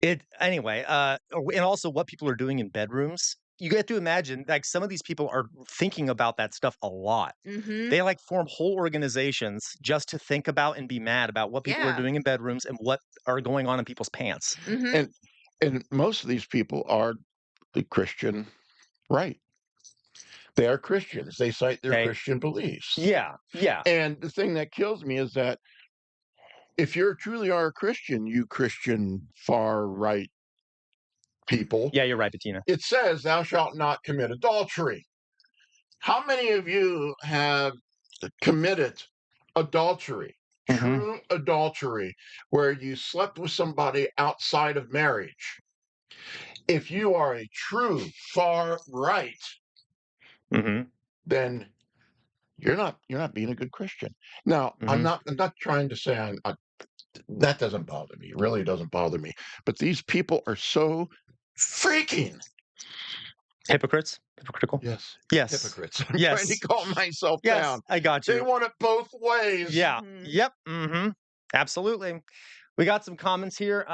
Speaker 1: Anyway, and also what people are doing in bedrooms. You get to imagine, like, some of these people are thinking about that stuff a lot.
Speaker 2: Mhm.
Speaker 1: They, like, form whole organizations just to think about and be mad about what people are
Speaker 2: Yeah.
Speaker 1: doing in bedrooms and what are going on in people's pants.
Speaker 2: Mhm.
Speaker 3: And most of these people are the Christian right. They are Christians. They cite their
Speaker 1: Okay.
Speaker 3: Christian beliefs.
Speaker 1: Yeah.
Speaker 3: And the thing that kills me is that if you truly are a Christian, you Christian far right people,
Speaker 1: Yeah, you're right, Bettina.
Speaker 3: it says, "Thou shalt not commit adultery." How many of you have committed adultery,
Speaker 1: Mhm.
Speaker 3: true adultery, where you slept with somebody outside of marriage? If you are a true far right,
Speaker 1: Mhm.
Speaker 3: then you're not being a good Christian. Now, I'm
Speaker 1: Mhm.
Speaker 3: not trying to say that doesn't bother me. It really doesn't bother me. But these people are so freaking
Speaker 1: Hypocrites? Hypocritical?
Speaker 3: yes,
Speaker 1: Yes.
Speaker 3: hypocrites. I'm trying to
Speaker 1: Yes.
Speaker 3: calm myself
Speaker 1: Yes,
Speaker 3: down.
Speaker 1: I got
Speaker 3: They
Speaker 1: you.
Speaker 3: want it both ways.
Speaker 1: Yeah.
Speaker 2: Mhm.
Speaker 1: Yep. Mhm. Absolutely. We got some comments here.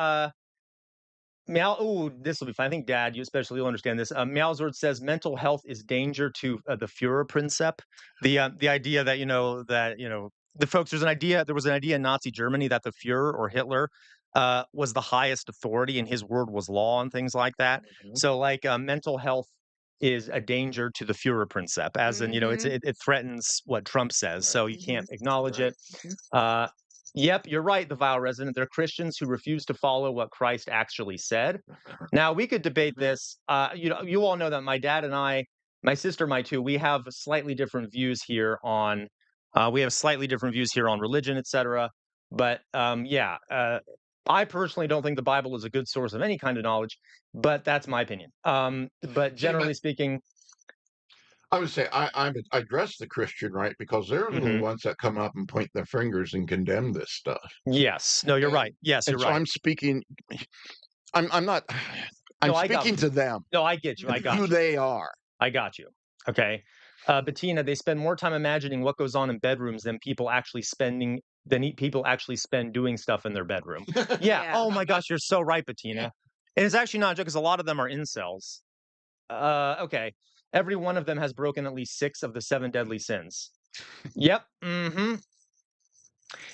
Speaker 1: Meow. Oh, this will be fine. I think, Dad, you especially will understand this. Meowsword says mental health is danger to the Führerprinzip. The idea that the folks. There was an idea in Nazi Germany that the Führer or Hitler was the highest authority and his word was law and things like that.
Speaker 3: Mhm.
Speaker 1: So, like, mental health is a danger to the Führerprinzip, as in,
Speaker 2: Mhm.
Speaker 1: it threatens what Trump says. So you can't acknowledge
Speaker 3: Right.
Speaker 1: it. Uh, Yep, you're right, the vile resident. They're Christians who refuse to follow what Christ actually said. Now, we could debate this. You all know that my dad and I, my sister might too, we have slightly different views here on religion, etc. But yeah, I personally don't think the Bible is a good source of any kind of knowledge, but that's my opinion. But
Speaker 3: See,
Speaker 1: generally speaking,
Speaker 3: I would say I address the Christian right because they're the
Speaker 1: mhm,
Speaker 3: ones that come up and point their fingers and condemn this stuff.
Speaker 1: yes, no, you're
Speaker 3: And
Speaker 1: right. Yes, you're
Speaker 3: and so
Speaker 1: right.
Speaker 3: I'm speaking. I'm not. I'm
Speaker 1: No, I got
Speaker 3: speaking
Speaker 1: you.
Speaker 3: to them
Speaker 1: No, I get you. I
Speaker 3: and
Speaker 1: got
Speaker 3: who
Speaker 1: you.
Speaker 3: they are.
Speaker 1: I got you. Okay. Bettina, they spend more time imagining what goes on in bedrooms than people actually spend doing stuff in their bedroom. Yeah.
Speaker 2: Yeah.
Speaker 1: Oh my gosh, you're so right, Bettina. And it's actually not a joke because a lot of them are incels. Okay. Every one of them has broken at least 6 of the 7 deadly sins. Yep. Mm-hmm.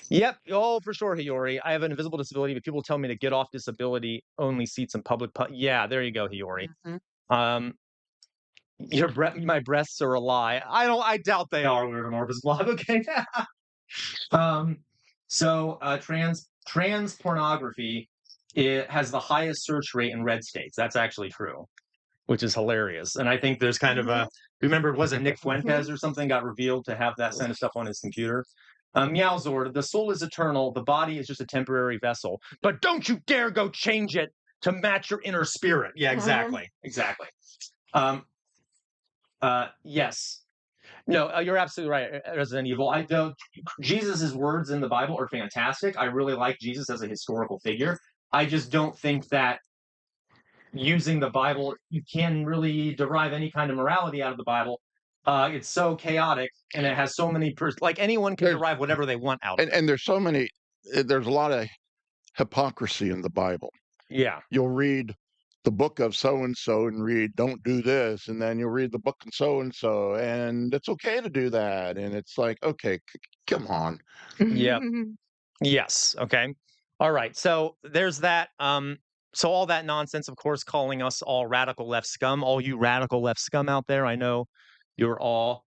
Speaker 1: Yep. Oh, for sure, Hiyori. I have an invisible disability, but people tell me to get off disability only seats in public. Yeah, there you go, Hiyori.
Speaker 2: Mhm.
Speaker 1: Um, my breasts are a lie. I doubt they are, weird amorphous blob. Okay. um, trans pornography, it has the highest search rate in red states. That's actually true, which is hilarious. And I think there's kind of a remember, was it Nick Fuentes or something got revealed to have that kind of stuff on his computer? Meowzord, the soul is eternal, the body is just a temporary vessel. But don't you dare go change it to match your inner spirit. Yeah, exactly. Exactly. Yes. No, you're absolutely right, Resident Evil. I don't. Jesus's words in the Bible are fantastic. I really like Jesus as a historical figure. I just don't think that using the Bible, you can really derive any kind of morality out of the Bible. It's so chaotic, and it has so many. Like, anyone can
Speaker 3: There's
Speaker 1: derive whatever they want out of it.
Speaker 3: and there's so many. There's a lot of hypocrisy in the Bible.
Speaker 1: Yeah.
Speaker 3: You'll read the book of so and so and read don't do this, and then you'll read the book of so and so, and it's okay to do that, and it's like okay, come on.
Speaker 1: Yep. Yes. Okay. All right. So there's that. So all that nonsense, of course, calling us all radical left scum. All you radical left scum out there, I know you're all.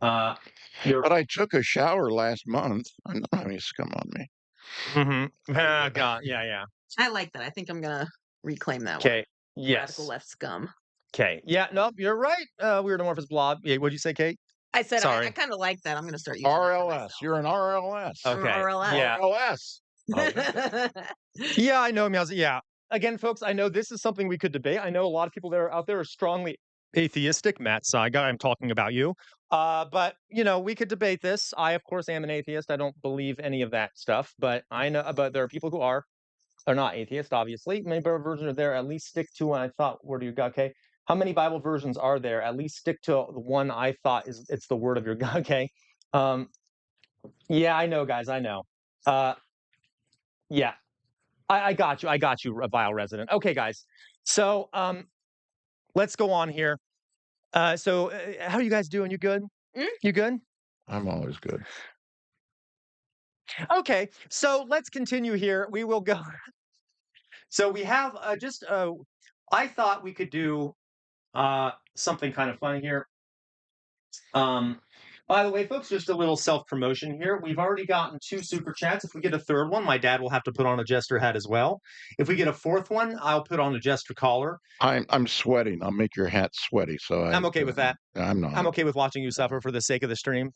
Speaker 1: You're.
Speaker 3: But I took a shower last month. I don't have any scum on me.
Speaker 1: God. Yeah. Yeah.
Speaker 2: I like that. I think I'm gonna reclaim that one.
Speaker 1: Okay.
Speaker 2: Radical
Speaker 1: Yes.
Speaker 2: left scum.
Speaker 1: Okay. Yeah. Nope. You're right. Weird amorphous blob. Yeah. What'd you say, Kate?
Speaker 2: I said I
Speaker 1: Sorry.
Speaker 2: kind of like that. I'm gonna start using that for
Speaker 3: RLS.
Speaker 2: myself.
Speaker 3: You're an RLS.
Speaker 2: I'm an
Speaker 1: Okay.
Speaker 2: RLS.
Speaker 1: Yeah.
Speaker 3: RLS. Okay.
Speaker 1: Yeah. I know, Meows. Yeah. Again, folks, I know this is something we could debate. I know a lot of people that are out there are strongly atheistic. Matt Saiga, I'm talking about you. But we could debate this. I, of course, am an atheist. I don't believe any of that stuff. But I know. But there are people who are not atheist, obviously. Many Bible versions are there. At least stick to one. I thought, where do you got? Okay. How many Bible versions are there? At least stick to the one I thought it's the word of your God. Okay. Yeah, I know, guys. I know. Yeah. I got you. I got you, a vile resident. Okay, guys. So let's go on here. How are you guys doing? You good? You good?
Speaker 3: I'm always good.
Speaker 1: Okay. So let's continue here. We will go. So we have I thought we could do something kind of funny here. By the way, folks, just a little self-promotion here. We've already gotten 2 super chats. If we get a third one, my dad will have to put on a jester hat as well. If we get a fourth one, I'll put on a jester collar.
Speaker 3: I'm sweating. I'll make your hat sweaty. So
Speaker 1: I'm okay with that.
Speaker 3: I'm
Speaker 1: I'm
Speaker 3: not.
Speaker 1: okay with watching you suffer for the sake of the stream.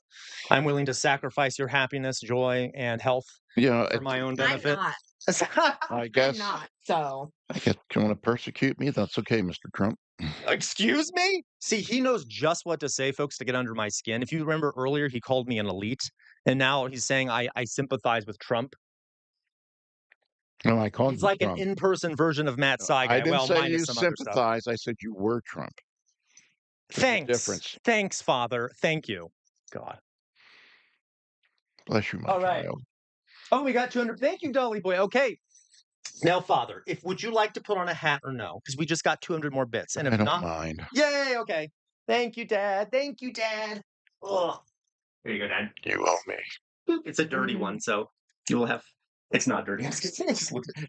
Speaker 1: I'm willing to sacrifice your happiness, joy, and health
Speaker 3: You know,
Speaker 1: for my own benefit.
Speaker 2: I'm not.
Speaker 3: I
Speaker 2: I'm
Speaker 3: guess
Speaker 2: not. So
Speaker 3: I guess you want to persecute me. That's okay, Mr. Trump.
Speaker 1: Excuse me? See, he knows just what to say, folks, to get under my skin. If you remember earlier, he called me an elite, and now he's saying I sympathize with Trump.
Speaker 3: No, I called
Speaker 1: He's
Speaker 3: you
Speaker 1: like an
Speaker 3: Trump.
Speaker 1: in-person version of Matt
Speaker 3: I
Speaker 1: Saigai.
Speaker 3: didn't
Speaker 1: Well,
Speaker 3: say
Speaker 1: minus
Speaker 3: you
Speaker 1: some other stuff.
Speaker 3: sympathize. I said you were Trump. There's a
Speaker 1: Thanks.
Speaker 3: difference.
Speaker 1: Thanks, Father. Thank you. God.
Speaker 3: Bless you, my
Speaker 1: All right.
Speaker 3: child.
Speaker 1: Oh, we got 200. Thank you, Dolly Boy. Okay. Now, Father, would you like to put on a hat or no? Because we just got 200 more bits. And
Speaker 3: I
Speaker 1: if
Speaker 3: don't
Speaker 1: not,
Speaker 3: mind.
Speaker 1: yay. Okay. Thank you, Dad. Thank you, Dad. Ugh. Here you go, Dad.
Speaker 3: You owe me.
Speaker 1: Boop. It's a dirty one, so you will have. It's not dirty.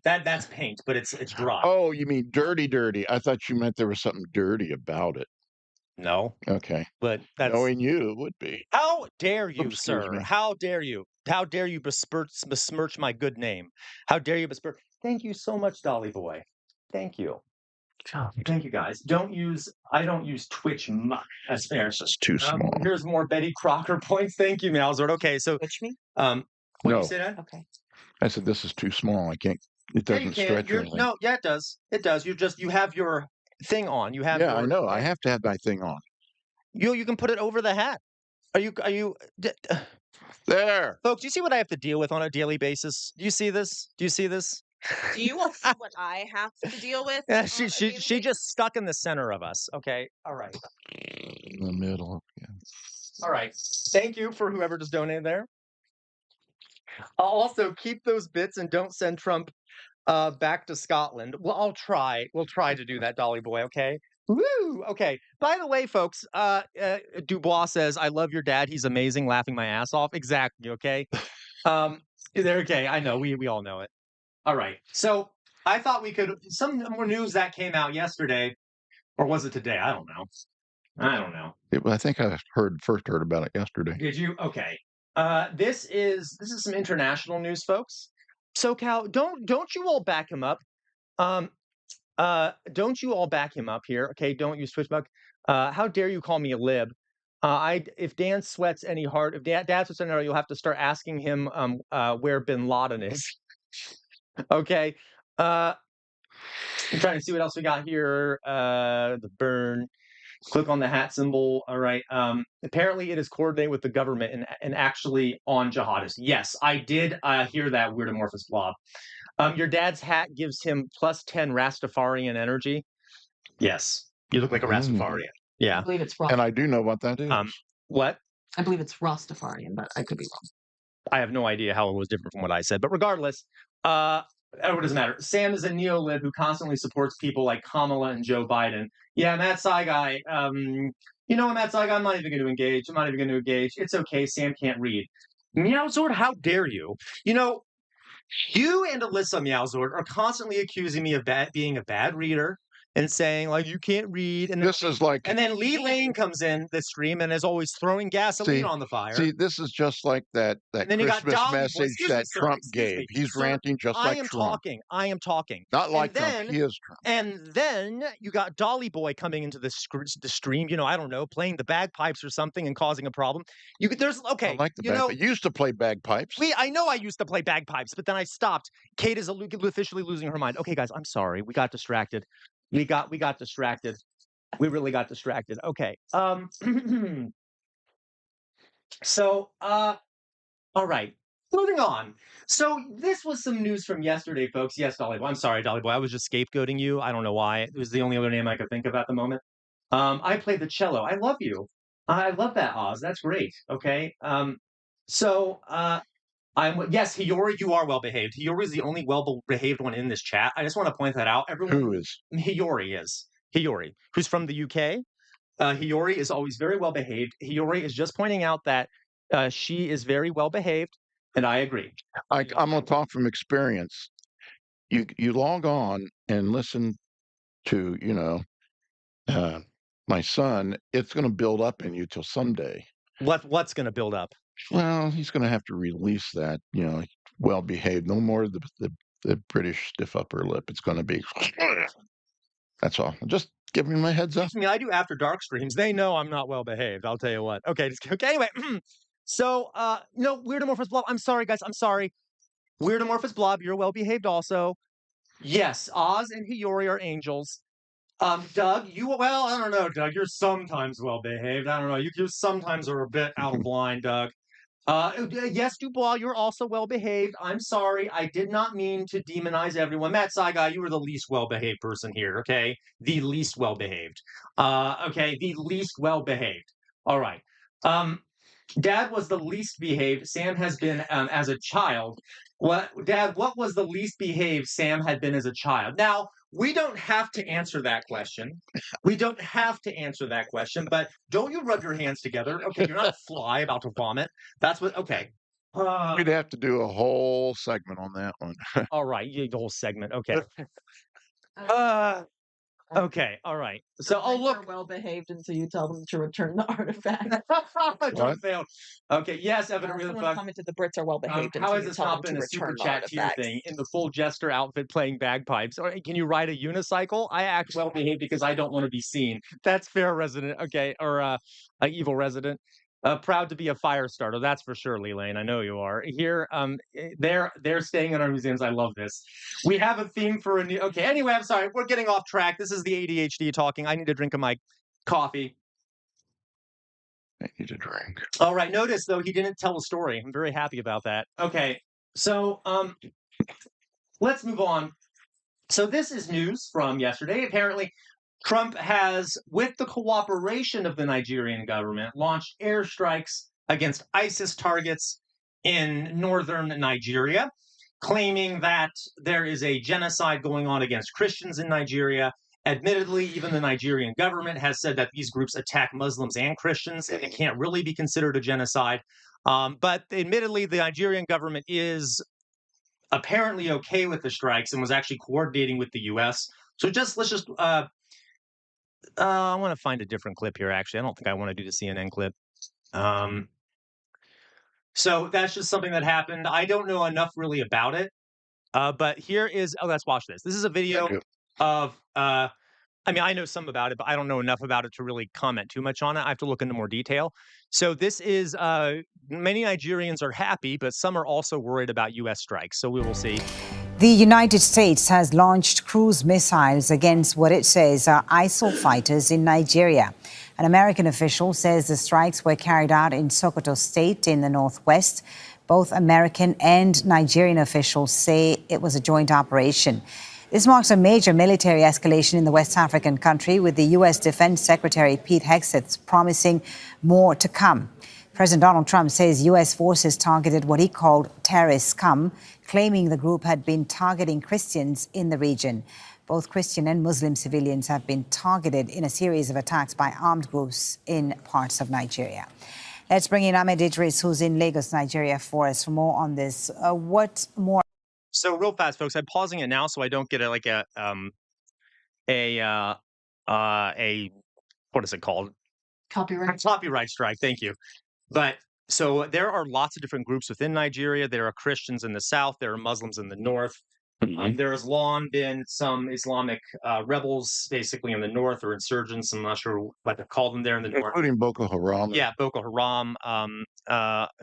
Speaker 1: That's paint, but it's dry.
Speaker 3: Oh, you mean dirty, dirty? I thought you meant there was something dirty about it.
Speaker 1: No,
Speaker 3: Okay.
Speaker 1: but that's.
Speaker 3: Knowing you, it would be.
Speaker 1: How dare you,
Speaker 3: Excuse
Speaker 1: sir?
Speaker 3: me.
Speaker 1: How dare you? How dare you besmirch my good name? How dare you besmirch? Thank you so much, Dolly Boy. Thank you. Thank you, guys. I don't use Twitch much as fair.
Speaker 3: This is too small.
Speaker 1: Here's more Betty Crocker points. Thank you, Malzord. Okay, so
Speaker 2: which me?
Speaker 1: what
Speaker 3: No.
Speaker 1: you say, Dad?
Speaker 2: Okay.
Speaker 3: I said this is too small. I can't. It
Speaker 1: Yeah,
Speaker 3: doesn't
Speaker 1: you can.
Speaker 3: stretch or anything.
Speaker 1: No, yeah, it does. It does. You have your thing on. You have.
Speaker 3: Yeah, I
Speaker 1: your
Speaker 3: know. I
Speaker 1: thing.
Speaker 3: have to have my thing on.
Speaker 1: You can put it over the hat. Are you
Speaker 3: There.
Speaker 1: folks? Do you see what I have to deal with on a daily basis? Do you see this? Do you see this?
Speaker 2: Do you want to see what I have to deal with?
Speaker 1: Yeah,
Speaker 2: on a
Speaker 1: she
Speaker 2: daily
Speaker 1: just stuck in the center of us. Okay, all right,
Speaker 3: In the middle. Yeah.
Speaker 1: all right. Thank you for whoever just donated there. I'll also keep those bits and don't send Trump back to Scotland. Well, I'll try. We'll try to do that, Dolly Boy. Okay. Woo! Okay. By the way, folks, Dubois says, "I love your dad. He's amazing." Laughing my ass off. Exactly. Okay. There. Okay. I know. We all know it. All right. So I thought we could some more news that came out yesterday, or was it today? I don't know.
Speaker 3: I think I first heard about it yesterday.
Speaker 1: Did you? Okay. This is some international news, folks. SoCal, don't you all back him up? Don't you all back him up here? Okay, don't use Twitchbug. How dare you call me a lib? If Dan sweats any hard, if Dad sweats any hard, you'll have to start asking him where Bin Laden is. Okay. I'm trying to see what else we got here. The burn. Click on the hat symbol. All right. Apparently, it is coordinated with the government and actually on jihadists. Yes, I did hear that, weird amorphous blob. Your dad's hat gives him plus 10 Rastafarian energy. Yes, you look like a Rastafarian.
Speaker 2: I
Speaker 1: Yeah.
Speaker 2: believe it's Rastafarian.
Speaker 3: And I do know what that is.
Speaker 1: What?
Speaker 2: I believe it's Rastafarian, but I could be wrong.
Speaker 1: I have no idea how it was different from what I said, but regardless, it doesn't matter. Sam is a neo-lib who constantly supports people like Kamala and Joe Biden. Yeah, Matt Saigai. You know what, Matt Saigai? I'm not even going to engage. It's okay. Sam can't read. Meowzord, how dare you? You know, you and Alyssa Meowzord are constantly accusing me of being a bad reader and saying, like, you can't read. And
Speaker 3: This is like.
Speaker 1: and then Lee Lane comes in the stream and is always throwing gasoline on the fire.
Speaker 3: See, this is just like that
Speaker 1: then you got
Speaker 3: Christmas
Speaker 1: Dolly Boy.
Speaker 3: message
Speaker 1: Excuse
Speaker 3: that
Speaker 1: me, sir.
Speaker 3: Trump
Speaker 1: Excuse
Speaker 3: gave.
Speaker 1: me.
Speaker 3: He's
Speaker 1: Sir,
Speaker 3: ranting just
Speaker 1: I
Speaker 3: like
Speaker 1: am
Speaker 3: Trump.
Speaker 1: talking.
Speaker 3: Not like
Speaker 1: And
Speaker 3: Trump.
Speaker 1: then-
Speaker 3: He is Trump.
Speaker 1: And then you got Dolly Boy coming into the stream, you know, I don't know, playing the bagpipes or something and causing a problem.
Speaker 3: I like the bagpipes. I used to play bagpipes.
Speaker 1: I know I used to play bagpipes, but then I stopped. Kate is officially losing her mind. Okay, guys, I'm sorry. We got distracted. We got distracted. We really got distracted. Okay. So, all right. Moving on. So this was some news from yesterday, folks. Yes, Dolly Boy. I'm sorry, Dolly Boy. I was just scapegoating you. I don't know why. It was the only other name I could think of at the moment. I played the cello. I love you. I love that, Oz. That's great. Okay. Yes, Hiyori, you are well behaved. Hiyori is the only well behaved one in this chat. I just want to point that out. Everyone,
Speaker 3: Who is?
Speaker 1: Hiyori, who's from the UK. Hiyori is always very well behaved. Hiyori is just pointing out that she is very well behaved, and I agree.
Speaker 3: I'm going to talk from experience. You log on and listen to, my son, it's going to build up in you till someday.
Speaker 1: What's going to build up?
Speaker 3: Well, he's going to have to release that, well behaved. No more the British stiff upper lip. It's going to be. That's all. Just giving my heads up.
Speaker 1: I mean, I do after dark streams. They know I'm not well behaved. I'll tell you what. Okay. Anyway, so no, Weirdomorphous Blob. I'm sorry, guys. I'm sorry. Weirdomorphous Blob, you're well behaved also. Yes, Oz and Hiyori are angels. Doug, I don't know, Doug. You're sometimes well behaved. I don't know. You sometimes are a bit out of line, Doug. Yes, Dubois, you're also well behaved. I'm sorry, I did not mean to demonize everyone. Matt Saigai, you were the least well behaved person here. Okay, the least well behaved. Okay, the least well behaved. All right. Dad was the least behaved Sam has been as a child. Dad, what was the least behaved Sam had been as a child? Now, we don't have to answer that question. We don't have to answer that question, but don't you rub your hands together. Okay, you're not a fly about to vomit. That's what, okay.
Speaker 3: We'd have to do a whole segment on that one.
Speaker 1: All right, the whole segment. Okay. Okay, all right. So, look.
Speaker 2: Well behaved until you tell them to return the artifact.
Speaker 1: Don't fail. Okay, yes, Evan, really
Speaker 2: Someone
Speaker 1: fun.
Speaker 2: commented the Brits are well behaved
Speaker 1: How
Speaker 2: until
Speaker 1: has
Speaker 2: you
Speaker 1: this
Speaker 2: tell them
Speaker 1: not
Speaker 2: to
Speaker 1: been a super
Speaker 2: return the
Speaker 1: chat tier
Speaker 2: artifacts.
Speaker 1: thing in the full jester outfit playing bagpipes? Or can you ride a unicycle? I act well behaved because I don't want to be seen. That's fair, resident. Okay, or an evil resident. Proud to be a fire starter, that's for sure, Leelane. I know you are. Here, they're staying in our museums. I love this. We have a theme for a new. Okay, anyway, I'm sorry. We're getting off track. This is the ADHD talking. I need to drink my coffee.
Speaker 3: I need a drink.
Speaker 1: All right. Notice though he didn't tell a story. I'm very happy about that. Okay. So let's move on. So this is news from yesterday. Apparently, Trump has, with the cooperation of the Nigerian government, launched airstrikes against ISIS targets in northern Nigeria, claiming that there is a genocide going on against Christians in Nigeria. Admittedly, even the Nigerian government has said that these groups attack Muslims and Christians, and it can't really be considered a genocide. But admittedly, the Nigerian government is apparently okay with the strikes and was actually coordinating with the U.S. So let's just. I want to find a different clip here. Actually, I don't think I want to do the CNN clip. So that's just something that happened. I don't know enough really about it. But here is. Oh, let's watch this. This is a video of. I mean, I know some about it, but I don't know enough about it to really comment too much on it. I have to look into more detail. So this is, many Nigerians are happy, but some are also worried about U.S. strikes. So we will see.
Speaker 7: The United States has launched cruise missiles against what it says are ISIL fighters in Nigeria. An American official says the strikes were carried out in Sokoto State in the northwest. Both American and Nigerian officials say it was a joint operation. This marks a major military escalation in the West African country, with the U.S. Defense Secretary Pete Hegseth promising more to come. President Donald Trump says U.S. forces targeted what he called terrorist scum, claiming the group had been targeting Christians in the region. Both Christian and Muslim civilians have been targeted in a series of attacks by armed groups in parts of Nigeria. Let's bring in Ahmed Idris, who's in Lagos, Nigeria, for us for more on this. What more?
Speaker 1: So real fast, folks, I'm pausing it now so I don't get a what is it called? Copyright strike. Thank you. But so there are lots of different groups within Nigeria. There are Christians in the south. There are Muslims in the north. There has long been some Islamic rebels, basically in the north, or insurgents. I'm not sure what to call them there in the north.
Speaker 3: Including Boko Haram.
Speaker 1: Yeah, Boko Haram. I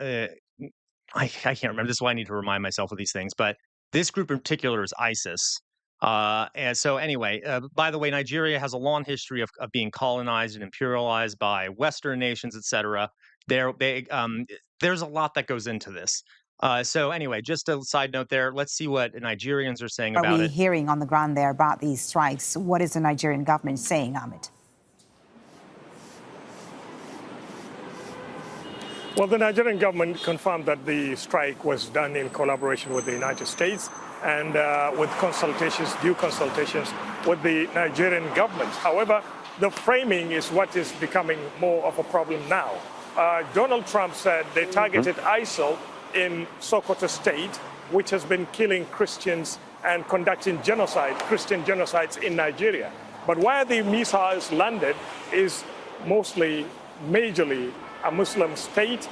Speaker 1: can't remember. This is why I need to remind myself of these things. But this group in particular is ISIS. And so anyway, by the way, Nigeria has a long history of being colonized and imperialized by Western nations, etc. There's a lot that goes into this. So anyway, just a side note there. Let's see what Nigerians are saying about it.
Speaker 7: Are we hearing on the ground there about these strikes? What is the Nigerian government saying, Ahmed?
Speaker 8: Well, the Nigerian government confirmed that the strike was done in collaboration with the United States and with due consultations with the Nigerian government. However, the framing is what is becoming more of a problem now. Donald Trump said they targeted ISIL in Sokoto State, which has been killing Christians and conducting Christian genocides in Nigeria. But where the missiles landed is majorly a Muslim state,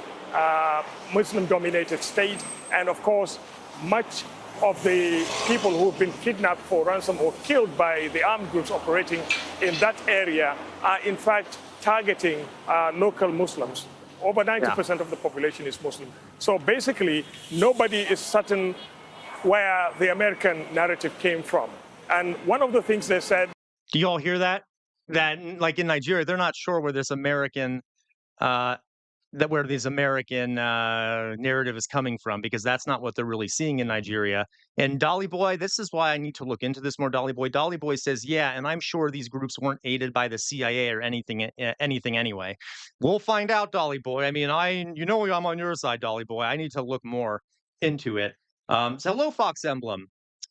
Speaker 8: Muslim-dominated state, and of course, much of the people who've been kidnapped for ransom or killed by the armed groups operating in that area are in fact targeting local Muslims. Over 90% of the population is Muslim. So basically, nobody is certain where the American narrative came from. And one of the things they said...
Speaker 1: Do you all hear that? That, like in Nigeria, they're not sure where this American narrative is coming from, because that's not what they're really seeing in Nigeria. And Dolly Boy, this is why I need to look into this more. Dolly Boy says, yeah, and I'm sure these groups weren't aided by the CIA or anything anyway. We'll find out, Dolly Boy. I mean, I'm on your side, Dolly Boy. I need to look more into it. So hello, Fox Emblem.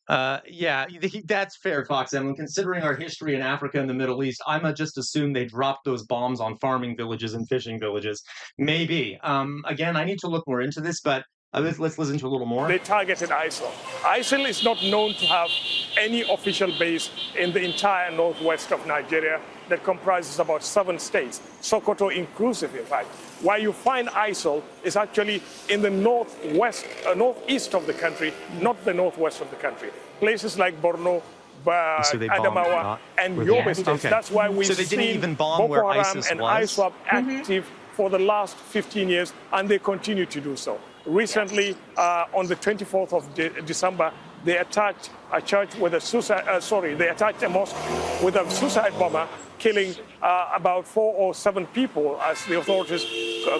Speaker 1: Yeah, that's fair, Fox Emblem. Considering our history in Africa and the Middle East, I'ma just assume they dropped those bombs on farming villages and fishing villages. Maybe. Again, I need to look more into this, but let's listen to a little more.
Speaker 8: They targeted ISIL. ISIL is not known to have any official base in the entire northwest of Nigeria that comprises about 7 states, Sokoto inclusive, in fact. Where you find ISIL is actually in the northeast of the country, not the northwest of the country. Places like Borno, Adamawa, and Yobe states.
Speaker 1: Okay.
Speaker 8: That's why we've
Speaker 1: So they didn't
Speaker 8: seen
Speaker 1: even bomb
Speaker 8: Boko
Speaker 1: where
Speaker 8: Haram
Speaker 1: ISIS
Speaker 8: and
Speaker 1: was?
Speaker 8: ISWAP active for the last 15 years, and they continue to do so. Recently, on the 24th of December, they attacked a church with they attacked a mosque with a suicide bomber, killing about 4 or 7 people as the authorities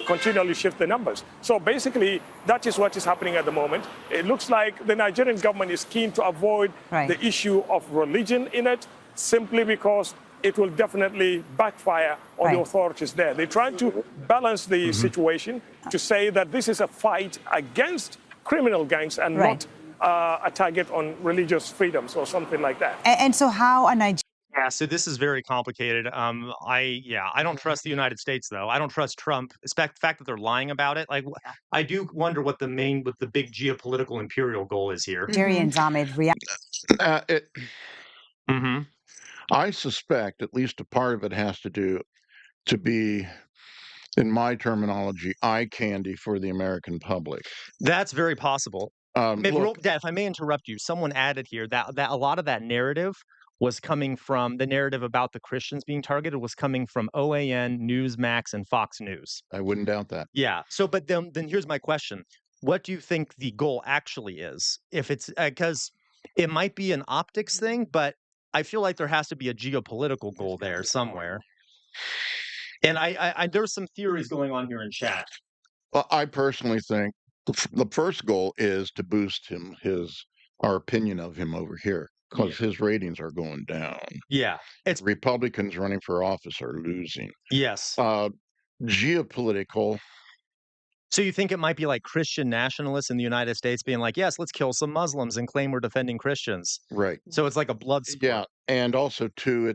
Speaker 8: continually shift the numbers. So basically, that is what is happening at the moment. It looks like the Nigerian government is keen to avoid the issue of religion in it, simply because it will definitely backfire on the authorities there. They're trying to balance the situation to say that this is a fight against criminal gangs and not a target on religious freedoms or something like that.
Speaker 7: And so how are Nigeria?
Speaker 1: Yeah, so this is very complicated. I don't trust the United States, though. I don't trust Trump. The fact that they're lying about it. Like, I do wonder what the big geopolitical imperial goal is here.
Speaker 7: Nigerians, Ahmed, react.
Speaker 3: I suspect at least a part of it has to be, in my terminology, eye candy for the American public.
Speaker 1: That's very possible. If I may interrupt you, someone added here that a lot of that narrative was coming from the narrative about the Christians being targeted was coming from OAN, Newsmax, and Fox News.
Speaker 3: I wouldn't doubt that.
Speaker 1: Yeah. So, but then here's my question: what do you think the goal actually is? If it's because it might be an optics thing, but I feel like there has to be a geopolitical goal there somewhere. And there's some theories going on here in chat.
Speaker 3: Well, I personally think the first goal is to boost our opinion of him over here, because his ratings are going down.
Speaker 1: Yeah. It's
Speaker 3: Republicans running for office are losing.
Speaker 1: Yes.
Speaker 3: Geopolitical.
Speaker 1: So you think it might be like Christian nationalists in the United States being like, yes, let's kill some Muslims and claim we're defending Christians.
Speaker 3: Right.
Speaker 1: So it's like a blood sport.
Speaker 3: Yeah. And also, too,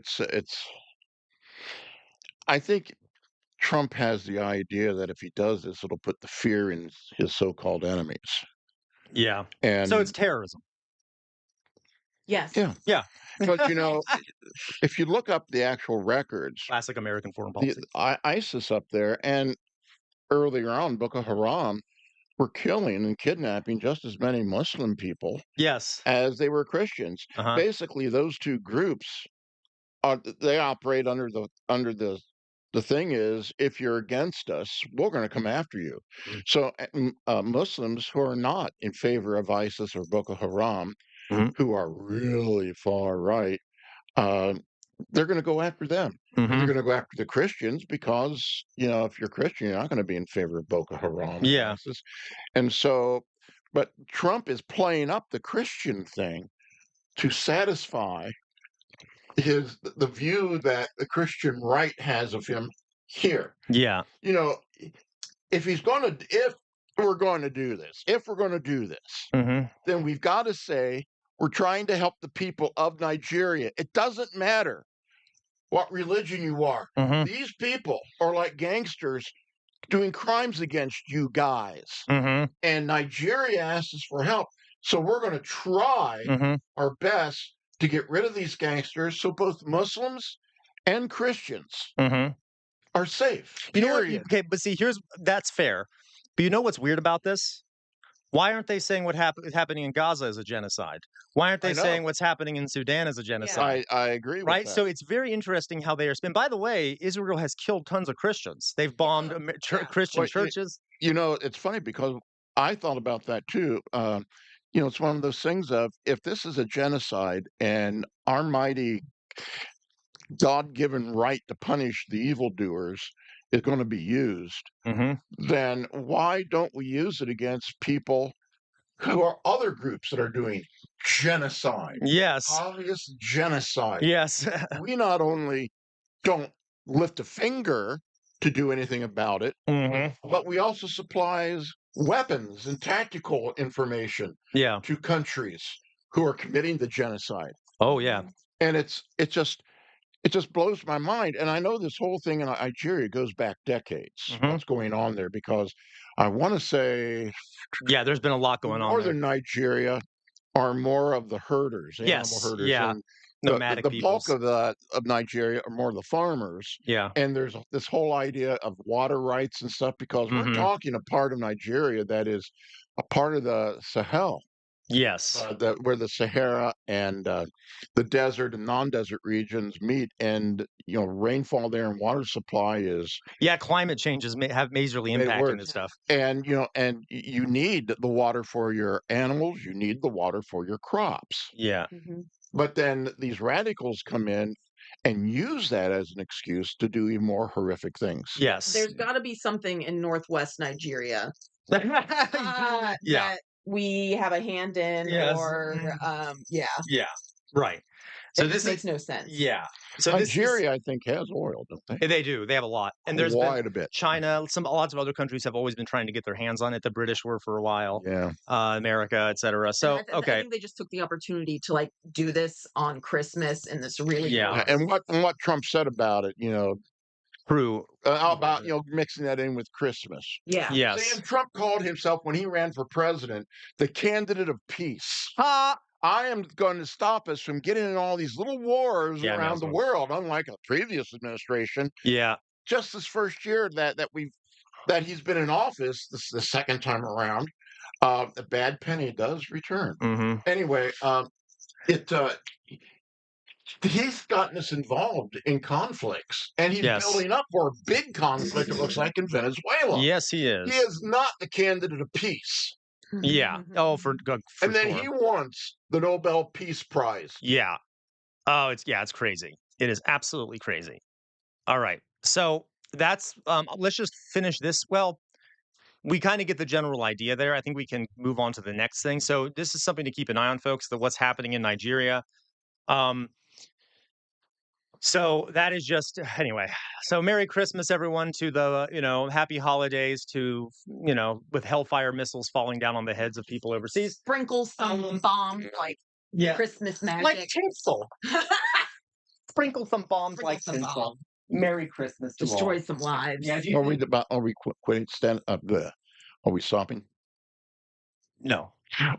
Speaker 3: I think Trump has the idea that if he does this, it'll put the fear in his so-called enemies.
Speaker 1: Yeah.
Speaker 3: And
Speaker 1: so it's terrorism.
Speaker 2: Yes.
Speaker 3: Yeah.
Speaker 1: Yeah.
Speaker 3: But, if you look up the actual records,
Speaker 1: Classic American foreign policy.
Speaker 3: ISIS up there, and earlier on, Boko Haram were killing and kidnapping just as many Muslim people as they were Christians. Basically, those two groups they operate under the thing is, if you're against us, we're going to come after you. So Muslims who are not in favor of ISIS or Boko Haram, who are really far right, they're going to go after them. And they're going to go after the Christians because, if you're Christian, you're not going to be in favor of Boko Haram.
Speaker 1: Yeah.
Speaker 3: ISIS. And so, but Trump is playing up the Christian thing to satisfy the view that the Christian right has of him here.
Speaker 1: Yeah.
Speaker 3: if we're going to do this, then we've got to say we're trying to help the people of Nigeria. It doesn't matter what religion you are. These people are like gangsters doing crimes against you guys. And Nigeria asks us for help. So we're going to try our best to get rid of these gangsters so both Muslims and Christians are safe.
Speaker 1: You know what?
Speaker 3: Period.
Speaker 1: Okay, but see, that's fair. But you know what's weird about this? Why aren't they saying what is happening in Gaza is a genocide? Why aren't
Speaker 3: I
Speaker 1: they
Speaker 3: know.
Speaker 1: saying what's happening in Sudan is a genocide?
Speaker 3: I agree with
Speaker 1: Right?
Speaker 3: that.
Speaker 1: So it's very interesting how they are spent. By the way, Israel has killed tons of Christians. They've bombed Christian
Speaker 3: Well,
Speaker 1: churches.
Speaker 3: You know, it's funny because I thought about that too. You know, it's one of those things of if this is a genocide and our mighty God-given right to punish the evildoers is going to be used, then why don't we use it against people who are other groups that are doing genocide?
Speaker 1: Yes.
Speaker 3: Obvious genocide.
Speaker 1: Yes.
Speaker 3: We not only don't lift a finger to do anything about it, but we also supplies weapons and tactical information
Speaker 1: Yeah.
Speaker 3: to countries who are committing the genocide.
Speaker 1: Oh, yeah.
Speaker 3: And it just blows my mind. And I know this whole thing in Nigeria goes back decades. What's going on there? Because I want to say,
Speaker 1: yeah, there's been a lot going on there.
Speaker 3: Northern Nigeria are more of the herders, animal herders,
Speaker 1: yeah.
Speaker 3: and
Speaker 1: Nomadic
Speaker 3: the bulk
Speaker 1: peoples.
Speaker 3: of Nigeria are more the farmers.
Speaker 1: Yeah.
Speaker 3: And there's this whole idea of water rights and stuff because we're talking a part of Nigeria that is a part of the Sahel.
Speaker 1: Yes.
Speaker 3: Where the Sahara and the desert and non-desert regions meet, and you know, rainfall there and water supply is
Speaker 1: climate changes have majorly impacting this stuff.
Speaker 3: And you know, and you need the water for your animals, you need the water for your crops.
Speaker 1: Yeah.
Speaker 3: But then these radicals come in and use that as an excuse to do even more horrific things.
Speaker 1: Yes.
Speaker 2: There's got to be something in Northwest Nigeria
Speaker 1: yeah.
Speaker 2: that we have a hand in, or
Speaker 1: yeah, right. So this
Speaker 2: makes no sense.
Speaker 1: Yeah. So
Speaker 3: Nigeria, I think, has oil, don't they?
Speaker 1: They do. They have a lot, and there's
Speaker 3: quite a bit.
Speaker 1: China. Lots of other countries have always been trying to get their hands on it. The British were for a while.
Speaker 3: Yeah.
Speaker 1: America, etc. So
Speaker 2: I think they just took the opportunity to like do this on Christmas in this really
Speaker 3: And what Trump said about it, you know.
Speaker 1: True.
Speaker 3: About, you know, mixing that in with Christmas.
Speaker 2: Yeah.
Speaker 1: Yes.
Speaker 3: See, and Trump called himself, when he ran for president, the candidate of peace. I am going to stop us from getting in all these little wars around the world, unlike a previous administration.
Speaker 1: Yeah.
Speaker 3: Just this first year that he's been in office, this is the second time around, the bad penny does return. Anyway, he's gotten us involved in conflicts, and he's building up for a big conflict, it looks like, in Venezuela.
Speaker 1: Yes, he is.
Speaker 3: He is not the candidate of peace.
Speaker 1: Yeah. Oh, for
Speaker 3: and then he wants the Nobel Peace Prize.
Speaker 1: Yeah. Oh, it's crazy. It is absolutely crazy. All right. So that's let's just finish this. Well, we kind of get the general idea there. I think we can move on to the next thing. So this is something to keep an eye on, folks, what's happening in Nigeria. So that is just, anyway, so Merry Christmas, everyone, to the, happy holidays, to, with Hellfire missiles falling down on the heads of people overseas.
Speaker 2: Sprinkle some bombs like Christmas magic.
Speaker 1: Like tinsel. Sprinkle some bombs like tinsel. Merry Christmas to
Speaker 2: Destroy
Speaker 1: all.
Speaker 2: some lives.
Speaker 1: Yeah,
Speaker 3: Are we quitting? Are we stopping?
Speaker 1: No.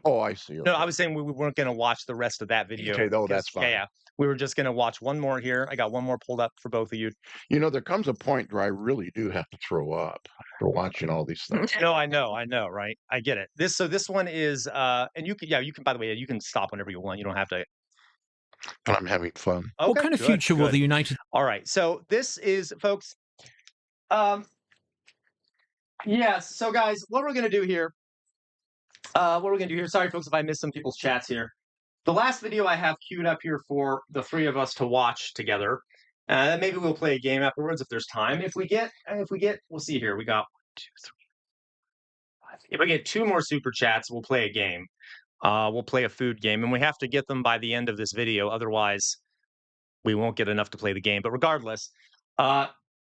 Speaker 3: Oh, I see. Okay.
Speaker 1: No, I was saying we weren't going to watch the rest of that video.
Speaker 3: Okay, that's fine.
Speaker 1: Yeah. We were just going to watch one more here. I got one more pulled up for both of you.
Speaker 3: You know, there comes a point where I really do have to throw up for watching all these things.
Speaker 1: No, I know, right? I get it. This one is, and you can, by the way, you can stop whenever you want. You don't have to.
Speaker 3: And I'm having fun.
Speaker 1: Okay,
Speaker 9: what kind of future will the United?
Speaker 1: All right. So this is, folks. Yes. So guys, what we're going to do here. Sorry, folks, if I missed some people's chats here. The last video I have queued up here for the three of us to watch together. Maybe we'll play a game afterwards if there's time. If we get, we'll see here. We got 1, 2, 3, 5. If we get 2 more super chats, we'll play a game. We'll play a food game, and we have to get them by the end of this video. Otherwise, we won't get enough to play the game. But regardless,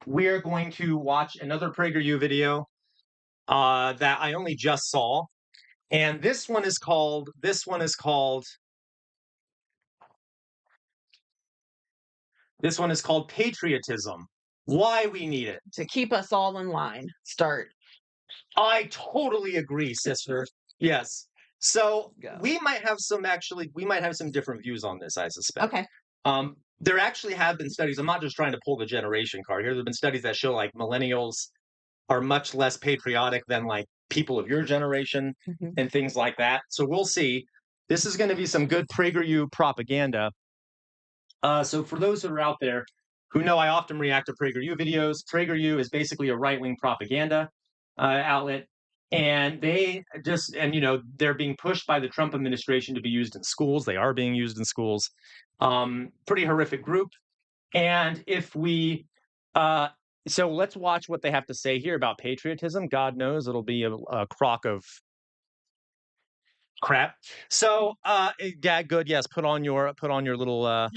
Speaker 1: we're going to watch another PragerU video. that I only just saw, and this one is called patriotism. Why we need it.
Speaker 2: To keep us all in line. Start.
Speaker 1: I totally agree, sister. Yes. So
Speaker 2: Go.
Speaker 1: we might have some different views on this, I suspect.
Speaker 2: Okay.
Speaker 1: There actually have been studies. I'm not just trying to pull the generation card here. There have been studies that show like millennials are much less patriotic than like people of your generation and things like that. So we'll see. This is going to be some good PragerU propaganda. So for those who are out there who know I often react to PragerU videos, PragerU is basically a right-wing propaganda outlet. And they're being pushed by the Trump administration to be used in schools. They are being used in schools. Pretty horrific group. And so let's watch what they have to say here about patriotism. God knows it'll be a crock of crap. So, yeah, good. Yes, put on your little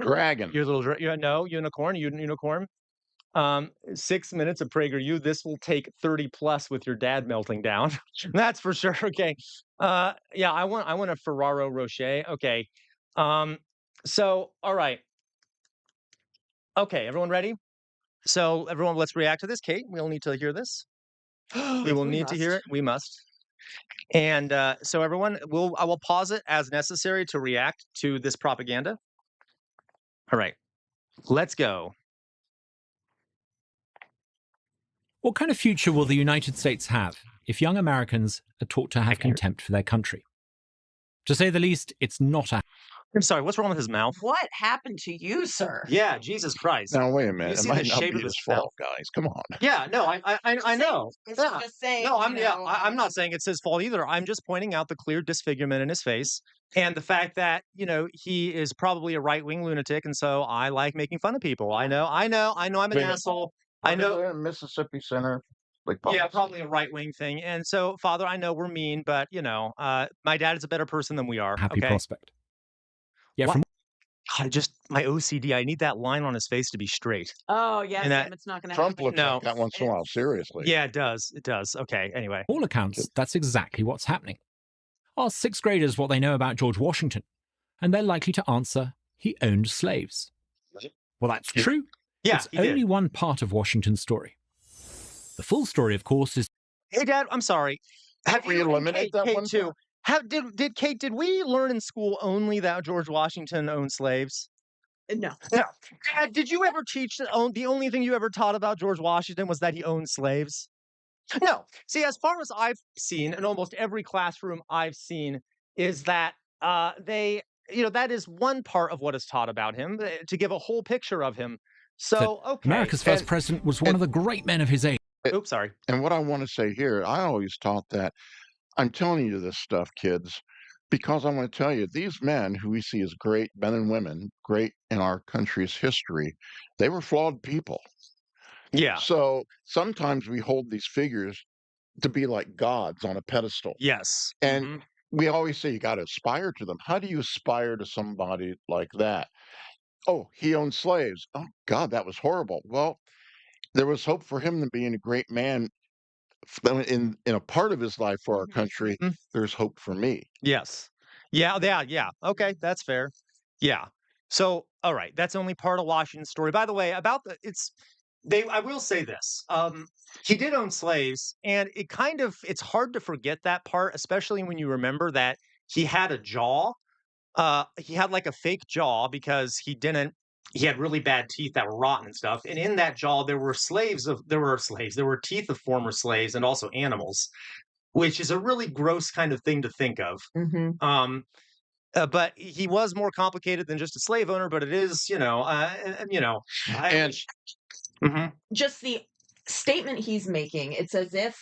Speaker 3: Dragon.
Speaker 1: unicorn. 6 minutes of PragerU. This will take 30 plus with your dad melting down. That's for sure. Okay. Yeah, I want a Ferraro Rocher. Okay. So, all right. Okay, everyone ready? So, everyone, let's react to this. Kate, we'll need to hear this. We will need to hear it. We must. And so, everyone, I will pause it as necessary to react to this propaganda. All right, let's go.
Speaker 9: What kind of future will the United States have if young Americans are taught to have contempt for their country? To say the least, it's not a...
Speaker 1: I'm sorry, what's wrong with his mouth?
Speaker 2: What happened to you, sir?
Speaker 1: Yeah, Jesus Christ.
Speaker 3: Now, wait a
Speaker 1: You
Speaker 3: minute. It
Speaker 1: see the
Speaker 3: might not
Speaker 1: shape
Speaker 3: be
Speaker 1: of
Speaker 3: his
Speaker 1: his mouth?
Speaker 3: fault, guys. Come on.
Speaker 1: Yeah, no, I know.
Speaker 2: It's
Speaker 1: Yeah.
Speaker 2: just saying.
Speaker 1: No, I'm not saying it's his fault either. I'm just pointing out the clear disfigurement in his face and the fact that, he is probably a right-wing lunatic, and so I like making fun of people. I know I'm an asshole. I know.
Speaker 3: Mississippi Center.
Speaker 1: Yeah, probably a right-wing thing. And so, Father, I know we're mean, but my dad is a better person than we are.
Speaker 9: happy
Speaker 1: Okay?
Speaker 9: prospect. Yeah,
Speaker 1: What?
Speaker 9: from
Speaker 1: My OCD. I need that line on his face to be straight.
Speaker 2: Oh, yes,
Speaker 1: And that-
Speaker 2: it's not going to
Speaker 3: Trump
Speaker 2: happen.
Speaker 3: looks
Speaker 1: No.
Speaker 3: like that once in a while. Seriously.
Speaker 1: Yeah, it does. It does. Okay. Anyway.
Speaker 9: all accounts, that's exactly what's happening. Ask sixth graders what they know about George Washington, and they're likely to answer he owned slaves. Well, that's true.
Speaker 1: Yeah,
Speaker 9: It's
Speaker 1: he did.
Speaker 9: only one part of Washington's story. The full story, of course, is
Speaker 1: Hey, Dad. I'm sorry.
Speaker 3: Have we eliminated that
Speaker 1: Kate
Speaker 3: one
Speaker 1: too? Did we learn in school only that George Washington owned slaves?
Speaker 2: No.
Speaker 1: No. Dad, did you ever teach the only thing you ever taught about George Washington was that he owned slaves? No. See, as far as I've seen, in almost every classroom I've seen, is that that is one part of what is taught about him, to give a whole picture of him. So, okay.
Speaker 9: America's first president was one of the great men of his age.
Speaker 1: Oops, sorry.
Speaker 3: And what I want to say here, I always taught that I'm telling you this stuff, kids, because I want to tell you these men who we see as great men and women, great in our country's history, they were flawed people.
Speaker 1: Yeah.
Speaker 3: So sometimes we hold these figures to be like gods on a pedestal.
Speaker 1: Yes.
Speaker 3: And
Speaker 1: Mhm.
Speaker 3: we always say you got to aspire to them. How do you aspire to somebody like that? Oh, he owned slaves. Oh, God, that was horrible. Well, there was hope for him to being a great man in a part of his life for our country.
Speaker 1: Mhm.
Speaker 3: There's hope for me.
Speaker 1: Yes. Yeah. Okay, that's fair. Yeah. So, all right, that's only part of Washington's story. By the way, I will say this. He did own slaves, and it's hard to forget that part, especially when you remember that he had a jaw. He had like a fake jaw because he had really bad teeth that were rotten and stuff. And in that jaw, there were teeth of former slaves and also animals, which is a really gross kind of thing to think of.
Speaker 2: Mm-hmm.
Speaker 1: But he was more complicated than just a slave owner. But it is, Mhm.
Speaker 2: Just the statement he's making, it's as if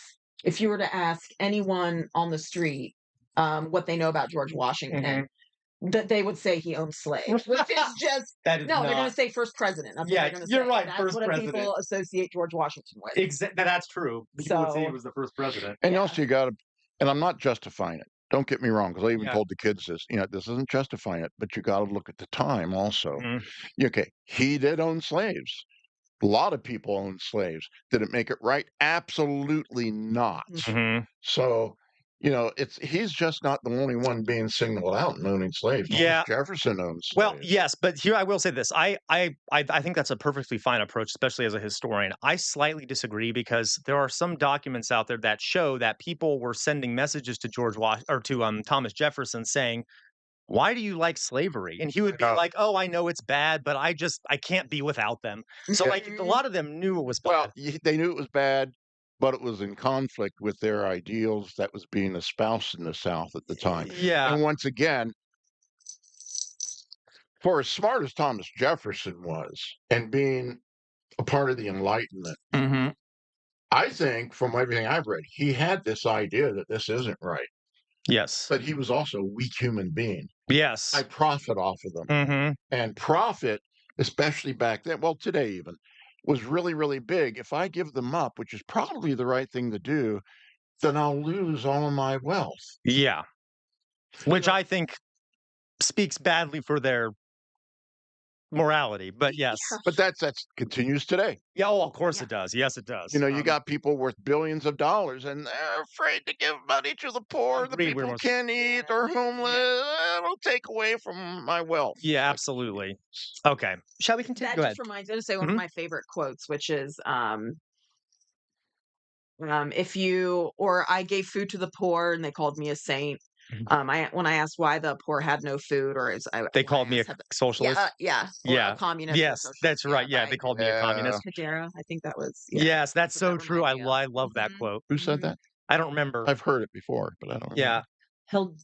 Speaker 2: you were to ask anyone on the street what they know about George Washington, that they would say he owned slaves, which is just
Speaker 1: That is
Speaker 2: no. They're going
Speaker 1: not-
Speaker 2: to say first president. That's
Speaker 1: Yeah,
Speaker 2: what they're going to
Speaker 1: you're
Speaker 2: say.
Speaker 1: right,
Speaker 2: That's
Speaker 1: first
Speaker 2: what
Speaker 1: president.
Speaker 2: people associate George Washington with.
Speaker 1: That's true. People would say he
Speaker 2: So-
Speaker 1: was the first president.
Speaker 3: And
Speaker 2: Yeah.
Speaker 3: also you got to, and I'm not justifying it. Don't get me wrong, because I even
Speaker 1: Yeah.
Speaker 3: told the kids this. This isn't justifying it, but you got to look at the time also.
Speaker 1: Mhm.
Speaker 3: Okay, he did own slaves. A lot of people owned slaves. Did it make it right? Absolutely not.
Speaker 1: Mhm.
Speaker 3: So, he's just not the only one being singled out and owning slaves.
Speaker 1: Yeah.
Speaker 3: Thomas Jefferson owned
Speaker 1: Well,
Speaker 3: slaves.
Speaker 1: yes, but here I will say this. I think that's a perfectly fine approach, especially as a historian. I slightly disagree because there are some documents out there that show that people were sending messages to Thomas Jefferson saying, "Why do you like slavery?" And he would be
Speaker 3: Yeah.
Speaker 1: like, "Oh, I know it's bad, but I can't be without them." So
Speaker 3: Yeah.
Speaker 1: like a lot of them knew it was
Speaker 3: Well,
Speaker 1: bad.
Speaker 3: they knew it was bad, but it was in conflict with their ideals that was being espoused in the South at the time.
Speaker 1: Yeah.
Speaker 3: And once again, for as smart as Thomas Jefferson was and being a part of the Enlightenment,
Speaker 1: Hmm.
Speaker 3: I think from everything I've read, he had this idea that this isn't right,
Speaker 1: Yes.
Speaker 3: but he was also a weak human being. I
Speaker 1: Yes.
Speaker 3: profit off of them.
Speaker 1: Hmm.
Speaker 3: And profit, especially back then, well, today even, was really, really big. If I give them up, which is probably the right thing to do, then I'll lose all of my wealth.
Speaker 1: Yeah. Which I think speaks badly for their morality, but yes.
Speaker 3: But that's continues today.
Speaker 1: Yeah, oh, of course it does. Yes, it does.
Speaker 3: You got people worth billions of dollars, and they're afraid to give money to the poor. The
Speaker 1: Agreed, we're
Speaker 3: people
Speaker 1: most-
Speaker 3: can't eat or homeless. It'll take away from my wealth.
Speaker 1: Yeah, absolutely. Okay. Shall we continue?
Speaker 2: That
Speaker 1: Go
Speaker 2: just
Speaker 1: ahead.
Speaker 2: reminds me to say one
Speaker 1: Mhm.
Speaker 2: of my favorite quotes, which is if you or I gave food to the poor and they called me a saint.
Speaker 1: Mhm.
Speaker 2: When I asked why the poor had no food, or
Speaker 1: They
Speaker 2: when I
Speaker 1: called me a
Speaker 2: asked,
Speaker 1: socialist.
Speaker 2: or
Speaker 1: Yeah.
Speaker 2: a communist. Or
Speaker 1: Yes,
Speaker 2: socialist.
Speaker 1: that's right. Yeah,
Speaker 2: By
Speaker 1: they called me a communist.
Speaker 2: Kadera. I think that was.
Speaker 1: Yes, that's
Speaker 2: what
Speaker 1: so
Speaker 2: that
Speaker 1: true.
Speaker 2: reminded me of.
Speaker 1: I love that quote.
Speaker 3: Who said that?
Speaker 1: I don't remember.
Speaker 3: I've heard it before, but I don't
Speaker 1: Yeah,
Speaker 3: remember.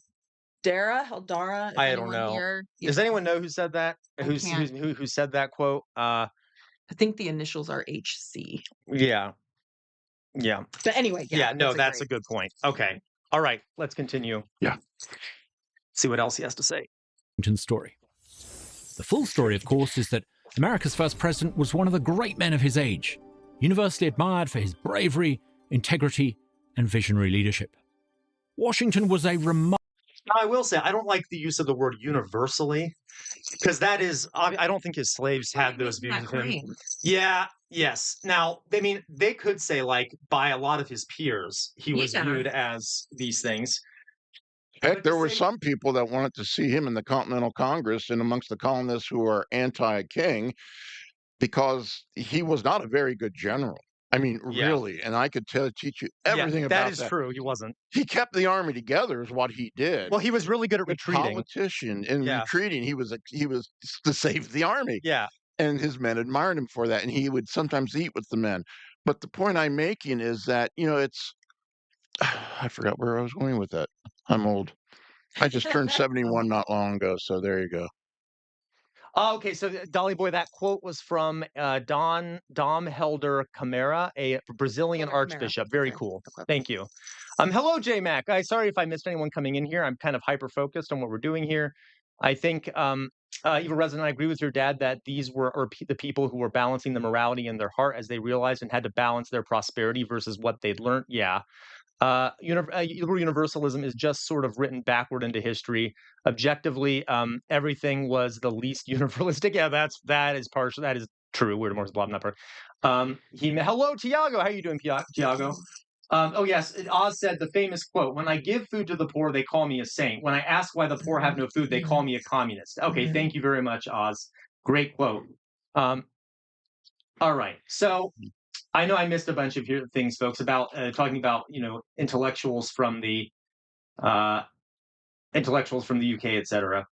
Speaker 2: Heldara. Is
Speaker 1: I don't
Speaker 2: anyone
Speaker 1: know.
Speaker 2: here?
Speaker 1: Does anyone know who said that?
Speaker 2: I
Speaker 1: Who said that quote?
Speaker 2: I think the initials are HC.
Speaker 1: Yeah. Yeah.
Speaker 2: But anyway,
Speaker 1: Yeah, no, that's a
Speaker 2: great.
Speaker 1: good point. Okay. All right, let's continue.
Speaker 3: Yeah.
Speaker 1: See what else he has to say.
Speaker 9: Story. The full story, of course, is that America's first president was one of the great men of his age, universally admired for his bravery, integrity, and visionary leadership. Washington was a remarkable.
Speaker 1: Now, I will say, I don't like the use of the word universally, because that is, I don't think his slaves had those views of him. Yeah, yes. Now, I mean, they could say, like, by a lot of his peers, he was viewed as these things.
Speaker 3: Heck, there were some people that wanted to see him in the Continental Congress and amongst the colonists who are anti-king because he was not a very good general. I mean, really, and I could teach you everything about that.
Speaker 1: That is true. He wasn't.
Speaker 3: He kept the army together, is what he did.
Speaker 1: Well, he was really good at retreating.
Speaker 3: Politician in retreating, he was to save the army.
Speaker 1: Yeah,
Speaker 3: and his men admired him for that, and he would sometimes eat with the men. But the point I'm making is that it's. I forgot where I was going with that. I'm old. I just turned 71 not long ago, so there you go.
Speaker 1: Okay, so Dolly Boy, that quote was from Dom Helder Camara, a Brazilian archbishop. Very cool. Thank you. Hello, J Mac. Sorry if I missed anyone coming in here. I'm kind of hyper focused on what we're doing here. I think Eva Resident, I agree with your dad that these were the people who were balancing the morality in their heart as they realized and had to balance their prosperity versus what they'd learned. Yeah. Universalism is just sort of written backward into history. Objectively, everything was the least universalistic. Yeah, that is partial. That is true. We're more blob, not part. Hello, Tiago. How are you doing, Tiago? Oh yes, Oz said the famous quote: "When I give food to the poor, they call me a saint. When I ask why the poor have no food, they call me a communist." Okay, thank you very much, Oz. Great quote. All right, so. I know I missed a bunch of things, folks, about talking about intellectuals from the UK, etc.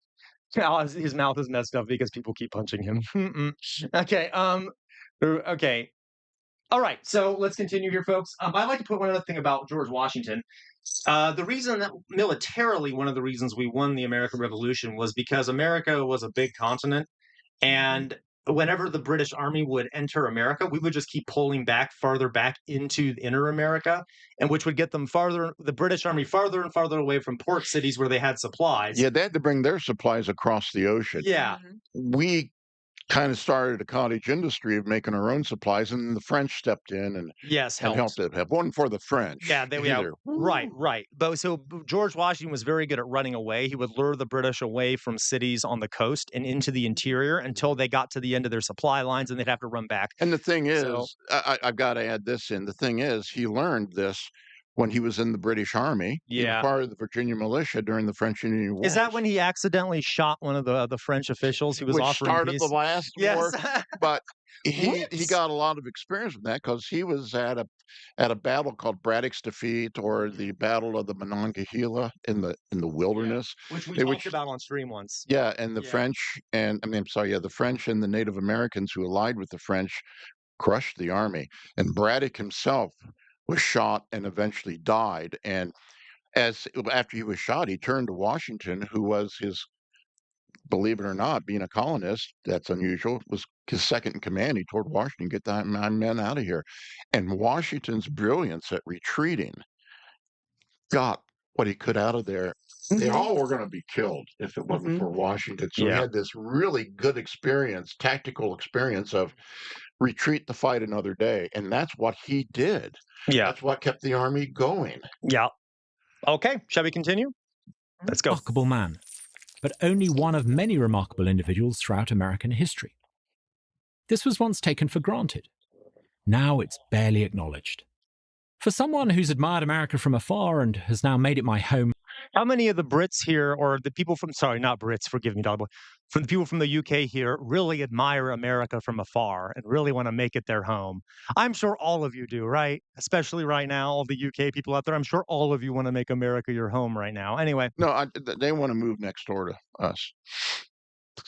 Speaker 1: His mouth is messed up because people keep punching him. Okay. Okay. All right. So let's continue here, folks. I'd like to put one other thing about George Washington. The reason that militarily, one of the reasons we won the American Revolution was because America was a big continent, and whenever the British Army would enter America, we would just keep pulling farther back into inner America, and which would get them the British Army farther and farther away from port cities where they had supplies.
Speaker 3: Yeah, they had to bring their supplies across the ocean.
Speaker 1: Yeah.
Speaker 3: We kind of started a cottage industry of making our own supplies, and then the French stepped in and
Speaker 1: Yes,
Speaker 3: helped it. Have one for the French.
Speaker 1: Yeah,
Speaker 3: Either.
Speaker 1: right. But so George Washington was very good at running away. He would lure the British away from cities on the coast and into the interior until they got to the end of their supply lines, and they'd have to run back.
Speaker 3: And the thing
Speaker 1: So-
Speaker 3: is, I've got to add this in. The thing is, he learned this when he was in the British Army. He was
Speaker 1: Yeah.
Speaker 3: part of the Virginia militia during the French and Indian Wars.
Speaker 1: Is that when he accidentally shot one of the French officials who was
Speaker 3: which
Speaker 1: offering
Speaker 3: started
Speaker 1: peace?
Speaker 3: the last war?
Speaker 1: Yes.
Speaker 3: But he
Speaker 1: Whoops.
Speaker 3: got a lot of experience with that because he was at a battle called Braddock's Defeat, or the Battle of the Monongahela in the wilderness.
Speaker 1: Which we
Speaker 3: They
Speaker 1: talked about on stream once.
Speaker 3: Yeah, and the
Speaker 1: Yeah.
Speaker 3: French and the French and the Native Americans who allied with the French crushed the army. And Braddock himself was shot and eventually died. And after he was shot, he turned to Washington, who was his, believe it or not, being a colonist, that's unusual, was his second in command. He told Washington, get my men out of here. And Washington's brilliance at retreating got what he could out of there. They all were going to be killed if it wasn't for Washington. So he
Speaker 1: Yeah.
Speaker 3: had this really good experience, tactical experience of retreat to fight another day. And that's what he did.
Speaker 1: Yeah.
Speaker 3: That's what kept the army going.
Speaker 1: Yeah. Okay. Shall we continue? Let's go.
Speaker 9: Remarkable man, but only one of many remarkable individuals throughout American history. This was once taken for granted. Now it's barely acknowledged. For someone who's admired America from afar and has now made it my home,
Speaker 1: How many of the Brits here, or the people from, sorry, not Brits, forgive me, Dog Boy, from the people from the UK here really admire America from afar and really want to make it their home? I'm sure all of you do, right? Especially right now, all the UK people out there, I'm sure all of you want to make America your home right now. Anyway,
Speaker 3: No, they want to move next door to us.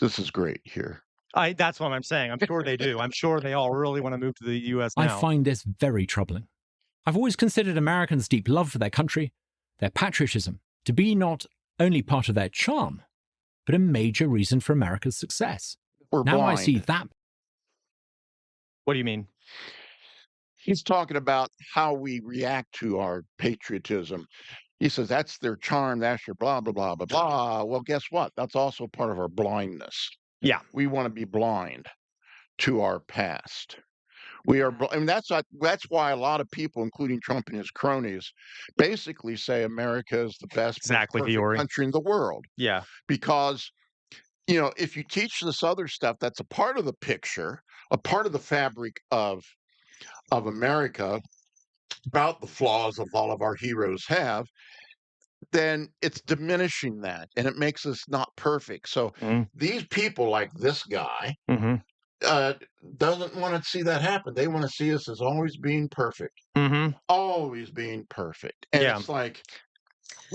Speaker 3: This is great here.
Speaker 1: that's what I'm saying. I'm sure they do. I'm sure they all really want to move to the US
Speaker 9: I
Speaker 1: now.
Speaker 9: find this very troubling. I've always considered Americans' deep love for their country, their patriotism, to be not only part of their charm, but a major reason for America's success.
Speaker 3: We're
Speaker 9: Now
Speaker 3: blind.
Speaker 9: I see that.
Speaker 1: What do you mean?
Speaker 3: He's talking about how we react to our patriotism. He says that's their charm, that's your blah, blah, blah, blah, blah. Well, guess what? That's also part of our blindness.
Speaker 1: Yeah.
Speaker 3: We want to be blind to our past. We are, and that's why a lot of people, including Trump and his cronies, basically say America is the best, most
Speaker 1: Exactly,
Speaker 3: perfect
Speaker 1: Fiore.
Speaker 3: country in the world.
Speaker 1: Yeah.
Speaker 3: Because, if you teach this other stuff, that's a part of the picture, a part of the fabric of America, about the flaws of all of our heroes have, then it's diminishing that, and it makes us not perfect. So these people, like this guy, doesn't want to see that happen. They want to see us as always being perfect, always being perfect. And
Speaker 1: Yeah.
Speaker 3: it's like,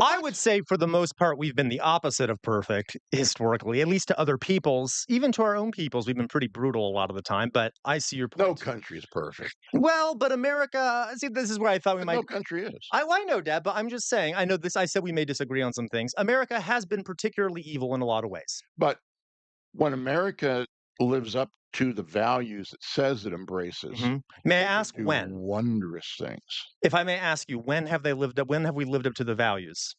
Speaker 1: I would say for the most part, we've been the opposite of perfect historically, at least to other peoples. Even to our own peoples, we've been pretty brutal a lot of the time, but I see your point.
Speaker 3: no country is perfect.
Speaker 1: Well, but America, see, this is where I thought we might.
Speaker 3: No country is.
Speaker 1: I know, Dad, but I'm just saying, I know this, I said we may disagree on some things. America has been particularly evil in a lot of ways.
Speaker 3: But when America lives up to the values it says it embraces,
Speaker 1: May I
Speaker 3: they
Speaker 1: ask
Speaker 3: do
Speaker 1: when?
Speaker 3: wondrous things.
Speaker 1: If I may ask you, when have we lived up to the values?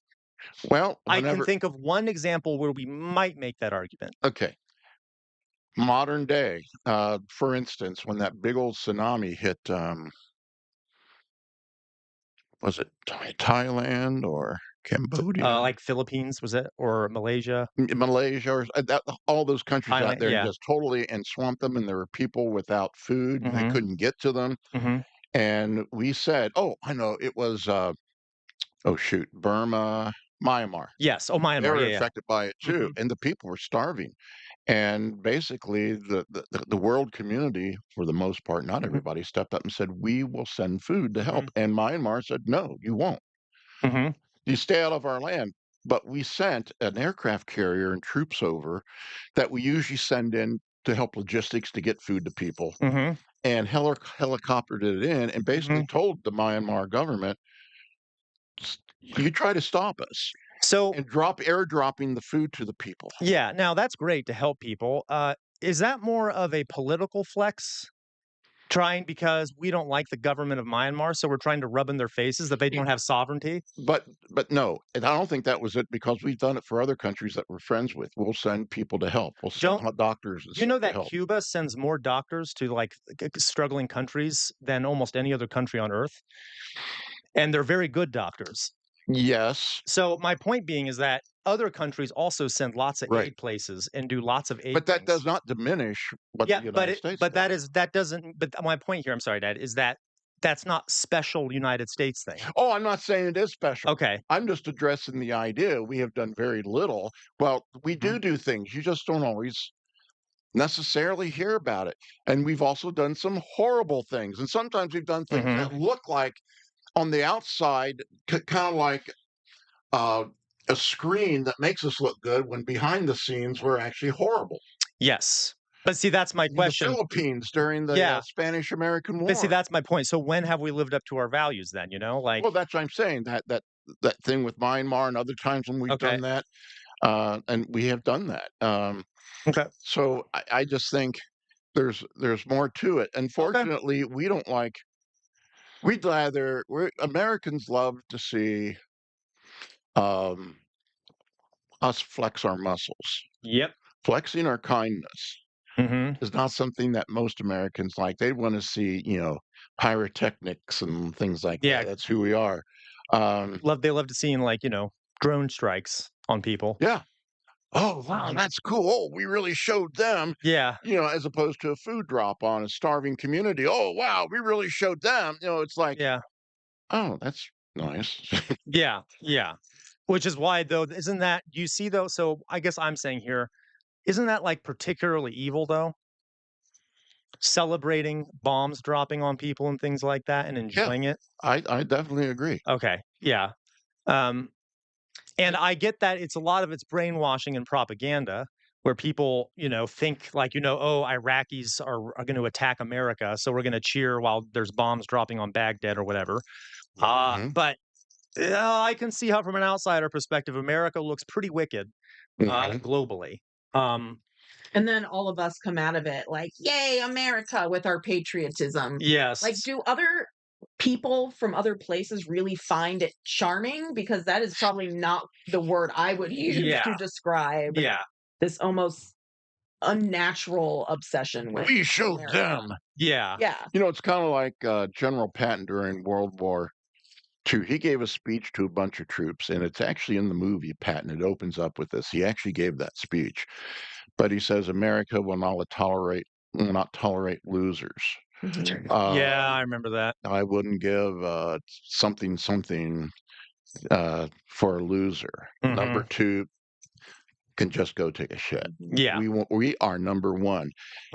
Speaker 3: Well,
Speaker 1: I can think of one example where we might make that argument.
Speaker 3: Okay. Modern day, for instance, when that big old tsunami hit, was it Thailand or Cambodia?
Speaker 1: Like Philippines, was it? Or Malaysia?
Speaker 3: Malaysia, or all those countries out
Speaker 1: Thailand,
Speaker 3: there,
Speaker 1: yeah.
Speaker 3: just totally and swamped them, and there were people without food, and they couldn't get to them. And we said, oh, I know, it was, Burma, Myanmar.
Speaker 1: Yes. Oh, Myanmar.
Speaker 3: They were
Speaker 1: Yeah.
Speaker 3: affected by it too, and the people were starving. And basically, the world community, for the most part, not everybody, stepped up and said, "We will send food to help." And Myanmar said, "No, you won't. You stay out of our land." But we sent an aircraft carrier and troops over that we usually send in to help logistics to get food to people, and helicoptered it in, and basically told the Myanmar government, "You try to stop us."
Speaker 1: So
Speaker 3: And airdropping the food to the people.
Speaker 1: yeah, now that's great to help people. Is that more of a political flex Trying because we don't like the government of Myanmar, so we're trying to rub in their faces that they don't have sovereignty.
Speaker 3: But no, and I don't think that was it because we've done it for other countries that we're friends with. We'll send people to help. We'll send doctors and
Speaker 1: You know
Speaker 3: stuff to
Speaker 1: that
Speaker 3: help.
Speaker 1: Cuba sends more doctors to like struggling countries than almost any other country on earth, and they're very good doctors.
Speaker 3: Yes.
Speaker 1: So my point being is that other countries also send lots of
Speaker 3: Right.
Speaker 1: aid places and do lots of aid.
Speaker 3: But that
Speaker 1: things.
Speaker 3: does not diminish what the United States does.
Speaker 1: that doesn't. But my point here, I'm sorry, Dad, is that that's not special United States thing.
Speaker 3: Oh, I'm not saying it is special.
Speaker 1: Okay.
Speaker 3: I'm just addressing the idea. We have done very little. Well, we do things. You just don't always necessarily hear about it. And we've also done some horrible things. And sometimes we've done things that look like on the outside, kind of like a screen that makes us look good when behind the scenes we're actually horrible.
Speaker 1: Yes. But see, that's my question.
Speaker 3: The Philippines during the Spanish-American War.
Speaker 1: But see, that's my point. So when have we lived up to our values then, like
Speaker 3: Well, that's what I'm saying. That thing with Myanmar and other times when we've done that. And we have done that.
Speaker 1: Okay.
Speaker 3: So I just think there's more to it. Unfortunately, we don't like Americans love to see us flex our muscles.
Speaker 1: Yep.
Speaker 3: Flexing our kindness is not something that most Americans like. They want to see, pyrotechnics and things like that. That's who we are.
Speaker 1: They love to see drone strikes on people.
Speaker 3: Yeah. Oh, wow, that's cool. Oh, we really showed them.
Speaker 1: Yeah.
Speaker 3: As opposed to a food drop on a starving community. Oh, wow, we really showed them. It's like, oh, that's nice.
Speaker 1: Yeah. Which is why, though, isn't that, you see, though, so I guess I'm saying here, isn't that like particularly evil, though? Celebrating bombs dropping on people and things like that and enjoying it?
Speaker 3: I definitely agree.
Speaker 1: Okay. Yeah. And I get that a lot of it's brainwashing and propaganda where people, think like, oh, Iraqis are going to attack America, so we're going to cheer while there's bombs dropping on Baghdad or whatever. But I can see how, from an outsider perspective, America looks pretty wicked globally.
Speaker 2: And then all of us come out of it like, yay, America, with our patriotism.
Speaker 1: Yes.
Speaker 2: Like, do other people from other places really find it charming? Because that is probably not the word I would use to describe this almost unnatural obsession with
Speaker 3: we showed
Speaker 2: America.
Speaker 3: them.
Speaker 1: Yeah.
Speaker 3: It's kind of like General Patton during World War II. He gave a speech to a bunch of troops, and it's actually in the movie Patton. It opens up with this. He actually gave that speech, but he says America will not tolerate losers.
Speaker 1: Yeah, I remember that.
Speaker 3: I wouldn't give something for a loser. Number two can just go take a shit.
Speaker 1: Yeah.
Speaker 3: We are number one.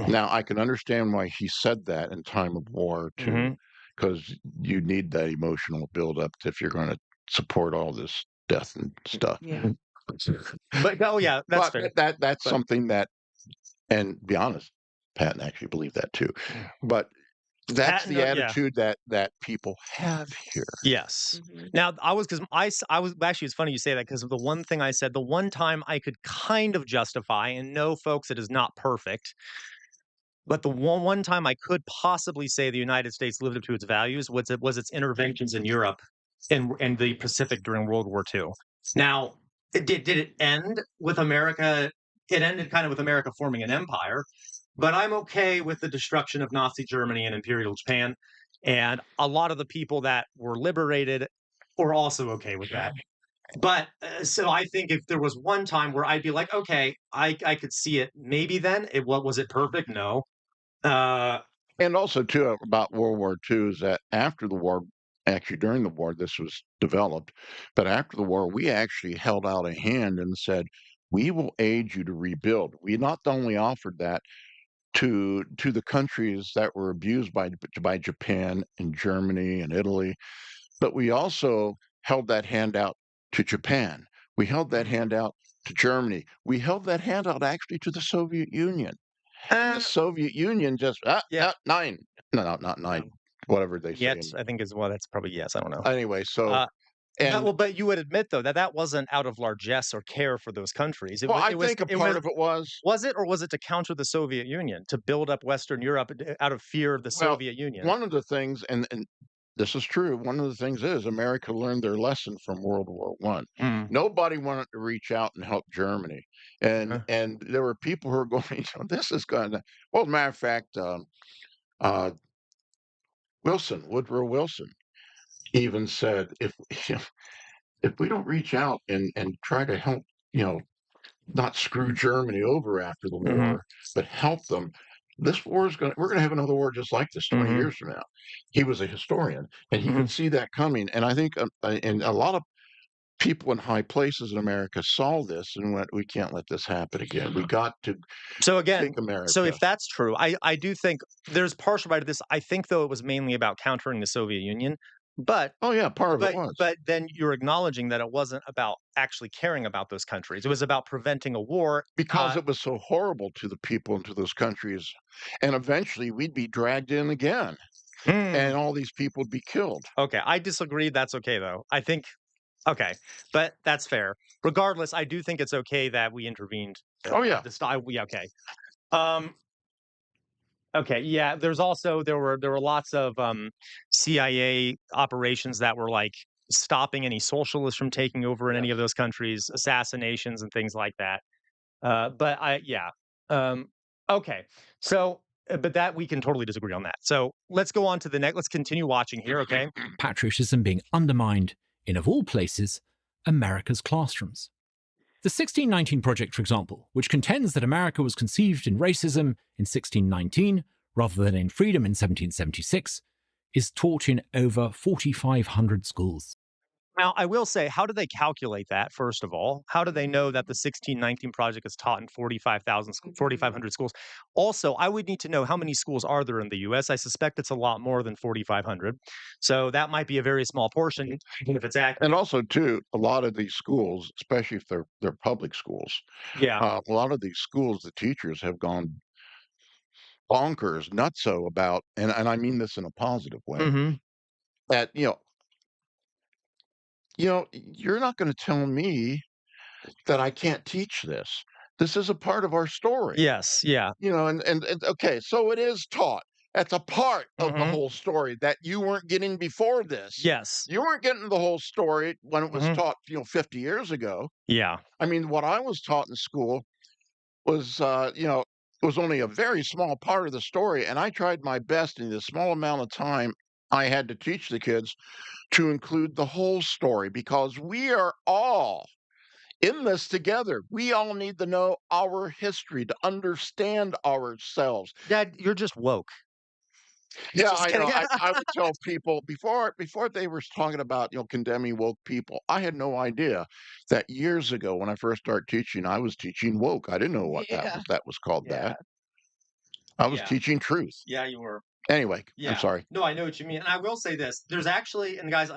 Speaker 3: Now, I can understand why he said that in time of war, too, because you need that emotional buildup if you're going to support all this death and stuff.
Speaker 2: Yeah.
Speaker 1: But, that's fair.
Speaker 3: That's something that, and be honest, Patton actually believed that, too. But that's the attitude that people have here.
Speaker 1: Yes. Now, I was actually, it's funny you say that, because of the one thing I said, the one time I could kind of justify, and no, folks, it is not perfect, but the one time I could possibly say the United States lived up to its values was its interventions in Europe and the Pacific during World War II. Now, did it end with America? It ended kind of with America forming an empire. But I'm okay with the destruction of Nazi Germany and Imperial Japan. And a lot of the people that were liberated were also okay with that. But so I think if there was one time where I'd be like, okay, I could see it. Maybe then was it perfect? No.
Speaker 3: And also, too, about World War II is that after the war, actually during the war, this was developed. But after the war, we actually held out a hand and said, we will aid you to rebuild. We not only offered that to the countries that were abused by Japan and Germany and Italy, but we also held that hand out to Japan. We held that hand out to Germany. We held that hand out actually to the Soviet Union. And the Soviet Union just nine. No, not nine. Whatever they say.
Speaker 1: I think that's probably yes. I don't know.
Speaker 3: Anyway, so And
Speaker 1: but you would admit though that that wasn't out of largesse or care for those countries.
Speaker 3: well, I think a part of it
Speaker 1: Was it, or was it to counter the Soviet Union, to build up Western Europe out of fear of the
Speaker 3: well,
Speaker 1: Soviet Union?
Speaker 3: one of the things, and this is true. One of the things is America learned their lesson from World War One.
Speaker 1: Mm.
Speaker 3: Nobody wanted to reach out and help Germany, and
Speaker 1: Uh-huh.
Speaker 3: and there were people who were going, this is going to. Well, as a matter of fact, uh, Woodrow Wilson, even said, if we don't reach out and try to help, you know, not screw Germany over after the
Speaker 1: Mhm.
Speaker 3: war, but help them. This war is going. We're going to have another war just like this 20
Speaker 1: Mhm.
Speaker 3: years from now. He was a historian, and he could
Speaker 1: Mhm.
Speaker 3: see that coming. And I think, and a lot of people in high places in America saw this and went, "We can't let this happen again. We got to
Speaker 1: So again,
Speaker 3: take
Speaker 1: so
Speaker 3: America."
Speaker 1: if that's true, I do think there's partial right to this. I think though it was mainly about countering the Soviet Union, but
Speaker 3: Oh yeah, part of it was
Speaker 1: but then you're acknowledging that it wasn't about actually caring about those countries. It was about preventing a war.
Speaker 3: because it was so horrible to the people and to those countries, and eventually we'd be dragged in again,
Speaker 1: Mm,
Speaker 3: and all these people would be killed.
Speaker 1: okay, I disagree. That's okay though. I think okay, but that's fair. Regardless, I do think it's okay that we intervened.
Speaker 3: Oh yeah.
Speaker 1: At the style, yeah, okay. Um, okay, yeah. There were lots of CIA operations that were like stopping any socialists from taking over in any of
Speaker 3: Yes.
Speaker 1: those countries, assassinations and things like that. But yeah. Um, okay. So, but that we can totally disagree on that. So let's go on to the next. Let's continue watching here. Okay.
Speaker 9: Patriotism being undermined in, of all places, America's classrooms. The 1619 Project, for example, which contends that America was conceived in racism in 1619 rather than in freedom in 1776, is taught in over 4,500 schools.
Speaker 1: Now, I will say, how do they calculate that, first of all? How do they know that the 1619 project is taught in 4,500 schools? Also, I would need to know how many schools are there in the US. I suspect it's a lot more than 4,500. So that might be a very small portion, even if it's accurate.
Speaker 3: And also, too, a lot of these schools, especially if they're public schools,
Speaker 1: Yeah.
Speaker 3: a lot of these schools, the teachers have gone bonkers, nutso about, and I mean this in a positive way.
Speaker 1: Hmm.
Speaker 3: That you're not going to tell me that I can't teach this. This is a part of our story.
Speaker 1: Yes. Yeah.
Speaker 3: And okay, so it is taught. That's a part of the
Speaker 1: Hmm.
Speaker 3: whole story that you weren't getting before this.
Speaker 1: Yes.
Speaker 3: You weren't getting the whole story when it was
Speaker 1: Hmm.
Speaker 3: taught, 50 years ago.
Speaker 1: Yeah.
Speaker 3: I mean, what I was taught in school was, it was only a very small part of the story, and I tried my best in the small amount of time I had to teach the kids to include the whole story because we are all in this together. We all need to know our history to understand ourselves.
Speaker 1: Dad, you're just woke.
Speaker 3: Yeah,
Speaker 1: Just
Speaker 3: I know.
Speaker 1: kidding.
Speaker 3: I would tell people before they were talking about, condemning woke people. I had no idea that years ago when I first started teaching, I was teaching woke. I didn't know what
Speaker 2: Yeah.
Speaker 3: that was called
Speaker 2: Yeah.
Speaker 3: that. I was
Speaker 1: Yeah.
Speaker 3: teaching truth.
Speaker 1: Yeah, you were.
Speaker 3: Anyway, I'm
Speaker 1: Yeah.
Speaker 3: sorry.
Speaker 1: No, I know what you mean. And I will say this. There's actually, and guys,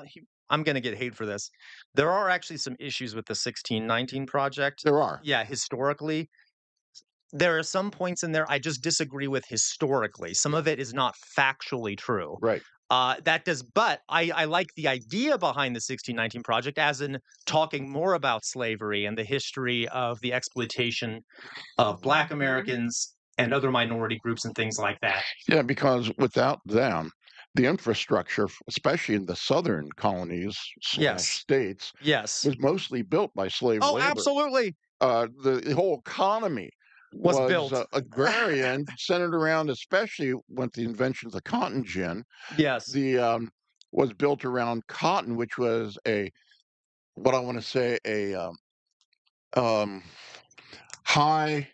Speaker 1: I'm going to get hate for this. There are actually some issues with the 1619 project.
Speaker 3: There are.
Speaker 1: Yeah, historically. There are some points in there I just disagree with historically. Some of it is not factually true.
Speaker 3: Right.
Speaker 1: But I like the idea behind the 1619 project, as in talking more about slavery and the history of the exploitation of Black Americans and other minority groups and things like that.
Speaker 3: Yeah, because without them, the infrastructure, especially in the southern colonies /
Speaker 1: Yes.
Speaker 3: states,
Speaker 1: Yes.
Speaker 3: was mostly built by slave
Speaker 1: Oh,
Speaker 3: labor.
Speaker 1: absolutely.
Speaker 3: The whole economy
Speaker 1: Was built.
Speaker 3: agrarian, centered around, especially with the invention of the cotton gin.
Speaker 1: Yes.
Speaker 3: Was built around cotton, which was what I want to say, um, high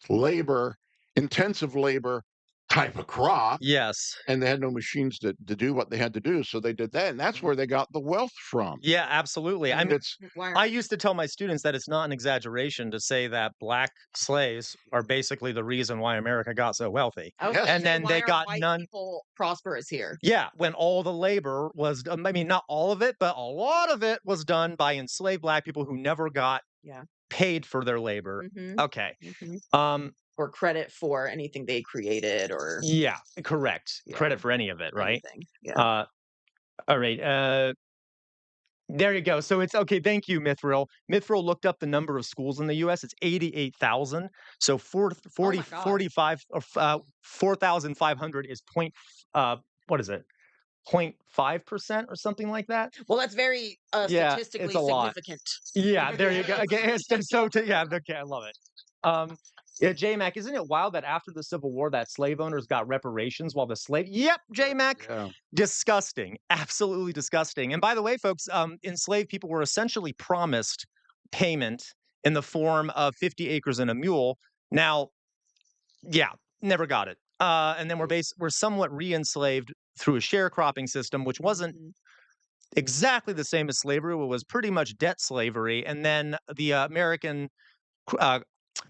Speaker 3: labor, intensive labor type of crop.
Speaker 1: Yes.
Speaker 3: And they had no machines to do what they had to do, so they did that, and that's where they got the wealth from.
Speaker 1: Yeah, absolutely. I
Speaker 3: And
Speaker 1: mean,
Speaker 3: it's
Speaker 1: I used to tell my students that it's not an exaggeration to say that Black slaves are basically the reason why America got so wealthy.
Speaker 2: I was
Speaker 3: Yes.
Speaker 2: gonna
Speaker 1: And
Speaker 2: say,
Speaker 1: then
Speaker 2: why
Speaker 1: they
Speaker 2: are
Speaker 1: got
Speaker 2: white
Speaker 1: none.
Speaker 2: people prosperous here?
Speaker 1: Yeah, when all the labor was, I mean, not all of it, but a lot of it was done by enslaved Black people who never got
Speaker 2: Yeah.
Speaker 1: paid for their labor.
Speaker 2: Mhm.
Speaker 1: Okay.
Speaker 2: Mhm.
Speaker 1: Um,
Speaker 2: Or credit for anything they created or
Speaker 1: yeah, correct.
Speaker 2: Yeah.
Speaker 1: Credit for any of it, right?
Speaker 2: anything. Yeah.
Speaker 1: All right. There you go. So it's okay. Thank you, Mithril. Mithril looked up the number of schools in the U.S. It's 88,000. So 45 or 4,500 is what is it? 0.5% or something like that.
Speaker 2: Well, that's very
Speaker 1: Yeah,
Speaker 2: statistically
Speaker 1: it's a lot.
Speaker 2: significant.
Speaker 1: Yeah, there you go. Again, it's just yeah, okay, I love it. Yeah, J-Mac, isn't it wild that after the Civil War that slave owners got reparations while the slave Yep, J-Mac.
Speaker 3: Yeah.
Speaker 1: Disgusting. Absolutely disgusting. And by the way, folks, enslaved people were essentially promised payment in the form of 50 acres and a mule. Now, yeah, never got it. And then we're somewhat re-enslaved through a sharecropping system, which wasn't exactly the same as slavery. It was pretty much debt slavery. And then the American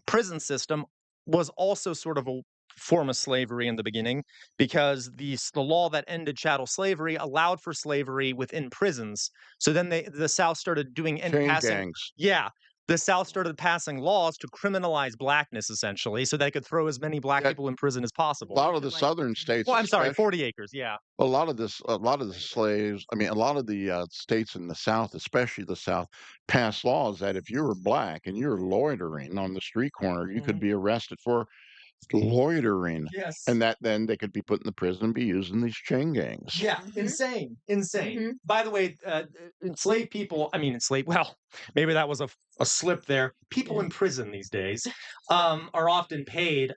Speaker 1: prison system was also sort of a form of slavery in the beginning because the law that ended chattel slavery allowed for slavery within prisons. So then the South started doing
Speaker 3: Chain gangs.
Speaker 1: Yeah. The South started passing laws to criminalize blackness, essentially, so they could throw as many black people in prison as possible.
Speaker 3: A lot of the southern states.
Speaker 1: Well, I'm sorry, 40 acres, yeah.
Speaker 3: A lot of the slaves, I mean, a lot of the states in the South, especially the South, passed laws that if you were black and you were loitering on the street corner, you could be arrested for loitering.
Speaker 1: Yes.
Speaker 3: And that then they could be put in the prison and be used in these chain gangs.
Speaker 1: Yeah, insane. By the way, enslaved people, well, maybe that was a slip there. People in prison these days are often paid.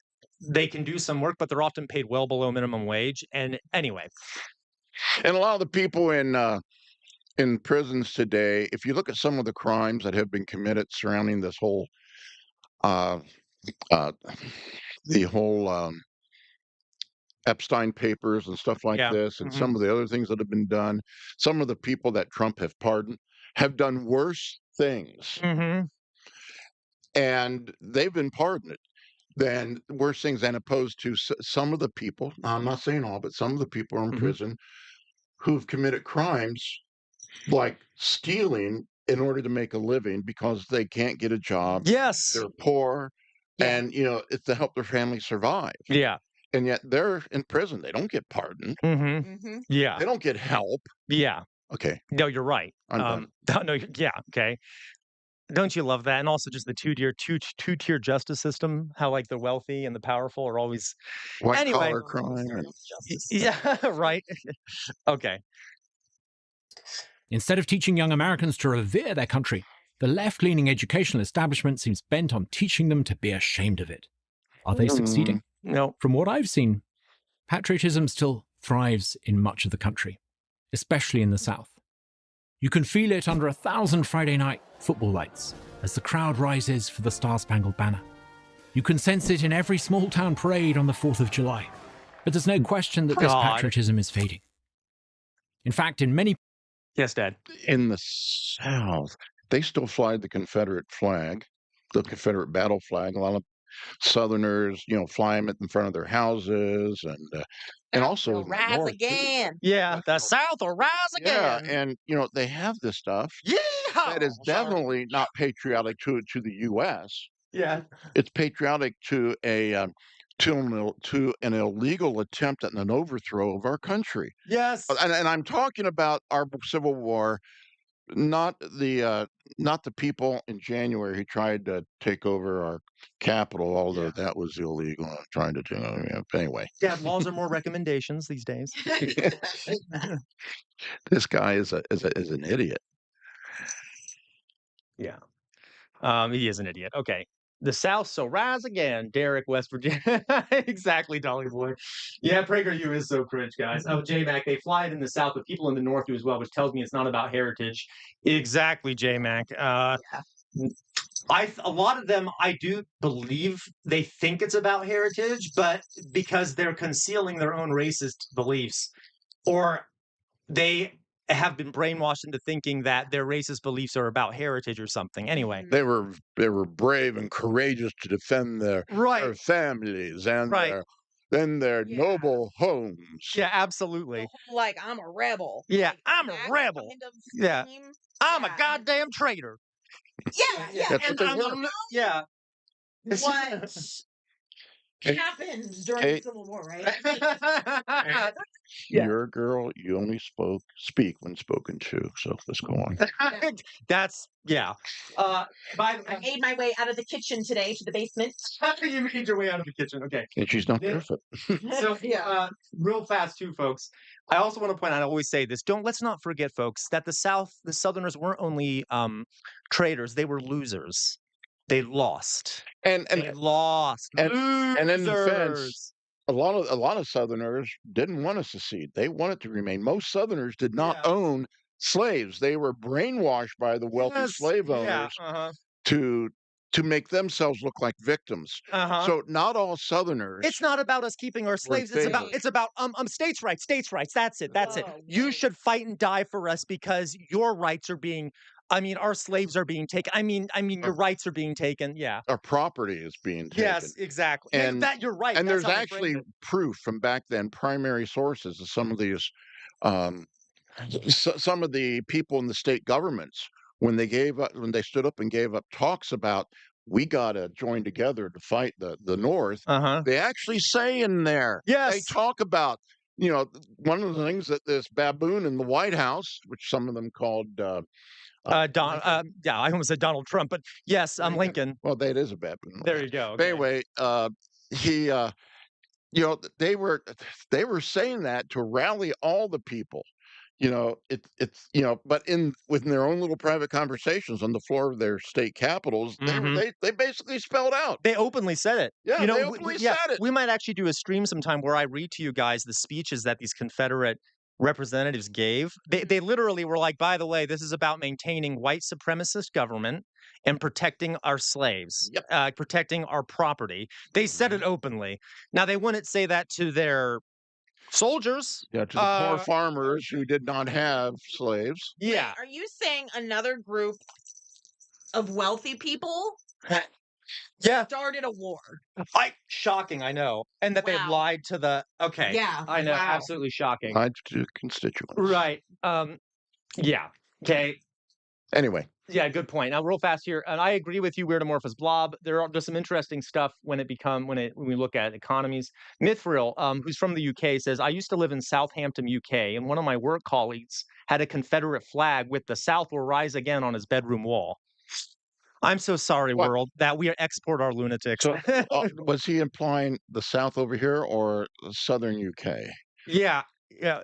Speaker 1: They can do some work, but they're often paid well below minimum wage. And anyway.
Speaker 3: And a lot of the people in prisons today, if you look at some of the crimes that have been committed surrounding this whole the whole Epstein papers and stuff like this, and some of the other things that have been done, some of the people that Trump have pardoned have done worse things. And they've been pardoned than worse things, than opposed to some of the people, I'm not saying all, but some of the people are in prison who've committed crimes like stealing in order to make a living because they can't get a job.
Speaker 1: Yes.
Speaker 3: They're poor. Yeah. And, it's to help their family survive.
Speaker 1: Yeah.
Speaker 3: And yet they're in prison. They don't get pardoned.
Speaker 1: Yeah.
Speaker 3: They don't get help.
Speaker 1: Yeah.
Speaker 3: Okay.
Speaker 1: No, you're right.
Speaker 3: I'm done.
Speaker 1: No, yeah, okay. Don't you love that? And also just the two-tier justice system, how like the wealthy and the powerful are always
Speaker 3: white collar crime.
Speaker 1: Yeah, right. Okay.
Speaker 9: Instead of teaching young Americans to revere their country, the left-leaning educational establishment seems bent on teaching them to be ashamed of it. Are they succeeding?
Speaker 1: No.
Speaker 9: From what I've seen, patriotism still thrives in much of the country, especially in the South. You can feel it under 1,000 Friday night football lights as the crowd rises for the Star-Spangled Banner. You can sense it in every small-town parade on the 4th of July. But there's no question that this patriotism is fading. In fact, in many...
Speaker 1: Yes, Dad.
Speaker 3: In the South, they still fly the Confederate flag, the Confederate battle flag. A lot of Southerners, fly them in front of their houses, and also
Speaker 2: rise again.
Speaker 1: Yeah, the South will rise again.
Speaker 3: Yeah, and they have this stuff.
Speaker 1: Yeah,
Speaker 3: that is definitely not patriotic to the U.S.
Speaker 1: Yeah,
Speaker 3: it's patriotic to an illegal attempt at an overthrow of our country.
Speaker 1: Yes,
Speaker 3: and I'm talking about our Civil War. Not the people in January who tried to take over our capital, although that was illegal. Trying to do anyway.
Speaker 1: Yeah, laws are more recommendations these days.
Speaker 3: This guy is an idiot.
Speaker 1: Yeah, he is an idiot. Okay. The South shall rise again, Derek, West Virginia. Exactly, Dolly Boy. Yeah, PragerU is so cringe, guys. Oh, J-Mac, they fly it in the South, but people in the North do as well, which tells me it's not about heritage. Exactly, J-Mac. A lot of them, I do believe they think it's about heritage, but because they're concealing their own racist beliefs, or they have been brainwashed into thinking that their racist beliefs are about heritage or something. Anyway,
Speaker 3: they were brave and courageous to defend their families and their noble homes.
Speaker 1: Yeah, absolutely.
Speaker 2: Like I'm a rebel.
Speaker 1: Yeah,
Speaker 2: like,
Speaker 1: I'm a rebel. Yeah, I'm a goddamn traitor.
Speaker 2: Yeah.
Speaker 1: Yeah.
Speaker 2: And
Speaker 1: yeah.
Speaker 2: happened during the
Speaker 3: Kate,
Speaker 2: Civil War, right?
Speaker 1: Yeah.
Speaker 3: you're a girl. You only speak when spoken to. So let's go on.
Speaker 1: That's yeah. By
Speaker 2: I made my way out of the kitchen today to the basement.
Speaker 1: you made your way out of the kitchen. Okay.
Speaker 3: And she's not
Speaker 1: This-
Speaker 3: barefoot.
Speaker 1: So
Speaker 2: Yeah.
Speaker 1: real fast too, folks. I also want to point out, I always say this, let's not forget, folks, that the Southerners weren't only traitors, they were losers. They lost.
Speaker 3: And
Speaker 1: They lost.
Speaker 3: and in defense,
Speaker 1: Losers.
Speaker 3: a lot of Southerners didn't want to secede. They wanted to remain. Most Southerners did not
Speaker 1: Yeah.
Speaker 3: own slaves. They were brainwashed by the wealthy
Speaker 1: Yes,
Speaker 3: slave
Speaker 1: yeah,
Speaker 3: owners
Speaker 1: uh-huh.
Speaker 3: to make themselves look like victims.
Speaker 1: Uh-huh.
Speaker 3: So not all Southerners.
Speaker 1: It's not about us keeping our slaves. It's about states' rights. States' rights. That's it. That's it.
Speaker 2: Whoa,
Speaker 1: You
Speaker 2: wait.
Speaker 1: should fight and die for us because your rights are being. I mean, our slaves are being taken. I mean, your rights are being taken. Yeah.
Speaker 3: Our property is being taken.
Speaker 1: Yes, exactly. Yeah,
Speaker 3: And
Speaker 1: that you're right.
Speaker 3: and
Speaker 1: That's
Speaker 3: there's
Speaker 1: how they framed
Speaker 3: actually
Speaker 1: it.
Speaker 3: proof from back then, primary sources of some of these um, some of the people in the state governments when they stood up and gave up talks about we got to join together to fight the North.
Speaker 1: Uh-huh.
Speaker 3: They actually say in there, they
Speaker 1: Yes.
Speaker 3: talk about, one of the things that this baboon in the White House, which some of them called
Speaker 1: Don. Yeah, I almost said Donald Trump, but yes, Lincoln.
Speaker 3: well, that is a baboon.
Speaker 1: There you go.
Speaker 3: But
Speaker 1: Okay.
Speaker 3: anyway, he they were saying that to rally all the people. It's but within their own little private conversations on the floor of their state capitals,
Speaker 1: Mhm.
Speaker 3: they basically spelled out.
Speaker 1: They openly said it.
Speaker 3: Yeah, they
Speaker 1: we-
Speaker 3: openly
Speaker 1: yeah,
Speaker 3: said it.
Speaker 1: we might actually do a stream sometime where I read to you guys the speeches that these Confederate representatives gave. They literally were like, by the way, this is about maintaining white supremacist government and protecting our slaves,
Speaker 3: Yep.
Speaker 1: protecting our property. They said it openly. Now they wouldn't say that to their soldiers.
Speaker 3: Yeah, to the poor farmers who did not have slaves.
Speaker 1: Yeah.
Speaker 2: Wait, are you saying another group of wealthy people
Speaker 1: Yeah.
Speaker 2: started a war?
Speaker 1: Shocking, I know. And that they've
Speaker 2: Wow.
Speaker 1: lied to the okay.
Speaker 2: Yeah,
Speaker 1: I know,
Speaker 2: wow.
Speaker 1: absolutely shocking.
Speaker 3: Lied to constituents.
Speaker 1: Right. Yeah. Okay.
Speaker 3: Anyway,
Speaker 1: Yeah, good point. Now, real fast here, and I agree with you, Weirdomorphous Blob. There's some interesting stuff when we look at economies. Mithril, who's from the UK, says, I used to live in Southampton, UK, and one of my work colleagues had a Confederate flag with "The South will rise again" on his bedroom wall. I'm so sorry,
Speaker 3: What?
Speaker 1: world, that we export our lunatics.
Speaker 3: so was he implying the South over here or Southern UK?
Speaker 1: Yeah.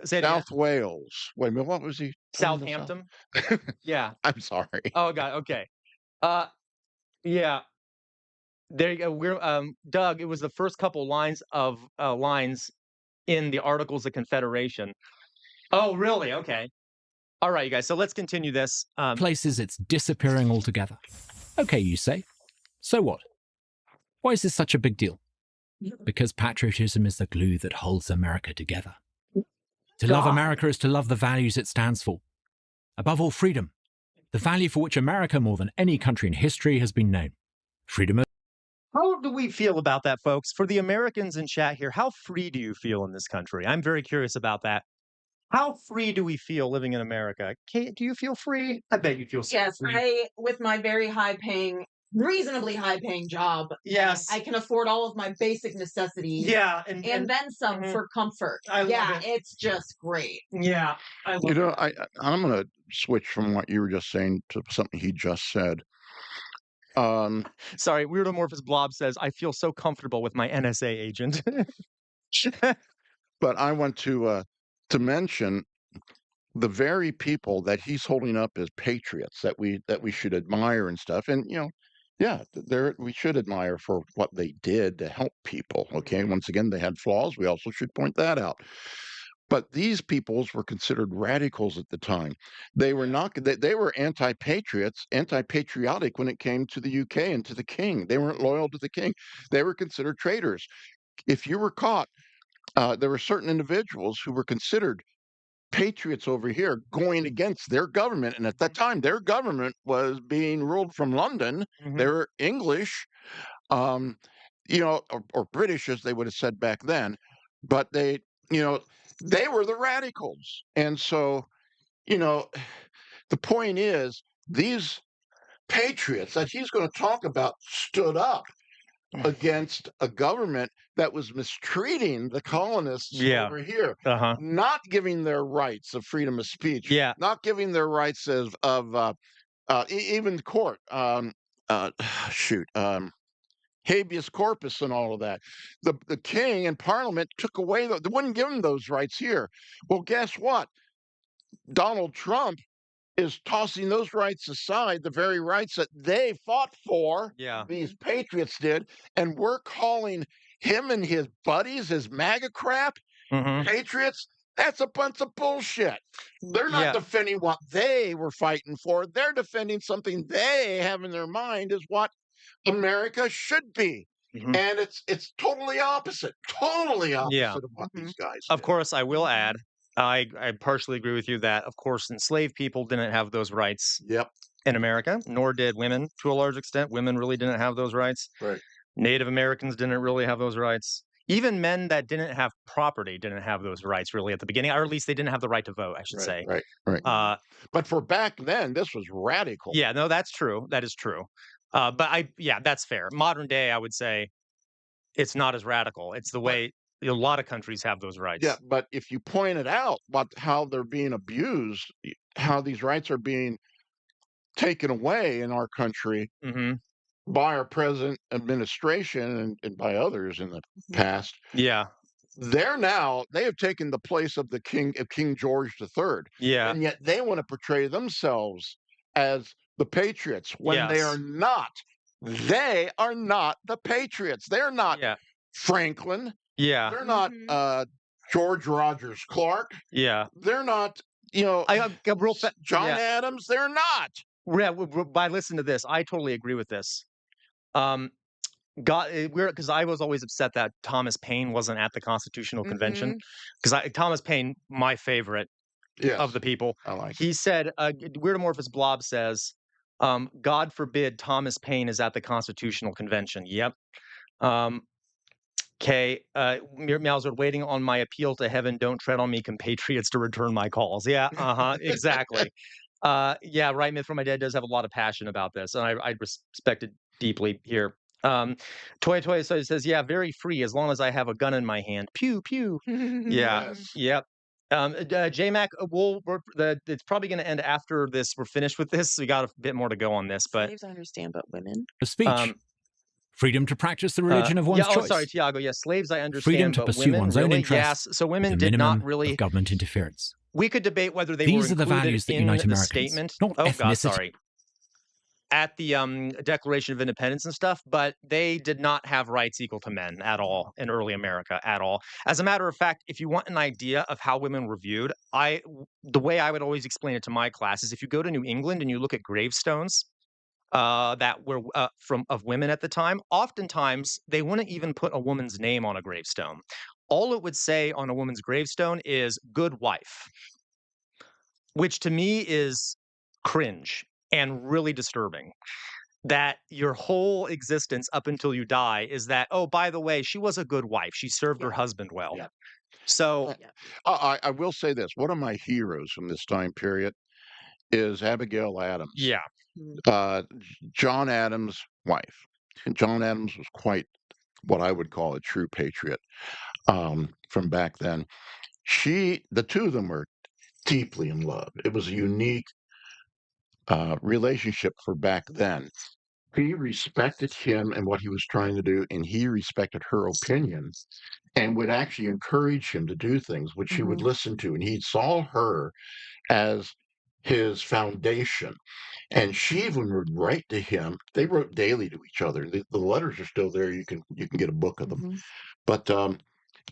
Speaker 1: Say it again.
Speaker 3: South Wales. Wait a minute, what was he? talking about
Speaker 1: Southampton. Yeah.
Speaker 3: I'm sorry.
Speaker 1: Oh God. Okay. Yeah. There you go. We're Doug. It was the first couple lines in the Articles of Confederation. Oh, really? Okay. All right, you guys. So let's continue this.
Speaker 9: Places it's disappearing altogether. Okay, you say. So what? Why is this such a big deal? Because patriotism is the glue that holds America together. To love America is to love the values it stands for. Above all, freedom. The value for which America, more than any country in history, has been known. Freedom of...
Speaker 1: How do we feel about that, folks? For the Americans in chat here, how free do you feel in this country? I'm very curious about that. How free do we feel living in America? Kate, do you feel free? I bet you feel so
Speaker 2: Yes,
Speaker 1: free.
Speaker 2: with my very reasonably high paying job,
Speaker 1: Yes.
Speaker 2: I can afford all of my basic necessities.
Speaker 1: Yeah.
Speaker 2: And then some for comfort.
Speaker 1: I love it.
Speaker 2: It's just great.
Speaker 1: Yeah. I love it.
Speaker 3: I'm going to switch from what you were just saying to something he just said.
Speaker 1: Sorry, Weirdomorphous Blob says, I feel so comfortable with my NSA agent.
Speaker 3: But I want to mention the very people that he's holding up as patriots that we should admire and stuff. And we should admire for what they did to help people. Okay, once again, they had flaws. We also should point that out. But these peoples were considered radicals at the time. They were not. They were anti-patriots, anti-patriotic when it came to the UK and to the king. They weren't loyal to the king. They were considered traitors. If you were caught, there were certain individuals who were considered patriots over here going against their government. And at that time, their government was being ruled from London.
Speaker 1: Mhm.
Speaker 3: They were English, or British, as they would have said back then. But they were the radicals. And so, the point is, these patriots that he's going to talk about stood up against a government that was mistreating the colonists over here, not giving their rights of freedom of speech, not giving their rights of even court, habeas corpus and all of that. The king and parliament took away, they wouldn't give them those rights here. Well, guess what? Donald Trump is tossing those rights aside, the very rights that they fought for, these patriots did, and we're calling him and his buddies, his MAGA crap, patriots. That's a bunch of bullshit. They're not defending what they were fighting for. They're defending something they have in their mind is what America should be. And it's totally opposite of what these guys
Speaker 1: Of
Speaker 3: did.
Speaker 1: course, I will add, I partially agree with you that, of course, enslaved people didn't have those rights in America, nor did women to a large extent. Women really didn't have those rights.
Speaker 3: Right.
Speaker 1: Native Americans didn't really have those rights. Even men that didn't have property didn't have those rights really at the beginning, or at least they didn't have the right to vote, I should say.
Speaker 3: Right. But for back then, this was radical.
Speaker 1: Yeah, no, that's true. That is true. But that's fair. Modern day, I would say it's not as radical. It's the way a lot of countries have those rights.
Speaker 3: Yeah, but if you pointed out how they're being abused, how these rights are being taken away in our country by our present administration and by others in the past, they have taken the place of King George III. And yet they want to portray themselves as the patriots when they are not. They are not the patriots. They're not Franklin. They're not George Rogers Clark. They're not, John Adams. They're not.
Speaker 1: By listen to this, I totally agree with this. Because I was always upset that Thomas Paine wasn't at the Constitutional Convention. Because Thomas Paine, my favorite of the people, he said, Weirdomorphous Blob says, God forbid Thomas Paine is at the Constitutional Convention. Yep. Okay. Meowswood, waiting on my appeal to heaven. Don't tread on me, compatriots, to return my calls. Yeah. Exactly. Right. Myth from My Dead does have a lot of passion about this, and I respect it deeply here. Toy says, yeah, very free as long as I have a gun in my hand. Pew pew. Yep. JMac, it's probably going to end after this. We're finished with this. We got a bit more to go on this, but
Speaker 2: slaves I understand, but women.
Speaker 9: A speech. Freedom to practice the religion of one's choice.
Speaker 1: Sorry, Tiago. Yes, slaves I understand.
Speaker 9: Freedom to
Speaker 1: but
Speaker 9: pursue
Speaker 1: women,
Speaker 9: one's own
Speaker 1: really?
Speaker 9: interests.
Speaker 1: Yes. So women did not really
Speaker 9: of government interference.
Speaker 1: We could debate whether they
Speaker 9: These
Speaker 1: were
Speaker 9: are the values that
Speaker 1: in
Speaker 9: unite
Speaker 1: the
Speaker 9: Americans,
Speaker 1: statement.
Speaker 9: not ethnicity.
Speaker 1: At the Declaration of Independence and stuff, but they did not have rights equal to men at all in early America at all. As a matter of fact, if you want an idea of how women were viewed, the way I would always explain it to my class is if you go to New England and you look at gravestones that were of women at the time, oftentimes they wouldn't even put a woman's name on a gravestone. All it would say on a woman's gravestone is "good wife," which to me is cringe and really disturbing. That your whole existence up until you die is that, oh, by the way, she was a good wife. She served her husband well. So
Speaker 3: I will say this. One of my heroes from this time period is Abigail Adams. John Adams' wife. And John Adams was quite what I would call a true patriot from back then. The two of them were deeply in love. It was a unique relationship for back then. She respected him and what he was trying to do, and he respected her opinion and would actually encourage him to do things which he would listen to. And he saw her as his foundation. And she even would write to him. They wrote daily to each other. The letters are still there. You can get a book of them. But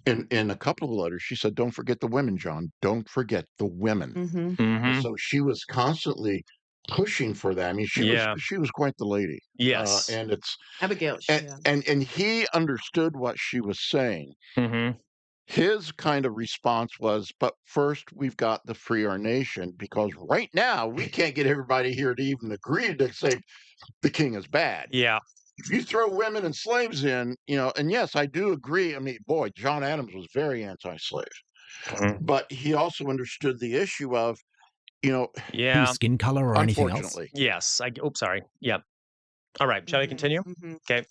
Speaker 3: in a couple of letters, she said, "Don't forget the women, John. Don't forget the women." And so she was constantly pushing for that. I mean, she was quite the lady.
Speaker 1: Yes.
Speaker 3: And it's
Speaker 2: Abigail.
Speaker 3: and he understood what she was saying. His kind of response was, but first we've got to free our nation, because right now we can't get everybody here to even agree to say the king is bad. If you throw women and slaves in, and yes, I do agree. I mean, boy, John Adams was very anti-slave, but he also understood the issue of,
Speaker 9: skin color or anything else.
Speaker 1: Yes. Sorry. Yep. All right. Shall we continue? Okay.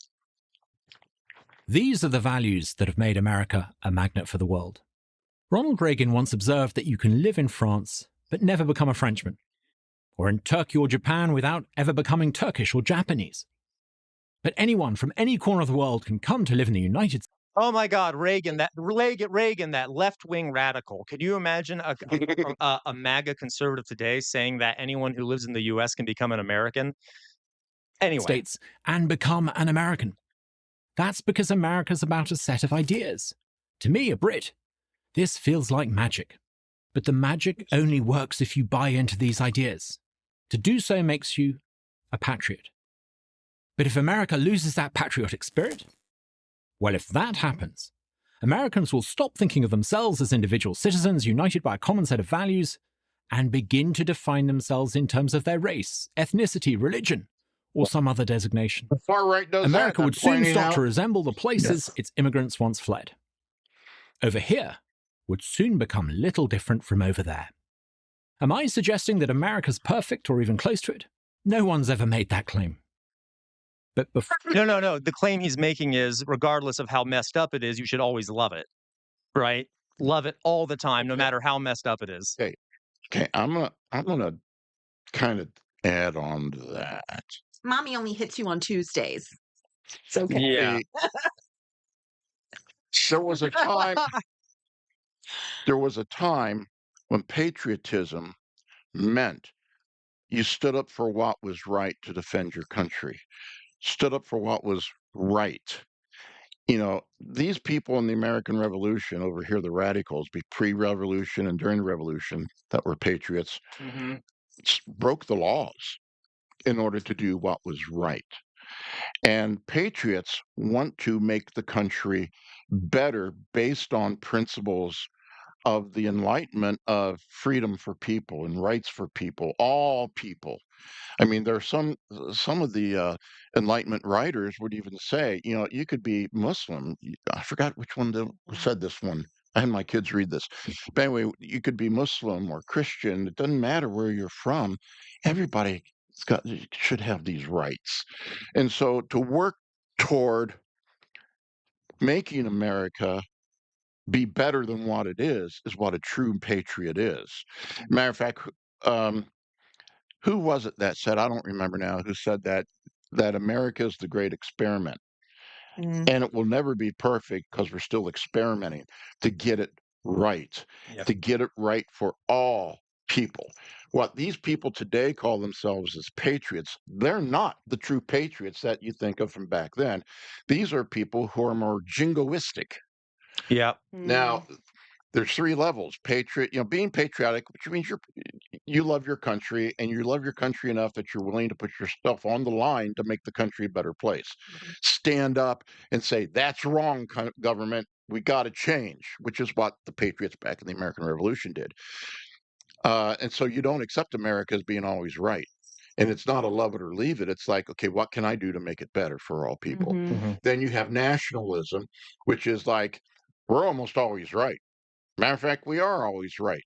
Speaker 9: These are the values that have made America a magnet for the world. Ronald Reagan once observed that you can live in France but never become a Frenchman, or in Turkey or Japan without ever becoming Turkish or Japanese. But anyone from any corner of the world can come to live in the United States.
Speaker 1: Oh my God, Reagan, that left-wing radical. Could you imagine a MAGA conservative today saying that anyone who lives in the U.S. can become an American? Anyway.
Speaker 9: States and become an American. That's because America's about a set of ideas. To me, a Brit, this feels like magic. But the magic only works if you buy into these ideas. To do so makes you a patriot. But if America loses that patriotic spirit, well, if that happens, Americans will stop thinking of themselves as individual citizens united by a common set of values and begin to define themselves in terms of their race, ethnicity, religion, or some other designation.
Speaker 3: The far right does
Speaker 9: America
Speaker 3: that.
Speaker 9: would soon
Speaker 3: Pointing
Speaker 9: start
Speaker 3: out-
Speaker 9: to resemble the places its immigrants once fled. Over here would soon become little different from over there. Am I suggesting that America's perfect or even close to it? No one's ever made that claim. But before
Speaker 1: No. The claim he's making is, regardless of how messed up it is, you should always love it, right? Love it all the time, no matter how messed up it is.
Speaker 3: Okay, I'm gonna kind of add on to that.
Speaker 2: Mommy only hits you on Tuesdays. It's okay.
Speaker 1: Yeah.
Speaker 3: There was a time when patriotism meant you stood up for what was right to defend your country, stood up for what was right. You know, these people in the American Revolution over here, the radicals, pre-revolution and during the revolution, that were patriots, broke the laws in order to do what was right. And patriots want to make the country better based on principles of the Enlightenment of freedom for people and rights for people, all people. I mean, there are some of the Enlightenment writers would even say, you know, you could be Muslim. I forgot which one said this one. I had my kids read this. But anyway, you could be Muslim or Christian. It doesn't matter where you're from. Everybody should have these rights. And so to work toward making America be better than what it is what a true patriot is. Matter of fact, who was it that said, I don't remember now, who said that America is the great experiment. And it will never be perfect because we're still experimenting to get it right, to get it right for all people. What these people today call themselves as patriots, they're not the true patriots that you think of from back then. These are people who are more jingoistic.
Speaker 1: Yeah.
Speaker 3: Now, there's three levels. Patriot, you know, being patriotic, which means you love your country, and you love your country enough that you're willing to put yourself on the line to make the country a better place. Stand up and say, that's wrong, government. We got to change, which is what the patriots back in the American Revolution did. And so you don't accept America as being always right. And it's not a love it or leave it. It's like, okay, what can I do to make it better for all people? Then you have nationalism, which is like, we're almost always right. Matter of fact, we are always right.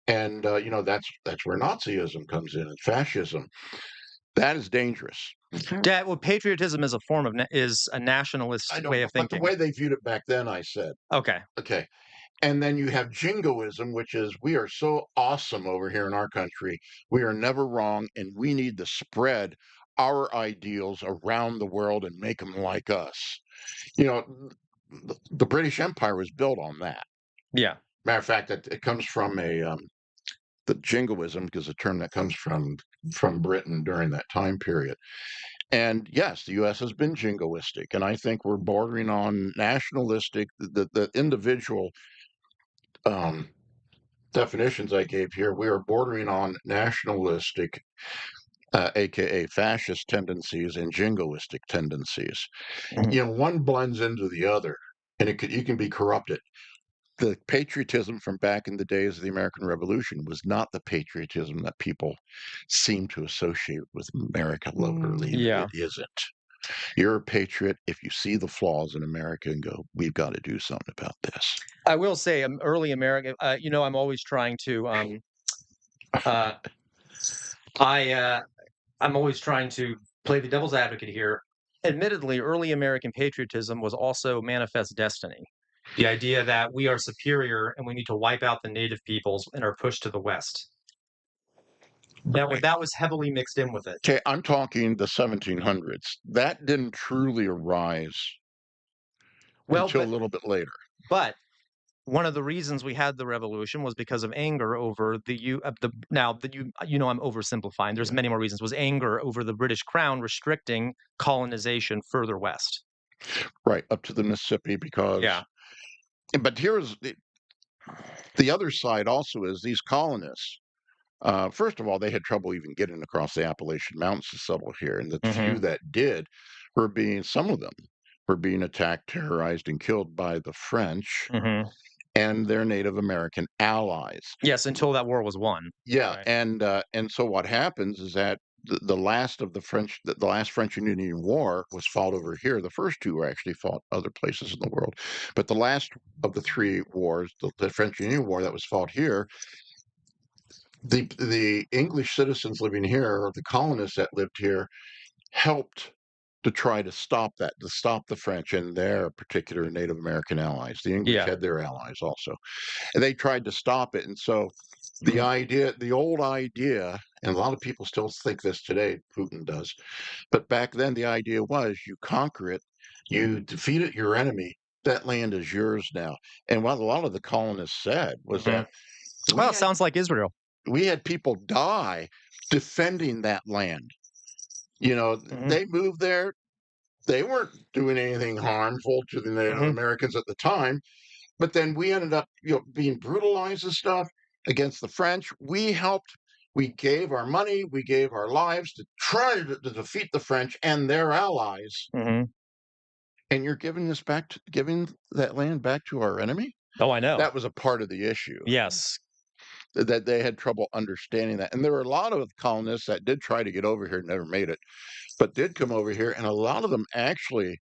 Speaker 3: And, you know, that's where Nazism comes in and fascism. That is dangerous.
Speaker 1: Yeah, well, patriotism is a form of is a nationalist way of thinking.
Speaker 3: But the way they viewed it back then, I said.
Speaker 1: Okay.
Speaker 3: And then you have jingoism, which is we are so awesome over here in our country. We are never wrong, and we need to spread our ideals around the world and make them like us. You know, the British Empire was built on that.
Speaker 1: Yeah.
Speaker 3: Matter of fact, it comes from the jingoism, because a term that comes from Britain during that time period. And yes, the U.S. has been jingoistic, and I think we're bordering on nationalistic. The individual definitions I gave here, we are bordering on nationalistic, aka fascist tendencies, and jingoistic tendencies. You know, one blends into the other, and you can be corrupted. The patriotism from back in the days of the American Revolution was not the patriotism that people seem to associate with America. Love it or leave it. It isn't. You're a patriot if you see the flaws in America and go, we've got to do something about this.
Speaker 1: I will say, early America, you know, I'm always trying to, I'm always trying to play the devil's advocate here admittedly, early American patriotism was also manifest destiny. The idea that we are superior and we need to wipe out the native peoples and are pushed to the West. That was heavily mixed in with it.
Speaker 3: Okay, I'm talking the 1700s. That didn't truly arise until a little bit later.
Speaker 1: But one of the reasons we had the revolution was because of anger over I'm oversimplifying. There's many more reasons. Was anger over the British Crown restricting colonization further west.
Speaker 3: Right, up to the Mississippi because But here's the other side also is these colonists. First of all, they had trouble even getting across the Appalachian Mountains to settle here, and the few that did some of them were being attacked, terrorized, and killed by the French and their Native American allies.
Speaker 1: Yes, until that war was won.
Speaker 3: Yeah,
Speaker 1: right.
Speaker 3: and so what happens is that the last of the last French and Indian War was fought over here. The first two were actually fought other places in the world, but the last of the three wars, the French and Indian War that was fought here, the English citizens living here, or the colonists that lived here, helped to try to stop the French and their particular Native American allies. The English had their allies also, and they tried to stop it. And so the old idea, and a lot of people still think this today, Putin does, but back then the idea was you conquer it, you defeat it, your enemy, that land is yours now. And what a lot of the colonists said was that,
Speaker 1: well, it sounds like Israel.
Speaker 3: We had people die defending that land. You know, they moved there. They weren't doing anything harmful to the Native Americans at the time, but then we ended up, being brutalized and stuff against the French. We helped. We gave our money. We gave our lives to try to defeat the French and their allies. And you're giving that land back to our enemy?
Speaker 1: Oh, I know.
Speaker 3: That was a part of the issue.
Speaker 1: Yes.
Speaker 3: That they had trouble understanding that. And there were a lot of colonists that did try to get over here, never made it, but did come over here. And a lot of them actually,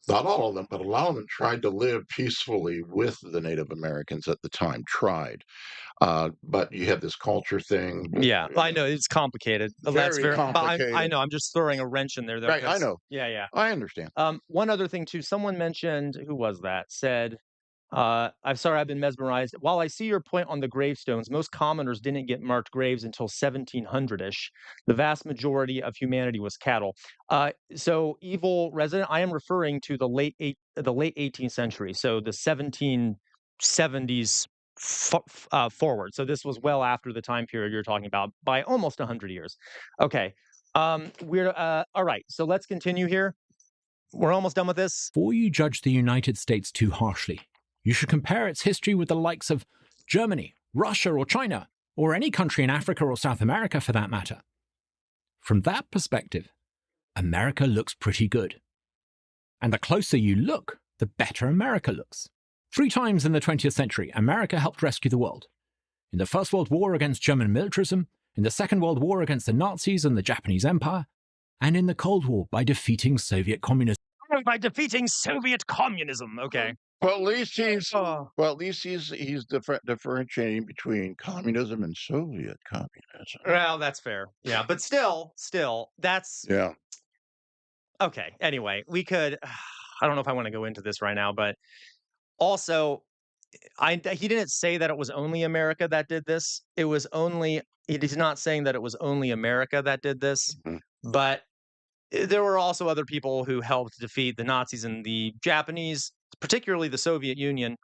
Speaker 3: not all of them, but a lot of them tried to live peacefully with the Native Americans at the time, tried. But you have this culture thing.
Speaker 1: Yeah, I know it's complicated.
Speaker 3: Very complicated.
Speaker 1: I know. I'm just throwing a wrench in there, though.
Speaker 3: Right, I know.
Speaker 1: Yeah.
Speaker 3: I understand.
Speaker 1: One other thing, too. Someone mentioned, who was that? Said, I'm sorry, I've been mesmerized. While I see your point on the gravestones, most commoners didn't get marked graves until 1700-ish. The vast majority of humanity was cattle. So, evil resident, I am referring to the late 18th century. So the 1770s forward. So this was well after the time period you're talking about by almost 100 years. Okay. We're all right. So let's continue here. We're almost done with this.
Speaker 9: Before you judge the United States too harshly, you should compare its history with the likes of Germany, Russia, or China, or any country in Africa or South America for that matter. From that perspective, America looks pretty good. And the closer you look, the better America looks. 3 times in the 20th century, America helped rescue the world. In the First World War against German militarism, in the Second World War against the Nazis and the Japanese Empire, and in the Cold War by defeating Soviet communism.
Speaker 1: Okay.
Speaker 3: Well, at least he's differentiating between communism and Soviet communism.
Speaker 1: Well, that's fair. Yeah, but still, that's okay. Anyway, we could. I don't know if I want to go into this right now, but also, he didn't say that it was only America that did this. He's not saying that it was only America that did this, but there were also other people who helped defeat the Nazis and the Japanese, particularly the Soviet Union,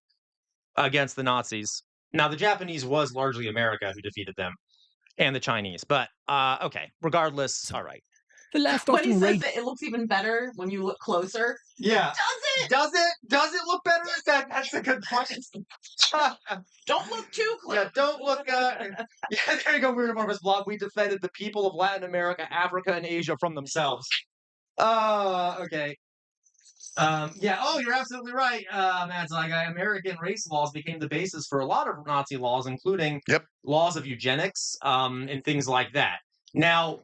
Speaker 1: against the Nazis. Now, the Japanese was largely America who defeated them, and the Chinese. But okay, regardless, all right.
Speaker 9: The left
Speaker 2: When he
Speaker 9: often
Speaker 2: says that it looks even better when you look closer.
Speaker 1: Yeah.
Speaker 2: Does it?
Speaker 1: Does it look better? That's a good question.
Speaker 2: Don't look too close.
Speaker 1: Yeah, don't look. Yeah, there you go. Weird Marvel's blog. We defended the people of Latin America, Africa, and Asia from themselves. Okay. Yeah. Oh, you're absolutely right, Matt. Like American race laws became the basis for a lot of Nazi laws, including laws of eugenics, and things like that. Now,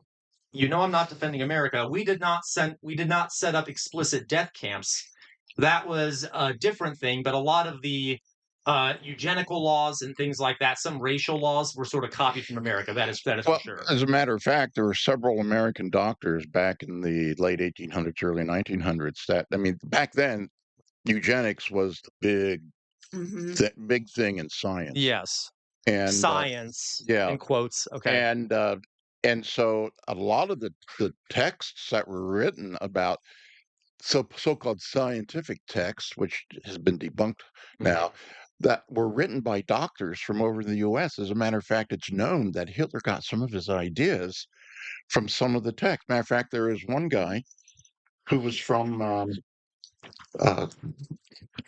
Speaker 1: I'm not defending America. We did not set up explicit death camps. That was a different thing. But a lot of the eugenical laws and things like that. Some racial laws were sort of copied from America. That is for
Speaker 3: Well,
Speaker 1: sure.
Speaker 3: as a matter of fact, there were several American doctors back in the late 1800s, early 1900s that, I mean, back then, eugenics was the big thing in science.
Speaker 1: Yes.
Speaker 3: And
Speaker 1: Science,
Speaker 3: yeah,
Speaker 1: in quotes. Okay.
Speaker 3: and so a lot of the texts that were written about so-called scientific texts, which has been debunked now, that were written by doctors from over in the U.S. As a matter of fact, it's known that Hitler got some of his ideas from some of the texts. Matter of fact, there is one guy who was from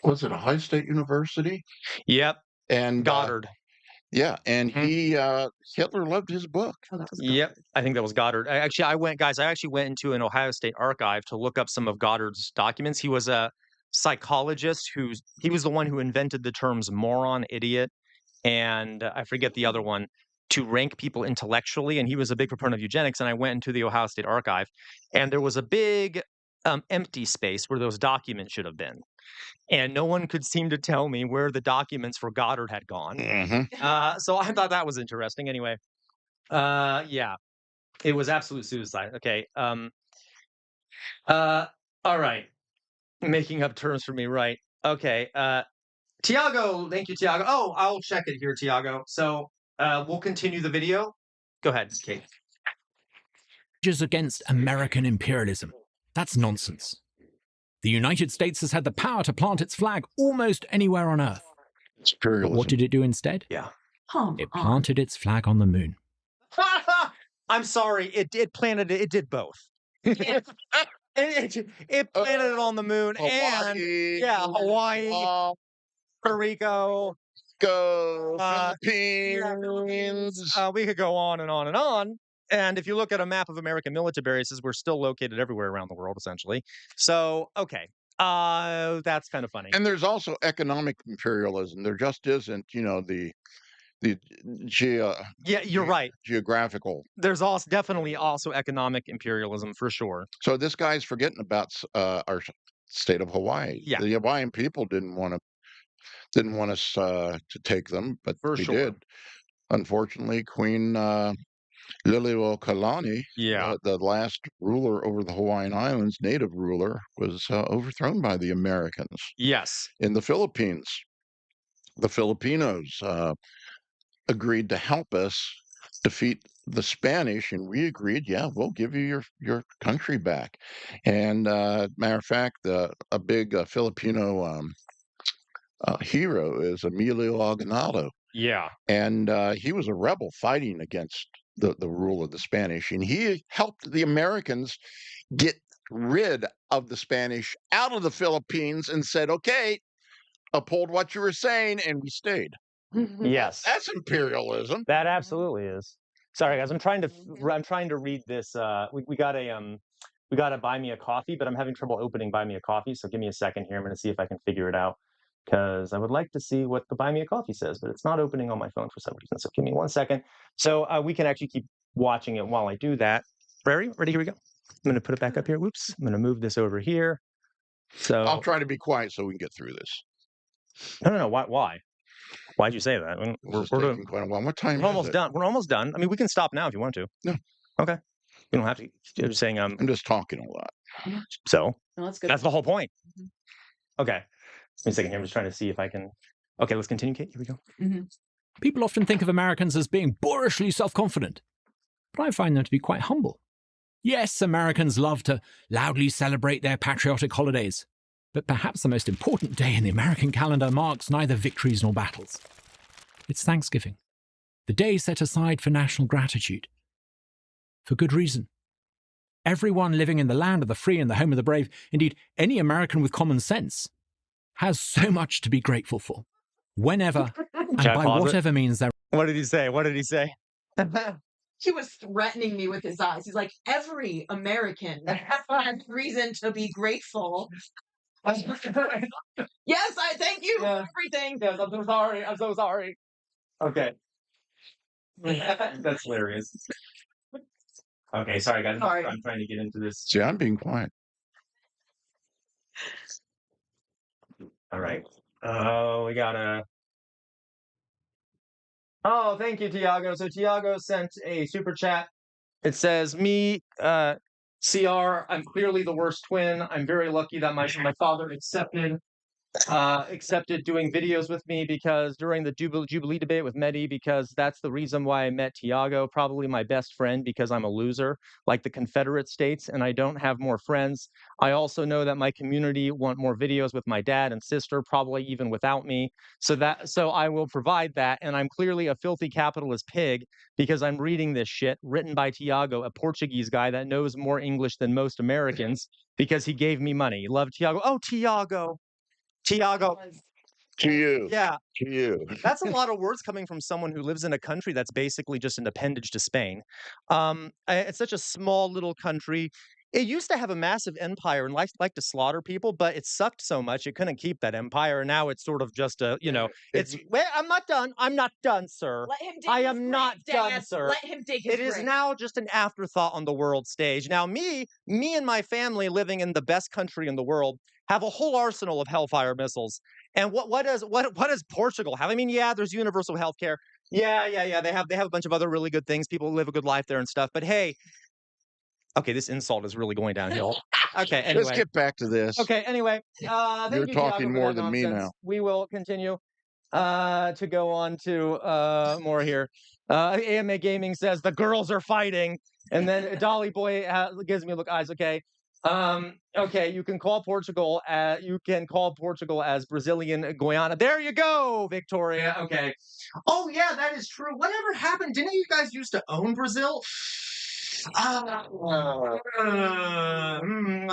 Speaker 3: was it Ohio State University?
Speaker 1: Yep.
Speaker 3: And
Speaker 1: Goddard.
Speaker 3: yeah, and he Hitler loved his book.
Speaker 2: Oh, that was
Speaker 1: Yep, I think that was Goddard. I actually went into an Ohio State archive to look up some of Goddard's documents. He was a psychologist he was the one who invented the terms moron, idiot, and I forget the other one, to rank people intellectually. And he was a big proponent of eugenics. And I went into the Ohio State archive, and there was a big empty space where those documents should have been. And no one could seem to tell me where the documents for Goddard had gone. So I thought that was interesting. Anyway, yeah, it was absolute suicide. Okay. All right. Making up terms for me, right? Okay. Tiago, thank you, Tiago. Oh, I'll check it here, Tiago. So we'll continue the video. Go ahead, Kate.
Speaker 9: Against American imperialism. That's nonsense. The United States has had the power to plant its flag almost anywhere on Earth. But what did it do instead?
Speaker 1: Yeah.
Speaker 9: It planted its flag on the moon.
Speaker 1: I'm sorry. It planted it. It did both. it planted it on the moon and Hawaii, Puerto Rico,
Speaker 3: Philippines.
Speaker 1: We could go on and on and on. And if you look at a map of American military bases, we're still located everywhere around the world, essentially. So, okay. That's kind of funny.
Speaker 3: And there's also economic imperialism. There just isn't, the
Speaker 1: yeah, you're right.
Speaker 3: Geographical.
Speaker 1: There's also definitely also economic imperialism for sure.
Speaker 3: So this guy's forgetting about our state of Hawaii.
Speaker 1: Yeah.
Speaker 3: The Hawaiian people didn't want us to take them, but we did. Unfortunately, Queen Liliuokalani, the last ruler over the Hawaiian Islands, native ruler, was overthrown by the Americans.
Speaker 1: Yes.
Speaker 3: In the Philippines, the Filipinos agreed to help us defeat the Spanish, and we agreed, we'll give you your country back. And matter of fact, a big Filipino hero is Emilio Aguinaldo.
Speaker 1: Yeah.
Speaker 3: And he was a rebel fighting against the rule of the Spanish, and he helped the Americans get rid of the Spanish out of the Philippines and said, okay, uphold what you were saying, and we stayed.
Speaker 1: Yes.
Speaker 3: That's imperialism.
Speaker 1: That absolutely is. Sorry, guys, I'm trying to read this. We got a buy me a coffee, but I'm having trouble opening buy me a coffee. So give me a second here. I'm going to see if I can figure it out, because I would like to see what the buy me a coffee says, but it's not opening on my phone for some reason. So give me 1 second. So we can actually keep watching it while I do that. Ready? Here we go. I'm going to put it back up here. Whoops. I'm going to move this over here. So
Speaker 3: I'll try to be quiet so we can get through this.
Speaker 1: No. Why? Why'd you say that? We're
Speaker 3: taking quite a while. What time?
Speaker 1: We're almost done. We're almost done. I mean, we can stop now if you want to.
Speaker 3: No.
Speaker 1: Okay. You don't have to. You're just saying.
Speaker 3: I'm just talking a lot.
Speaker 1: So
Speaker 2: no, that's good.
Speaker 1: That's the whole point. Okay. Give me a second here. I'm just trying to see if I can. Okay, let's continue, Kate. Here we go.
Speaker 9: People often think of Americans as being boorishly self-confident, but I find them to be quite humble. Yes, Americans love to loudly celebrate their patriotic holidays, but perhaps the most important day in the American calendar marks neither victories nor battles. It's Thanksgiving, the day set aside for national gratitude. For good reason. Everyone living in the land of the free and the home of the brave, indeed any American with common sense, has so much to be grateful for, whenever and by whatever means they're...
Speaker 1: What did he say?
Speaker 2: He was threatening me with his eyes. He's like, every American has reason to be grateful. Yes, I thank you for everything.
Speaker 1: Yes, I'm so sorry. Okay. That's hilarious. Okay, sorry guys.
Speaker 2: Sorry.
Speaker 1: I'm trying to get into this.
Speaker 3: See, I'm being quiet.
Speaker 1: All right. Oh, we gotta Oh, thank you, Tiago. So Tiago sent a super chat. It says, "Me, CR. I'm clearly the worst twin. I'm very lucky that my father accepted doing videos with me because during the Jubilee debate with Mehdi, because that's the reason why I met Tiago, probably my best friend because I'm a loser, like the Confederate States, and I don't have more friends. I also know that my community want more videos with my dad and sister, probably even without me. So I will provide that, and I'm clearly a filthy capitalist pig because I'm reading this shit written by Tiago, a Portuguese guy that knows more English than most Americans because he gave me money. Love Tiago. Oh, Tiago.
Speaker 3: To you.
Speaker 1: Yeah,
Speaker 3: To you.
Speaker 1: that's a lot of words coming from someone who lives in a country that's basically just an appendage to Spain. It's such a small little country. It used to have a massive empire and like to slaughter people, but it sucked so much it couldn't keep that empire. And now it's sort of just it's. Wait, I'm not done. I'm not done, sir.
Speaker 2: Let him dig
Speaker 1: I
Speaker 2: his
Speaker 1: am not
Speaker 2: grave,
Speaker 1: done,
Speaker 2: Dad.
Speaker 1: sir.
Speaker 2: Let him dig his
Speaker 1: It is
Speaker 2: grave.
Speaker 1: now just an afterthought on the world stage. Now, me and my family living in the best country in the world have a whole arsenal of Hellfire missiles. And what does Portugal have? I mean, yeah, there's universal health care. Yeah. They have a bunch of other really good things. People live a good life there and stuff. But hey, okay, this insult is really going downhill. Okay,
Speaker 3: Let's
Speaker 1: anyway.
Speaker 3: get back to this.
Speaker 1: Okay, anyway. Thank
Speaker 3: You're
Speaker 1: you,
Speaker 3: talking
Speaker 1: Tiago, for
Speaker 3: more
Speaker 1: that
Speaker 3: than me
Speaker 1: nonsense.
Speaker 3: now.
Speaker 1: We will continue to go on to more here. AMA Gaming says the girls are fighting, and then Dolly Boy gives me a look eyes. Okay, okay. You can call Portugal. You can call Portugal as Brazilian Guyana. There you go, Victoria. Okay. Oh yeah, that is true. Whatever happened? Didn't you guys used to own Brazil?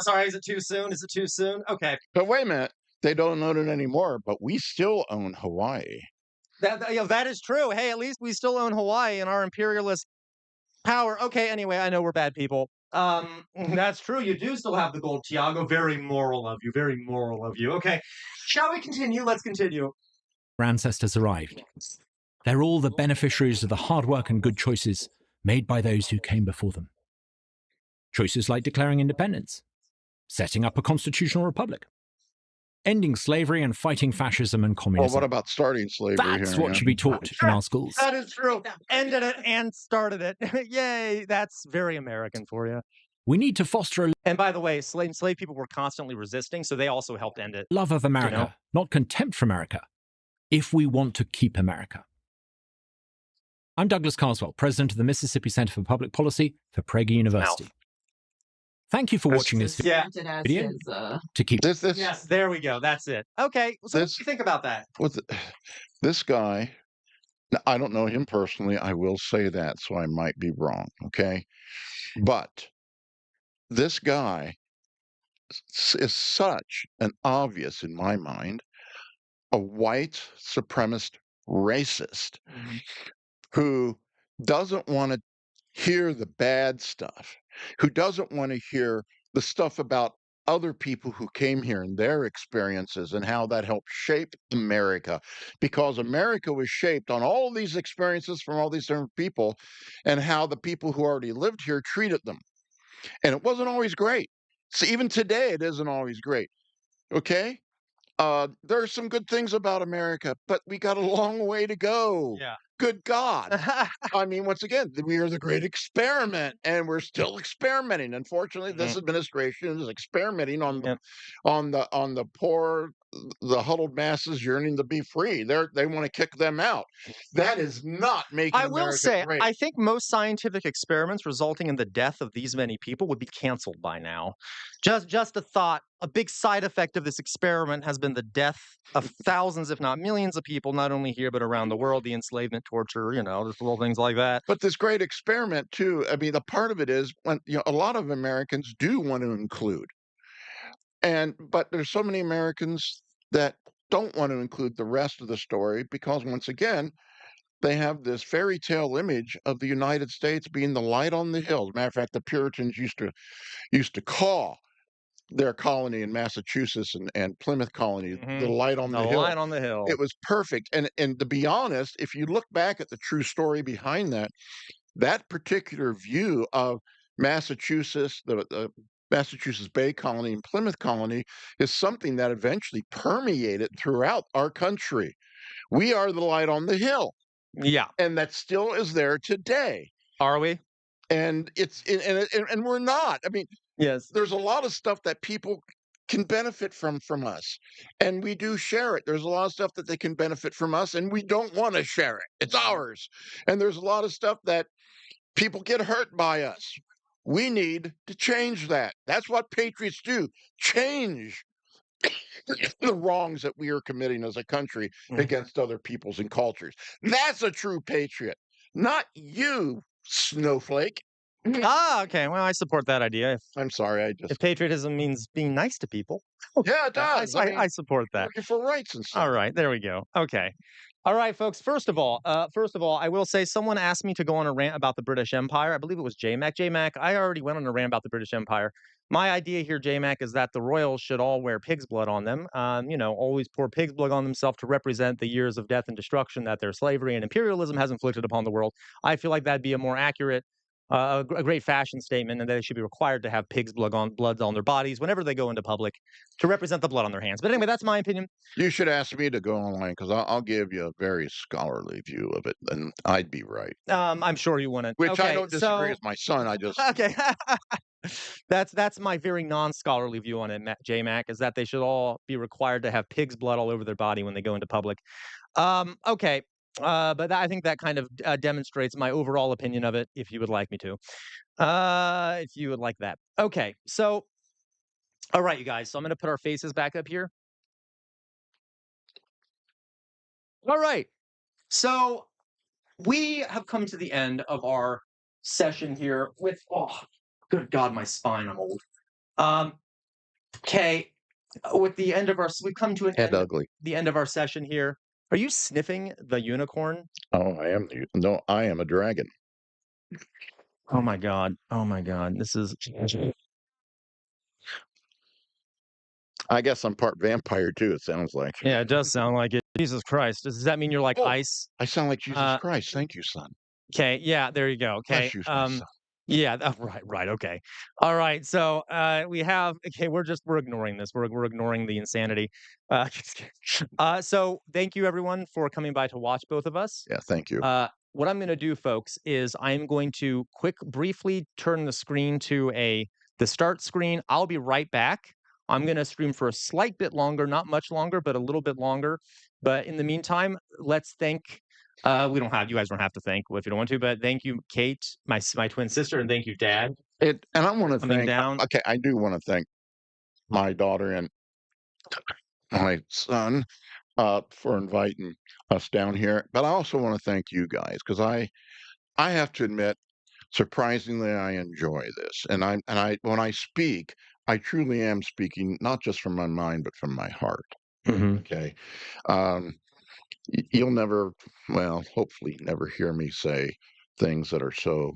Speaker 1: Sorry, is it too soon? Is it too soon? Okay.
Speaker 3: But wait a minute. They don't own it anymore, but we still own Hawaii.
Speaker 1: That is true. Hey, at least we still own Hawaii and our imperialist power. Okay, anyway, I know we're bad people. That's true. You do still have the gold, Tiago. Very moral of you. Very moral of you. Okay, shall we continue? Let's continue.
Speaker 9: Our ancestors arrived. They're all the beneficiaries of the hard work and good choices made by those who came before them. Choices like declaring independence, setting up a constitutional republic, ending slavery and fighting fascism and
Speaker 3: Well,
Speaker 9: communism.
Speaker 3: what about starting slavery
Speaker 9: That's
Speaker 3: here?
Speaker 9: what should be taught in our schools.
Speaker 1: That is true. Ended it and started it. Yay, that's very American for you.
Speaker 9: We need to foster a
Speaker 1: And by the way, slave people were constantly resisting, so they also helped end it.
Speaker 9: love of America, not contempt for America, if we want to keep America. I'm Douglas Carswell, president of the Mississippi Center for Public Policy for Prager University. Thank you for watching this
Speaker 1: Yeah.
Speaker 9: video to keep
Speaker 3: This
Speaker 1: Yes, there we go. That's it. Okay, so what do you think about that?
Speaker 3: this guy, now, I don't know him personally. I will say that, so I might be wrong. Okay, but this guy is such an obvious, in my mind, a white supremacist racist who doesn't want to hear the bad stuff, who doesn't want to hear the stuff about other people who came here and their experiences and how that helped shape America, because America was shaped on all these experiences from all these different people and how the people who already lived here treated them. And it wasn't always great. So even today, it isn't always great. Okay. There are some good things about America, but we got a long way to go.
Speaker 1: Yeah.
Speaker 3: Good God. I mean, once again, we are the great experiment, and we're still experimenting. Unfortunately, this administration is experimenting on the poor, the huddled masses yearning to be free. They want to kick them out. That is not making
Speaker 1: I will
Speaker 3: America
Speaker 1: say,
Speaker 3: great.
Speaker 1: I think most scientific experiments resulting in the death of these many people would be canceled by now. Just a thought, a big side effect of this experiment has been the death of thousands, if not millions of people, not only here, but around the world, the enslavement, torture, just little things like that.
Speaker 3: But this great experiment, too, I mean, the part of it is when a lot of Americans do want to include. But there's so many Americans that don't want to include the rest of the story because, once again, they have this fairy tale image of the United States being the light on the hill. As a matter of fact, the Puritans used to call their colony in Massachusetts and Plymouth colony the light on the hill.
Speaker 1: Light on the hill.
Speaker 3: It was perfect. And to be honest, if you look back at the true story behind that particular view of Massachusetts, the Massachusetts Bay Colony and Plymouth Colony, is something that eventually permeated throughout our country. We are the light on the hill.
Speaker 1: Yeah.
Speaker 3: And that still is there today.
Speaker 1: Are we?
Speaker 3: And and we're not. I mean,
Speaker 1: Yes.
Speaker 3: there's a lot of stuff that people can benefit from us, and we do share it. There's a lot of stuff that they can benefit from us, and we don't want to share it. It's ours. And there's a lot of stuff that people get hurt by us. We need to change that. That's what patriots do. Change the wrongs that we are committing as a country against other peoples and cultures. That's a true patriot, not you, snowflake.
Speaker 1: Ah, okay. Well, I support that idea.
Speaker 3: I'm sorry,
Speaker 1: If patriotism means being nice to people,
Speaker 3: yeah, it does.
Speaker 1: I support that.
Speaker 3: Working for rights and stuff.
Speaker 1: All right, there we go. Okay. All right, folks. First of all, I will say someone asked me to go on a rant about the British Empire. I believe it was JMac. JMac, I already went on a rant about the British Empire. My idea here, JMac, is that the royals should all wear pig's blood on them. Always pour pig's blood on themselves to represent the years of death and destruction that their slavery and imperialism has inflicted upon the world. I feel like that'd be a more accurate, a great fashion statement, and that they should be required to have pig's blood on their bodies whenever they go into public to represent the blood on their hands. But anyway, that's my opinion.
Speaker 3: You should ask me to go online because I'll give you a very scholarly view of it, and I'd be right.
Speaker 1: I'm sure you wouldn't.
Speaker 3: Which
Speaker 1: okay,
Speaker 3: I don't disagree with my son. I just
Speaker 1: okay. That's my very non-scholarly view on it, JMac, is that they should all be required to have pig's blood all over their body when they go into public. Okay. But I think that kind of demonstrates my overall opinion of it, if you would like me to. If you would like that. Okay, so, all right, you guys. So I'm going to put our faces back up here. All right. So we have come to the end of our session here with, good God, my spine, I'm old. Okay, with the end of we've come to the end of our session here. Are you sniffing the unicorn?
Speaker 3: Oh, I am a dragon.
Speaker 1: Oh my God. Oh my God. This is.
Speaker 3: I guess I'm part vampire too, it sounds like.
Speaker 1: Yeah, it does sound like it. Jesus Christ. Does that mean you're like ice?
Speaker 3: I sound like Jesus Christ. Thank you, son.
Speaker 1: Okay, yeah, there you go. Okay.
Speaker 3: Bless you, my son.
Speaker 1: Yeah, right, okay. All right, so we're ignoring this. We're ignoring the insanity. So thank you everyone for coming by to watch both of us.
Speaker 3: Yeah, thank you.
Speaker 1: What I'm gonna do, folks, is I'm going to briefly turn the screen to the start screen. I'll be right back. I'm gonna stream for a slight bit longer, not much longer, but a little bit longer. But in the meantime, let's thank you guys don't have to thank if you don't want to, but thank you, Kate, my twin sister, and thank you, Dad.
Speaker 3: And I want to thank.
Speaker 1: Down.
Speaker 3: Okay, I do want to thank my daughter and my son for inviting us down here. But I also want to thank you guys because I have to admit, surprisingly, I enjoy this, and when I speak, I truly am speaking not just from my mind but from my heart.
Speaker 1: Mm-hmm.
Speaker 3: Okay. You'll never, well, hopefully never hear me say things that are so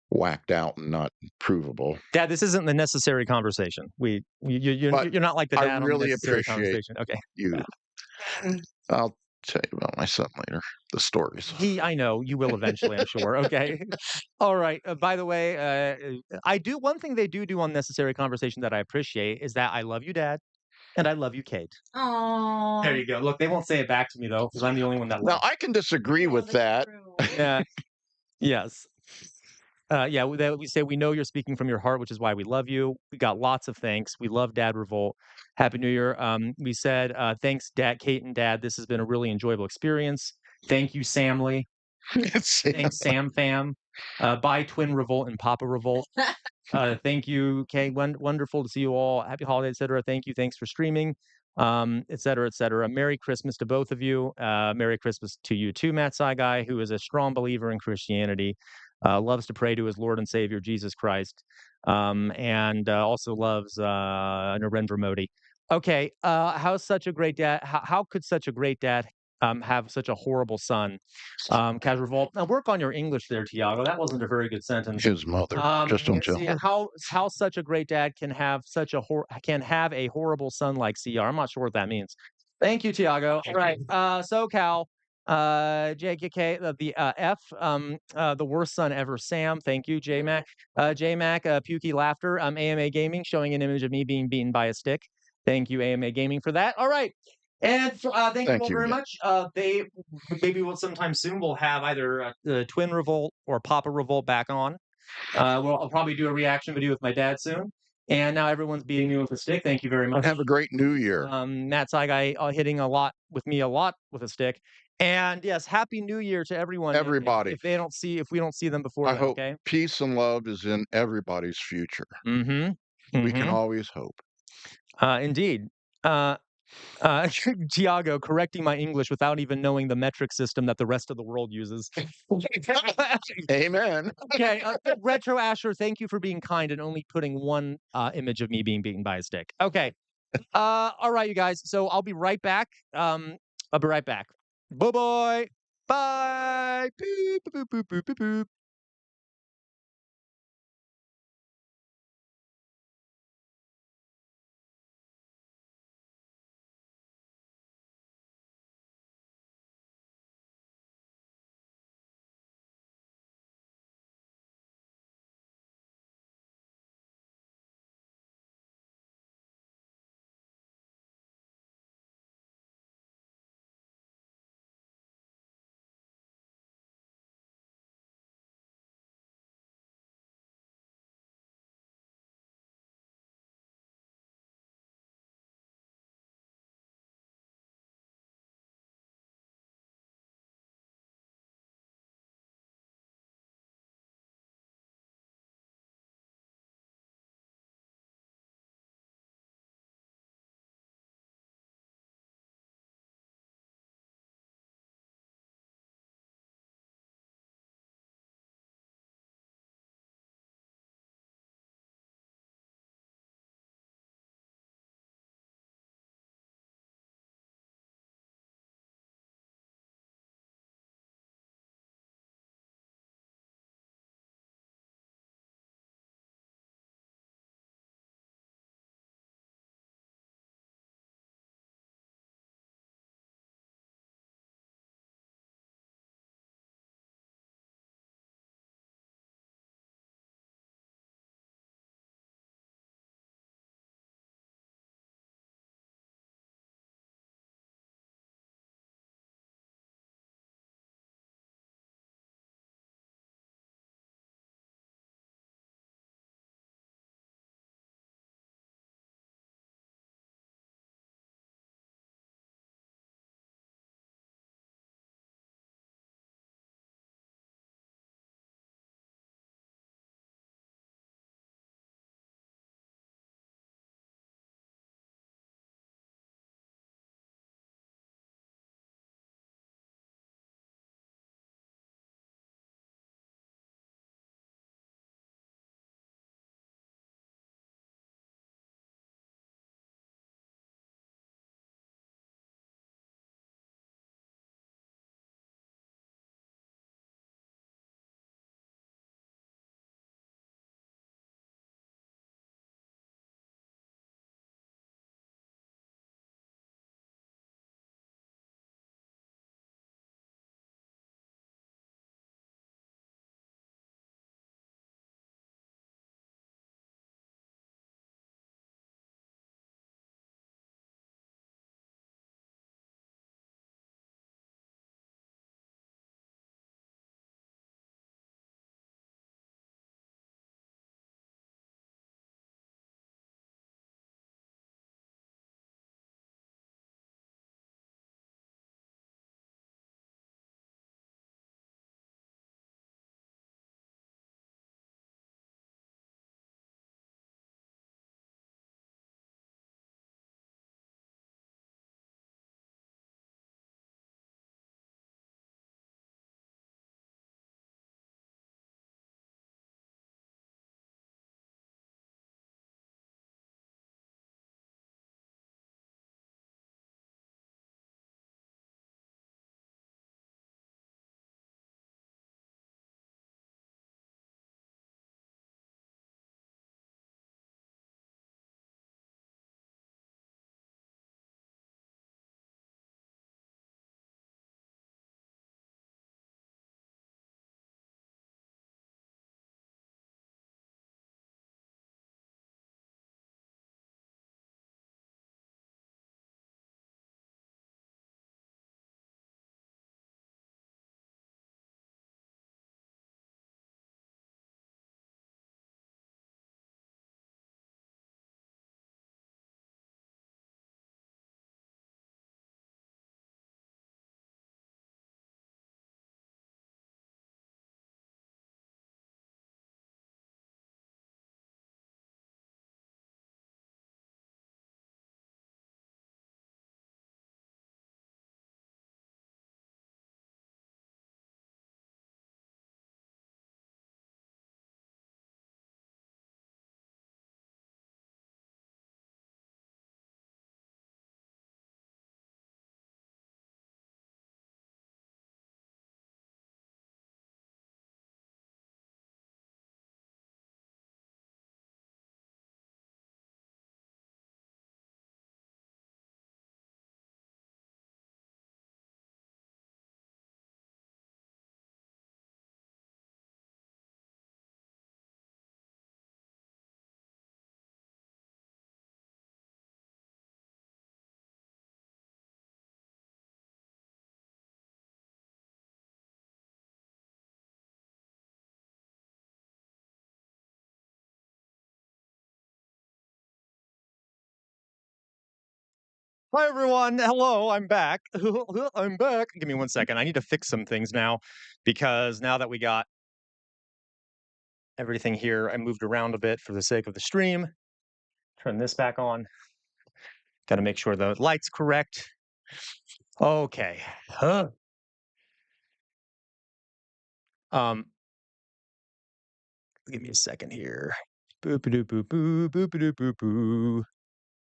Speaker 3: whacked out and not provable.
Speaker 1: Dad, this isn't the necessary conversation. You're not like the dad
Speaker 3: I really
Speaker 1: on the necessary
Speaker 3: appreciate
Speaker 1: conversation. Okay.
Speaker 3: You. Yeah. I'll tell you about my son later. The stories.
Speaker 1: I know you will eventually, I'm sure. Okay. All right. By the way, one thing they do on necessary conversation that I appreciate is that I love you, Dad. And I love you, Kate.
Speaker 2: Aww.
Speaker 1: There you go. Look, they won't say it back to me, though, because I'm the only one that loves.
Speaker 3: Now, I can disagree with that.
Speaker 1: Yeah. Yes. We say we know you're speaking from your heart, which is why we love you. We got lots of thanks. We love Dad Revolt. Happy New Year. We said thanks, Dad, Kate, and Dad. This has been a really enjoyable experience. Thank you, Samly. Thanks, Sam Fam. Bye, Twin Revolt and Papa Revolt. Thank you, Kay. Wonderful to see you all. Happy holiday, etc. Thank you. Thanks for streaming, etc., etc. Merry Christmas to both of you. Merry Christmas to you too, Matt Saigai, who is a strong believer in Christianity, loves to pray to his Lord and Savior Jesus Christ, and also loves Narendra Modi. Okay, how's such a great dad? How could such a great dad have such a horrible son? Kaz Revolt. Now work on your English there, Tiago. That wasn't a very good sentence.
Speaker 3: His mother. Just don't tell her.
Speaker 1: How such a great dad can have a horrible son like CR. I'm not sure what that means. Thank you, Tiago. All right. SoCal. JKK, the F, the worst son ever, Sam. Thank you, JMac. JMac, Pukey Laughter. AMA Gaming, showing an image of me being beaten by a stick. Thank you, AMA Gaming, for that. All right. And thank you
Speaker 3: Thank
Speaker 1: all
Speaker 3: you
Speaker 1: very
Speaker 3: again.
Speaker 1: much. They maybe will sometime soon. We'll have either the Twin Revolt or Papa Revolt back on. I'll probably do a reaction video with my dad soon. And now everyone's beating me with a stick. Thank you very
Speaker 3: And
Speaker 1: much.
Speaker 3: have a great new year.
Speaker 1: Matt Saigai hitting a lot with a stick. And yes, Happy New Year to everyone.
Speaker 3: Everybody.
Speaker 1: If we don't see them before
Speaker 3: I
Speaker 1: then,
Speaker 3: hope
Speaker 1: okay?
Speaker 3: peace and love is in everybody's future.
Speaker 1: Mm-hmm.
Speaker 3: We can always hope.
Speaker 1: Indeed. Tiago correcting my English without even knowing the metric system that the rest of the world uses.
Speaker 3: Amen.
Speaker 1: Okay, Retro Asher, thank you for being kind and only putting one image of me being beaten by a stick. Okay. All right, you guys. So I'll be right back. I'll be right back. Bye-bye. Bye. Boop, boop, boop, boop, boop, boop. Hi, everyone. Hello, I'm back. I'm back. Give me 1 second. I need to fix some things now because now that we got everything here, I moved around a bit for the sake of the stream. Turn this back on. Got to make sure the light's correct. Okay. Um, give me a second here. Boop a doop boop boo, boop a doop boop boo.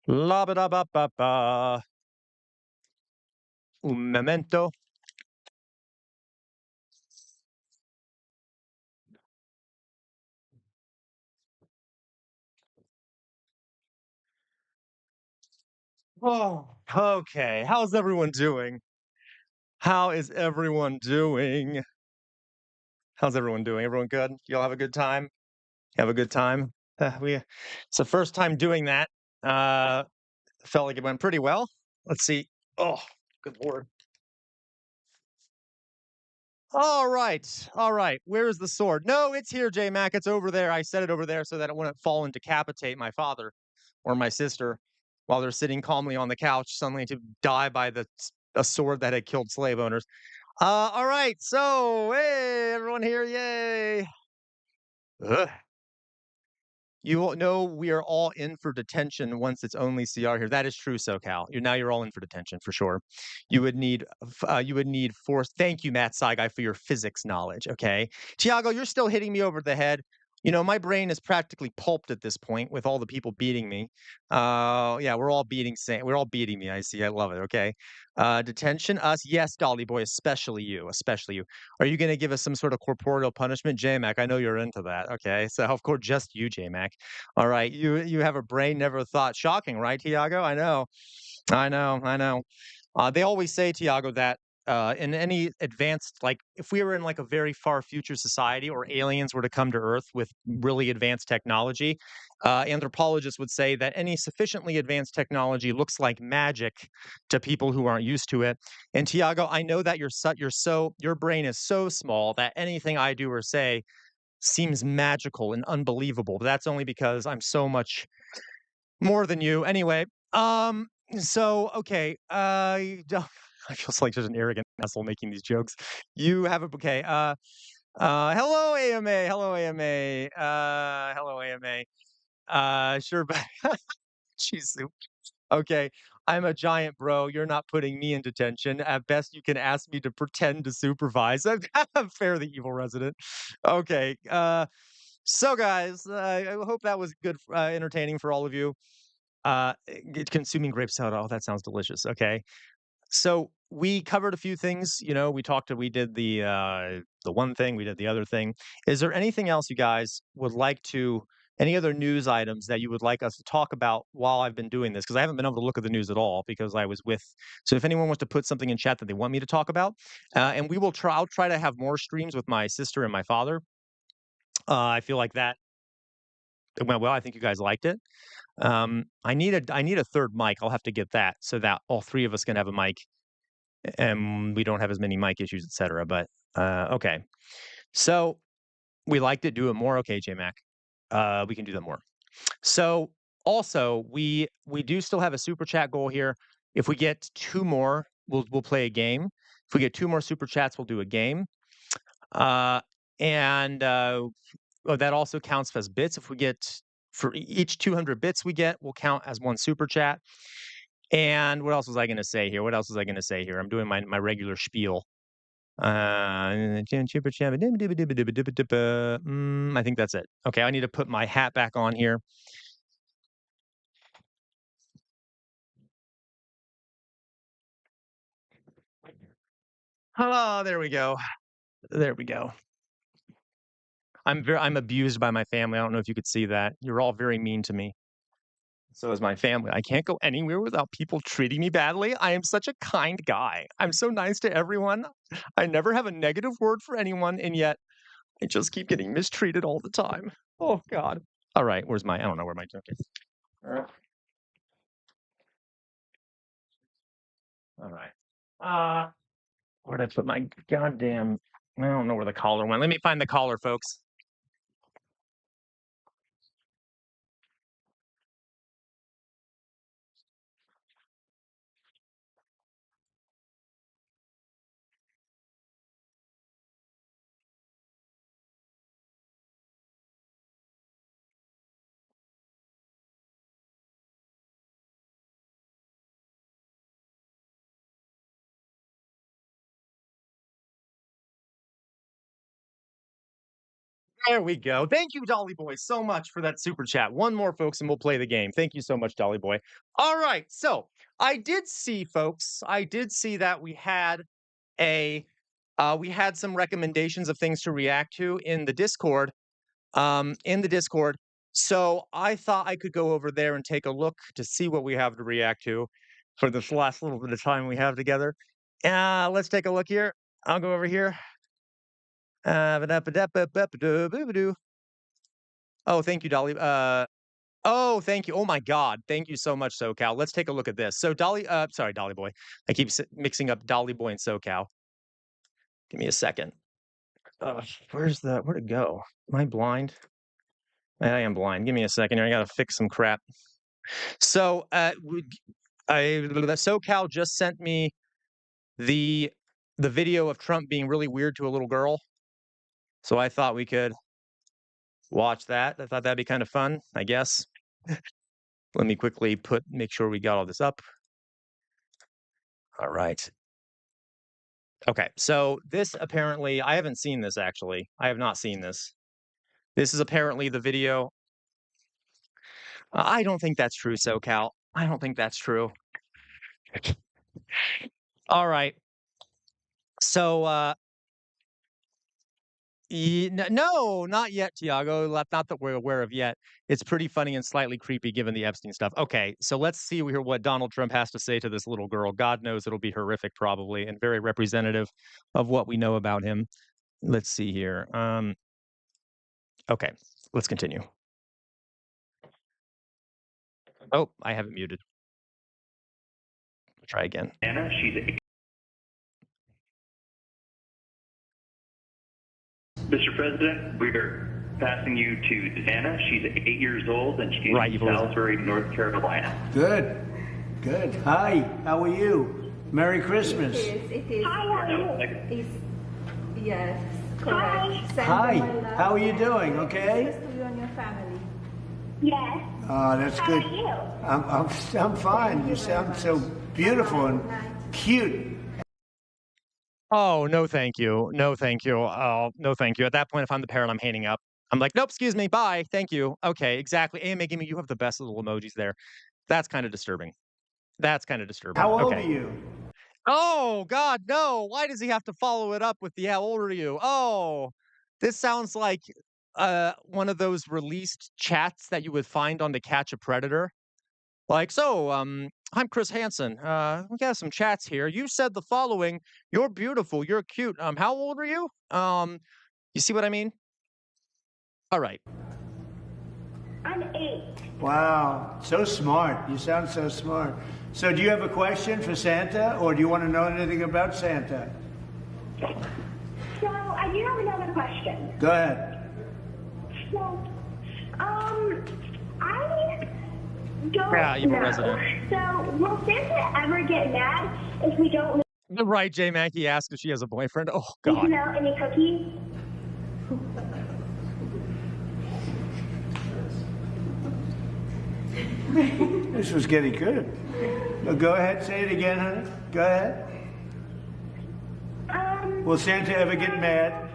Speaker 1: La ba da ba ba ba. Un memento. Oh, okay. How's everyone doing? How is everyone doing? How's everyone doing? Everyone good? Y'all have a good time? Have a good time? It's the first time doing that. Uh, felt like it went pretty well. Let's see. Oh, good lord. All right. All right. Where is the sword? No, it's here, J Mac. It's over there. I set it over there so that it wouldn't fall and decapitate my father or my sister while they're sitting calmly on the couch, suddenly to die by a sword that had killed slave owners. All right. So, hey, everyone here. Yay. Ugh. You all know we are all in for detention once it's only CR here. That is true, SoCal. You're all in for detention for sure. You would need force. Thank you, Matt Saigai, for your physics knowledge. Okay, Tiago, you're still hitting me over the head. You know, my brain is practically pulped at this point with all the people beating me. Yeah, we're all beating me. I see. I love it. Okay. Detention, us, yes, Dolly Boy, especially you, especially you. Are you going to give us some sort of corporeal punishment, J-Mac? I know you're into that. Okay, so of course, just you, J-Mac. All right, you have a brain never thought. Shocking, right, Tiago? I know, I know. They always say, Tiago, that in any advanced, like if we were in like a very far future society or aliens were to come to Earth with really advanced technology, anthropologists would say that any sufficiently advanced technology looks like magic to people who aren't used to it. And Tiago, I know that your brain is so small that anything I do or say seems magical and unbelievable. But that's only because I'm so much more than you. Anyway, so okay, I feel like just an arrogant asshole making these jokes. You have a bouquet. Hello AMA. Hello AMA. Hello AMA. Sure, but jeez. Okay, I'm a giant bro. You're not putting me in detention. At best, you can ask me to pretend to supervise. I'm fair, the evil resident. Okay. So guys, I hope that was good, entertaining for all of you. Consuming grape soda. Oh, that sounds delicious. Okay. So we covered a few things. You know, we did the one thing, we did the other thing. Is there anything else you guys would like to? Any other news items that you would like us to talk about while I've been doing this? Because I haven't been able to look at the news at all because I was with. So if anyone wants to put something in chat that they want me to talk about, and we will try. I'll try to have more streams with my sister and my father. I feel like that it went well. I think you guys liked it. I need a third mic. I'll have to get that so that all three of us can have a mic and we don't have as many mic issues, etc. But okay. So we liked it. Do it more. Okay, JMac. We can do that more. So also we do still have a super chat goal here. If we get 2 more, we'll play a game. If we get 2 more super chats, we'll do a game. And that also counts as bits. If we get for each 200 bits we get, will count as 1 super chat. And what else was I going to say here? I'm doing my regular spiel. I think that's it. Okay, I need to put my hat back on here. Oh, there we go. There we go. I'm abused by my family. I don't know if you could see that. You're all very mean to me. So is my family. I can't go anywhere without people treating me badly. I am such a kind guy. I'm so nice to everyone. I never have a negative word for anyone, and yet I just keep getting mistreated all the time. Oh God. All right, I don't know where my joke is. All right. Where'd I put my goddamn? I don't know where the collar went. Let me find the collar, folks. There we go. Thank you, Dolly Boy, so much for that super chat. One more, folks, and we'll play the game. Thank you so much, Dolly Boy. All right. So I did see, folks, that we had some recommendations of things to react to in the Discord. So I thought I could go over there and take a look to see what we have to react to for this last little bit of time we have together. Let's take a look here. I'll go over here. Oh, thank you, Dolly. Oh, thank you. Oh my God. Thank you so much, SoCal. Let's take a look at this. So Dolly Boy. I keep mixing up Dolly Boy and SoCal. Give me a second. Where'd it go? Am I blind? I am blind. Give me a second here. I gotta fix some crap. So, SoCal just sent me the video of Trump being really weird to a little girl. So I thought we could watch that. I thought that'd be kind of fun, I guess. Let me quickly make sure we got all this up. All right. Okay, so this apparently, I haven't seen this actually. I have not seen this. This is apparently the video. I don't think that's true, SoCal. I don't think that's true. All right. So, no, not yet, Tiago. Not that we're aware of yet. It's pretty funny and slightly creepy given the Epstein stuff. Okay, so let's see what Donald Trump has to say to this little girl. God knows it'll be horrific, probably, and very representative of what we know about him. Let's see here. Okay, let's continue. Oh, I have it muted. Try again.
Speaker 10: Anna, Mr. President, we're passing you to Anna. She's 8 years old and she's in Salisbury, North Carolina.
Speaker 4: Good. Good. Hi, how are you? Merry Christmas.
Speaker 6: It is.
Speaker 5: Hi, how are you?
Speaker 6: Yes, correct.
Speaker 4: Hi, how are you doing? Okay?
Speaker 6: Christmas to you and your family.
Speaker 5: Yes.
Speaker 4: Oh, that's
Speaker 5: How
Speaker 4: good.
Speaker 5: are you?
Speaker 4: I'm fine. You sound so beautiful and cute.
Speaker 1: Oh, no, thank you. No, thank you. Oh, no, thank you. At that point, if I'm the parent, I'm hanging up. I'm like, nope, excuse me, bye, thank you. Okay, exactly. AMA Gaming, you have the best little emojis there. That's kind of disturbing.
Speaker 4: How old are you?
Speaker 1: Oh, God, no. Why does he have to follow it up with the how old are you? Oh, this sounds like one of those released chats that you would find on To Catch a Predator. Like, so, I'm Chris Hansen. We got some chats here. You said the following: "You're beautiful. You're cute. How old are you?" You see what I mean? All right.
Speaker 5: I'm 8.
Speaker 4: Wow, so smart. You sound so smart. So do you have a question for Santa, or do you want to know anything about Santa?
Speaker 5: So I do have another question.
Speaker 4: Go ahead.
Speaker 5: So, I don't
Speaker 1: evil
Speaker 5: know.
Speaker 1: resident.
Speaker 5: So will Santa ever get mad if we don't
Speaker 1: Right, J Mackey asked if she has a boyfriend. Oh,
Speaker 5: leave
Speaker 1: God.
Speaker 5: him out any cookies?
Speaker 4: This was getting good. Well, go ahead, say it again, honey. Go ahead. Will Santa ever get mad?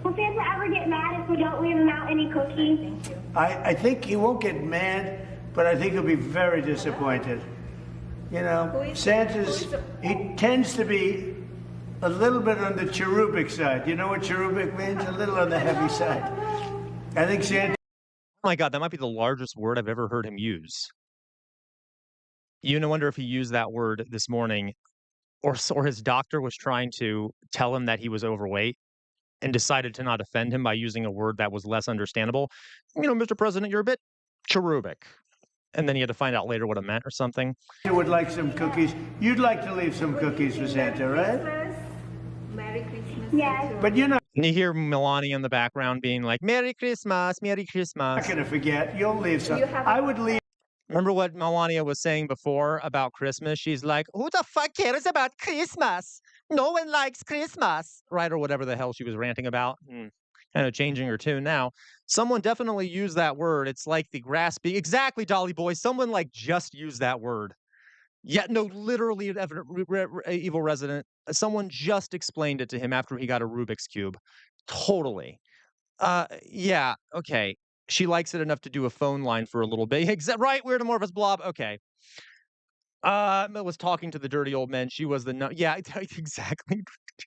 Speaker 5: Will Santa ever get mad if we don't leave him out any cookies?
Speaker 4: I think he won't get mad, but I think he'll be very disappointed. You know, he tends to be a little bit on the cherubic side. You know what cherubic means? A little on the heavy side. I think Santa...
Speaker 1: Oh my God, that might be the largest word I've ever heard him use. No wonder if he used that word this morning, or his doctor was trying to tell him that he was overweight and decided to not offend him by using a word that was less understandable. Mr. President, you're a bit cherubic. And then he had to find out later what it meant or something.
Speaker 4: You would like some cookies. You'd like to leave some cookies for Santa, right?
Speaker 6: Merry Christmas.
Speaker 5: Yes.
Speaker 4: But you're not
Speaker 1: And you hear Melania in the background being like, Merry Christmas, Merry Christmas.
Speaker 4: going to forget. You'll leave some. I would leave.
Speaker 1: Remember what Melania was saying before about Christmas? She's like, who the fuck cares about Christmas? No one likes Christmas, right? Or whatever the hell she was ranting about. Kind of changing her tune now. Someone definitely used that word. It's like the grass being... Exactly, Dolly Boy. Someone just used that word. Yeah, no, literally, evil resident. Someone just explained it to him after he got a Rubik's Cube. Totally. Yeah, okay. She likes it enough to do a phone line for a little bit. Right, weird amorphous blob. Okay. Was talking to the dirty old men. She was the no yeah, exactly.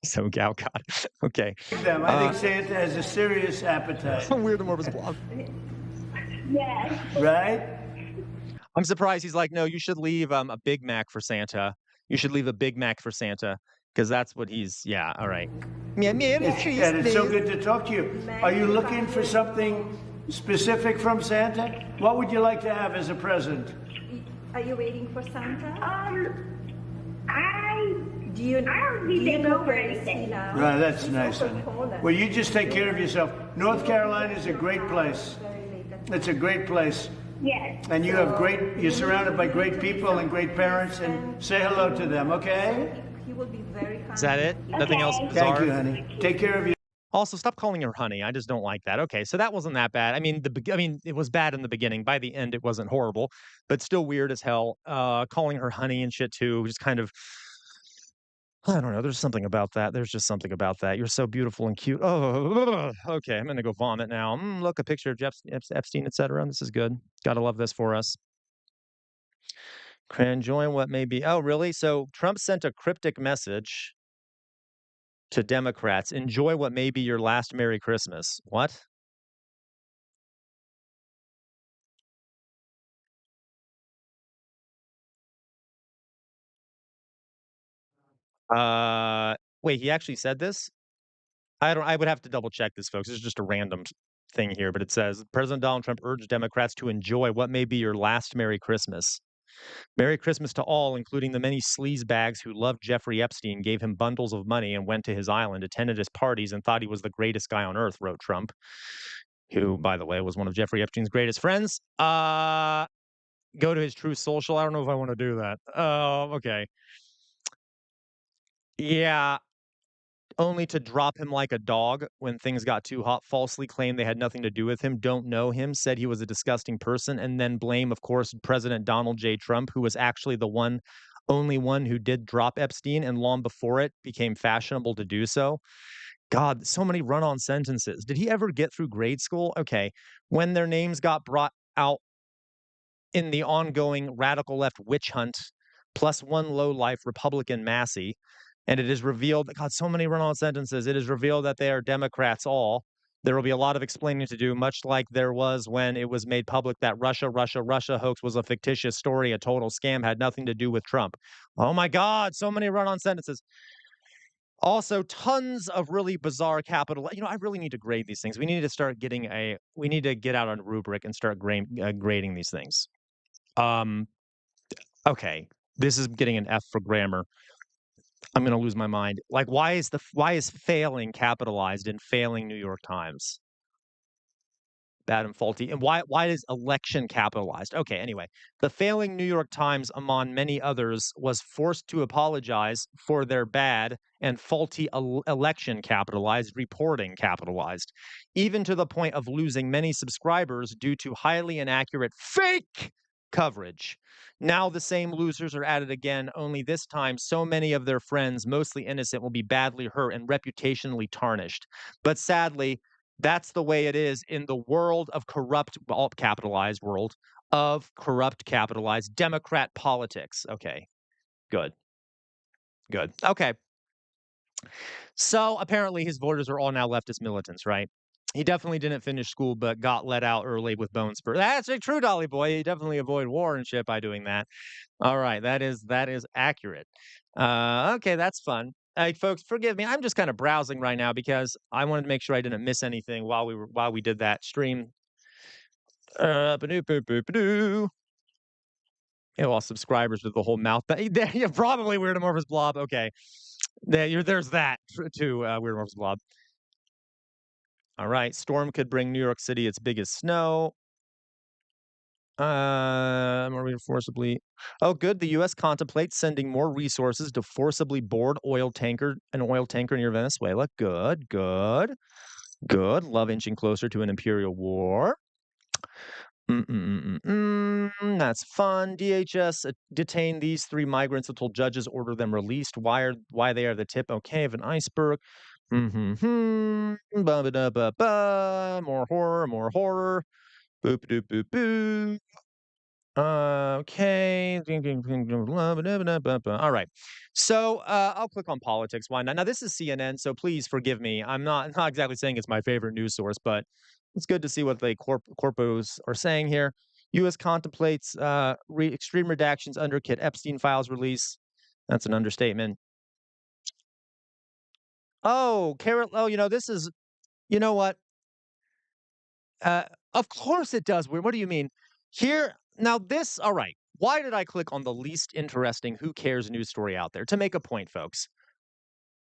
Speaker 1: So gal God. Okay.
Speaker 4: Them. I think Santa has a serious appetite.
Speaker 1: Weird amorphous blob.
Speaker 5: Yes.
Speaker 4: Right?
Speaker 1: I'm surprised he's like, "No, you should leave, a Big Mac for Santa. You should leave a Big Mac for Santa, because that's what he's" yeah, all right. Yeah, Merry
Speaker 4: And it's so
Speaker 1: Christmas.
Speaker 4: good to talk to you. Are you looking for something specific from Santa? What would you like to have as a present?
Speaker 6: Are you waiting for Santa? Do
Speaker 5: I don't think they
Speaker 6: know
Speaker 5: go for
Speaker 6: where is he
Speaker 5: anything.
Speaker 6: now?
Speaker 4: Right, that's
Speaker 6: He's
Speaker 4: nice,
Speaker 6: over
Speaker 4: honey.
Speaker 6: Poland.
Speaker 4: Well, you just take care of yourself. North Carolina is a great place.
Speaker 6: Very late at
Speaker 4: It's a great place.
Speaker 5: Yes.
Speaker 4: And you have you're surrounded by great people and great parents, and say hello to them, okay?
Speaker 6: He will be very kind.
Speaker 1: Is that it? Nothing else
Speaker 5: Okay.
Speaker 1: bizarre?
Speaker 4: Thank you, honey. Take care of you.
Speaker 1: Also, stop calling her honey. I just don't like that. Okay, so that wasn't that bad. I mean, it was bad in the beginning. By the end, it wasn't horrible, but still weird as hell. Calling her honey and shit too, just kind of. I don't know. There's something about that. There's just something about that. You're so beautiful and cute. Oh, okay. I'm gonna go vomit now. Look, a picture of Epstein, etc. This is good. Gotta love this for us. Enjoying what may be. Oh, really? So Trump sent a cryptic message to Democrats. Enjoy what may be your last Merry Christmas. What? Wait, he actually said this? I would have to double check this, folks. This is just a random thing here, but it says President Donald Trump urged Democrats to enjoy what may be your last Merry Christmas. Merry Christmas to all, including the many sleazebags who loved Jeffrey Epstein, gave him bundles of money, and went to his island, attended his parties, and thought he was the greatest guy on earth, wrote Trump, who, by the way, was one of Jeffrey Epstein's greatest friends. Go to his True Social. I don't know if I want to do that. Oh, okay. Yeah, only to drop him like a dog when things got too hot, falsely claimed they had nothing to do with him, don't know him, said he was a disgusting person, and then blame, of course, President Donald J. Trump, who was actually the only one who did drop Epstein, and long before it became fashionable to do so. God, so many run-on sentences. Did he ever get through grade school? Okay. When their names got brought out in the ongoing radical left witch hunt, plus one low-life Republican Massey, and it is revealed, God, so many run-on sentences. It is revealed that they are Democrats all. There will be a lot of explaining to do, much like there was when it was made public that Russia hoax was a fictitious story, a total scam, had nothing to do with Trump. Oh my God, so many run-on sentences. Also, tons of really bizarre capital. I really need to grade these things. We need to get out a rubric and start grading these things. Okay, this is getting an F for grammar. I'm gonna lose my mind. Like, why is failing capitalized in failing New York Times? Bad and faulty. And why is election capitalized? Okay, anyway. The failing New York Times, among many others, was forced to apologize for their bad and faulty election capitalized, reporting capitalized, even to the point of losing many subscribers due to highly inaccurate fake coverage. Now the same losers are at it again, only this time so many of their friends, mostly innocent, will be badly hurt and reputationally tarnished. But sadly, that's the way it is in the world of corrupt, all capitalized world of corrupt, capitalized Democrat politics. Okay, good. Good. Okay. So apparently his voters are all now leftist militants, right? He definitely didn't finish school, but got let out early with bone spur. That's true, Dolly boy. He definitely avoid war and shit by doing that. All right, that is accurate. Okay, that's fun. Folks, forgive me. I'm just kind of browsing right now because I wanted to make sure I didn't miss anything while we did that stream. Ba-doo. Yeah, well, subscribers with the whole mouth. Yeah, probably Weird Amorphous Blob. Okay, there's that too. Weird Amorphous Blob. All right, storm could bring New York City its biggest snow. More forcibly. Oh, good. The U.S. contemplates sending more resources to forcibly board an oil tanker near Venezuela. Good, good, good. Love inching closer to an imperial war. That's fun. DHS detained these 3 migrants until judges order them released. Why they are the tip? Okay, of an iceberg. Ba-ba-da-ba-ba. More horror, more horror. Boop doop boop boop. Okay. All right. So I'll click on politics. Why not? Now this is CNN, so please forgive me. I'm not exactly saying it's my favorite news source, but it's good to see what the corpos are saying here. U.S. contemplates extreme redactions under Kit Epstein files release. That's an understatement. Oh, Carol. Oh, this is. You know what? Uh, of course it does. What do you mean? Here, now this, all right. Why did I click on the least interesting who cares news story out there? To make a point, folks.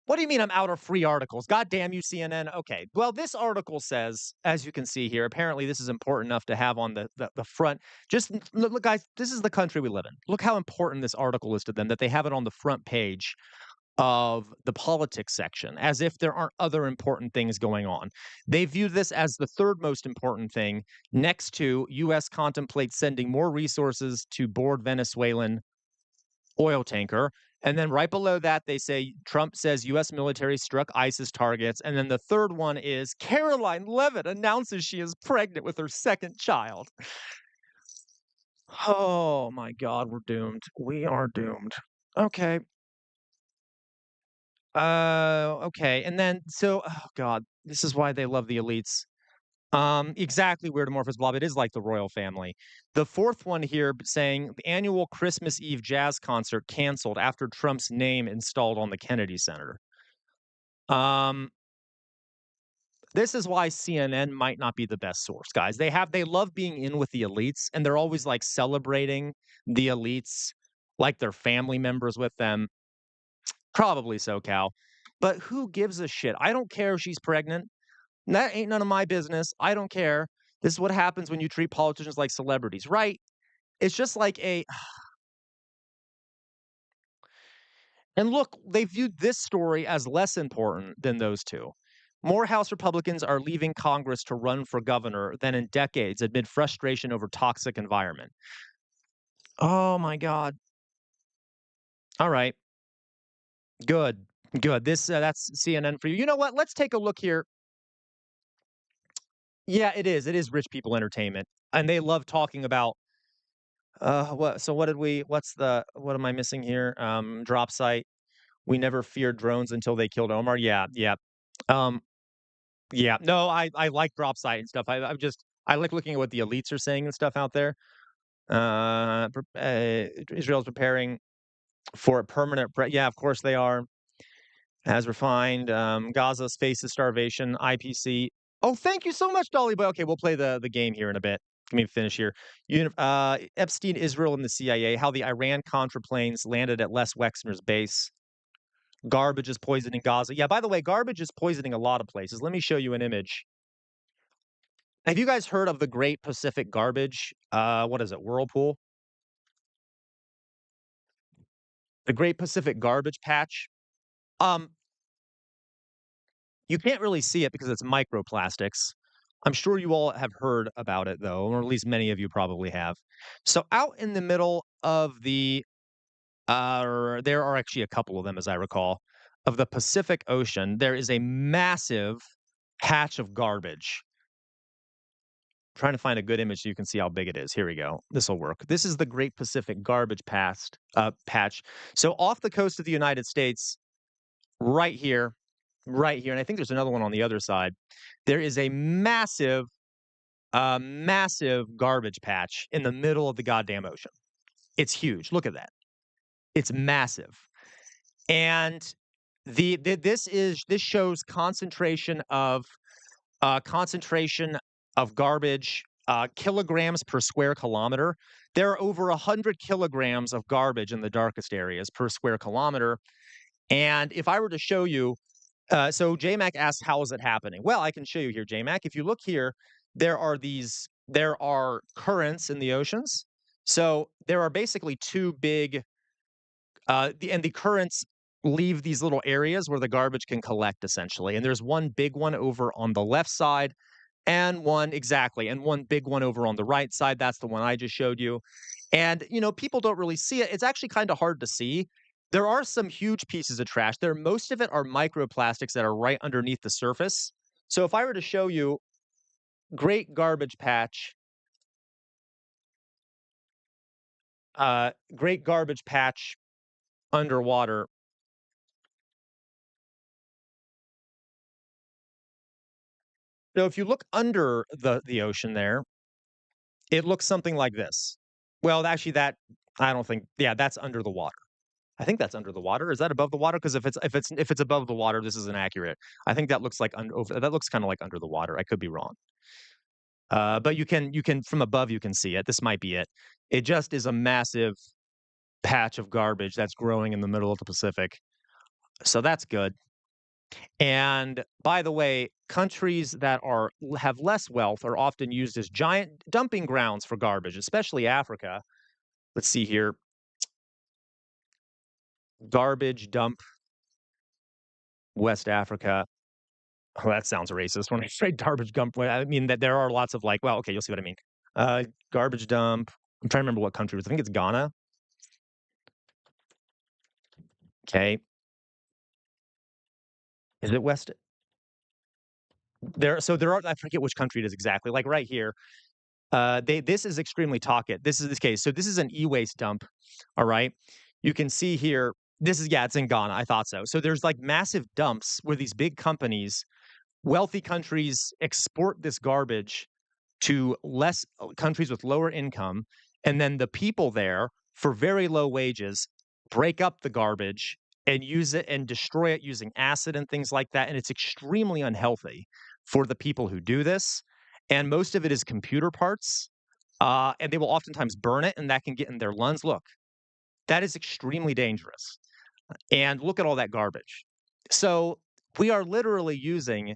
Speaker 1: What do you mean I'm out of free articles? God damn you, CNN. Okay. Well, this article says, as you can see here, apparently this is important enough to have on the front. Just look, guys, this is the country we live in. Look how important this article is to them that they have it on the front page of the politics section, as if there aren't other important things going on. They view this as the third most important thing, next to U.S. contemplates sending more resources to board Venezuelan oil tanker. And then right below that, they say Trump says U.S. military struck ISIS targets. And then the third one is Caroline Levitt announces she is pregnant with her second child. Oh my God, we're doomed. We are doomed. Okay. Okay. And then oh God, this is why they love the elites. Exactly, weird amorphous blob. It is like the royal family. The fourth one here saying the annual Christmas Eve jazz concert canceled after Trump's name installed on the Kennedy Center. This is why CNN might not be the best source, guys. They love being in with the elites, and they're always like celebrating the elites like they're family members with them. Probably so, Cal. But who gives a shit? I don't care if she's pregnant. That ain't none of my business. I don't care. This is what happens when you treat politicians like celebrities, right? It's just like and look, they viewed this story as less important than those two. More House Republicans are leaving Congress to run for governor than in decades amid frustration over toxic environment. Oh my God. All right. Good. Good. That's CNN for you. You know what? Let's take a look here. Yeah, it is. It is rich people entertainment. And they love talking about what am I missing here? Drop site. We never feared drones until they killed Omar. Yeah, yeah. Um, yeah. No, I like drop site and stuff. I like looking at what the elites are saying and stuff out there. Israel's preparing for a permanent yeah, of course they are. As refined. Gaza faces starvation. IPC. Oh, thank you so much, Dolly Boy. Okay, we'll play the game here in a bit. Let me finish here. Epstein, Israel, and the CIA. How the Iran-Contra planes landed at Les Wexner's base. Garbage is poisoning Gaza. Yeah, by the way, garbage is poisoning a lot of places. Let me show you an image. Have you guys heard of the Great Pacific Garbage? What is it? Whirlpool? The Great Pacific Garbage Patch. You can't really see it because it's microplastics. I'm sure you all have heard about it, though, or at least many of you probably have. So out in the middle of there are actually a couple of them, as I recall, of the Pacific Ocean, there is a massive patch of garbage. I'm trying to find a good image so you can see how big it is. Here we go. This will work. This is the Great Pacific Garbage Patch. So off the coast of the United States, right here, and I think there's another one on the other side. There is a massive garbage patch in the middle of the goddamn ocean. It's huge. Look at that. It's massive. And this shows concentration of garbage, kilograms per square kilometer. There are over 100 kilograms of garbage in the darkest areas per square kilometer. And if I were to show you, so JMac asks, how is it happening? Well, I can show you here, JMac. If you look here, there are currents in the oceans. So there are basically two big, and the currents leave these little areas where the garbage can collect, essentially. And there's one big one over on the left side, and one big one over on the right side. That's the one I just showed you. And, people don't really see it. It's actually kind of hard to see There are some huge pieces of trash. Most of it are microplastics that are right underneath the surface. So if I were to show you Great Garbage Patch, Great Garbage Patch underwater. So if you look under the ocean there, it looks something like this. Well, actually, I don't think. Yeah, that's under the water. I think that's under the water. Is that above the water? Because if it's above the water, this is inaccurate. I think that looks like that looks kind of like under the water. I could be wrong. But you can from above you can see it. This might be it. It just is a massive patch of garbage that's growing in the middle of the Pacific. So that's good. And by the way, countries that have less wealth are often used as giant dumping grounds for garbage, especially Africa. Let's see here. Garbage dump West Africa. Oh, that sounds racist. When I say garbage dump, I mean that there are lots of well, okay, you'll see what I mean. Garbage dump. I'm trying to remember what country it was. I think it's Ghana. Okay. Is it West? So there are, I forget which country it is exactly. Like right here. This is extremely toxic. This is this case. So this is an e-waste dump. All right. You can see here. It's in Ghana. I thought so. So there's like massive dumps where these big companies, wealthy countries export this garbage to less countries with lower income. And then the people there for very low wages break up the garbage and use it and destroy it using acid and things like that. And it's extremely unhealthy for the people who do this. And most of it is computer parts. And they will oftentimes burn it, and that can get in their lungs. Look, that is extremely dangerous. And look at all that garbage. So we are literally using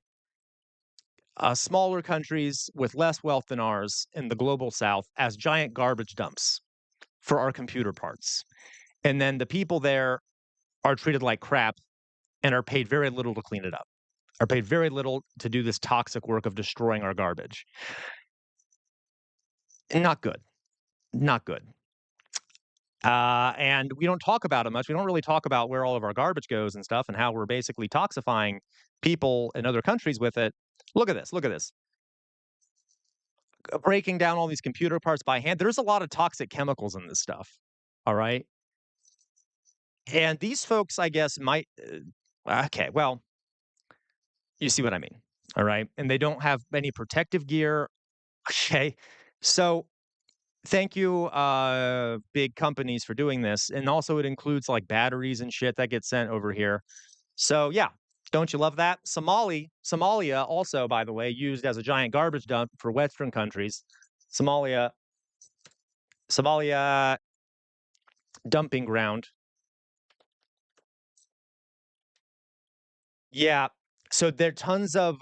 Speaker 1: smaller countries with less wealth than ours in the global south as giant garbage dumps for our computer parts. And then the people there are treated like crap and are paid very little to clean it up, are paid very little to do this toxic work of destroying our garbage. Not good. Not good. And we don't talk about it much. We don't really talk about where all of our garbage goes and stuff and how we're basically toxifying people in other countries with it. Look at this. Look at this. Breaking down all these computer parts by hand. There's a lot of toxic chemicals in this stuff. All right. And these folks, I guess, might. Okay. Well, you see what I mean. All right. And they don't have any protective gear. Okay. So thank you, big companies, for doing this. And also it includes like batteries and shit that gets sent over here. So yeah, don't you love that? Somalia also, by the way, used as a giant garbage dump for Western countries. Somalia dumping ground. Yeah. So there are tons of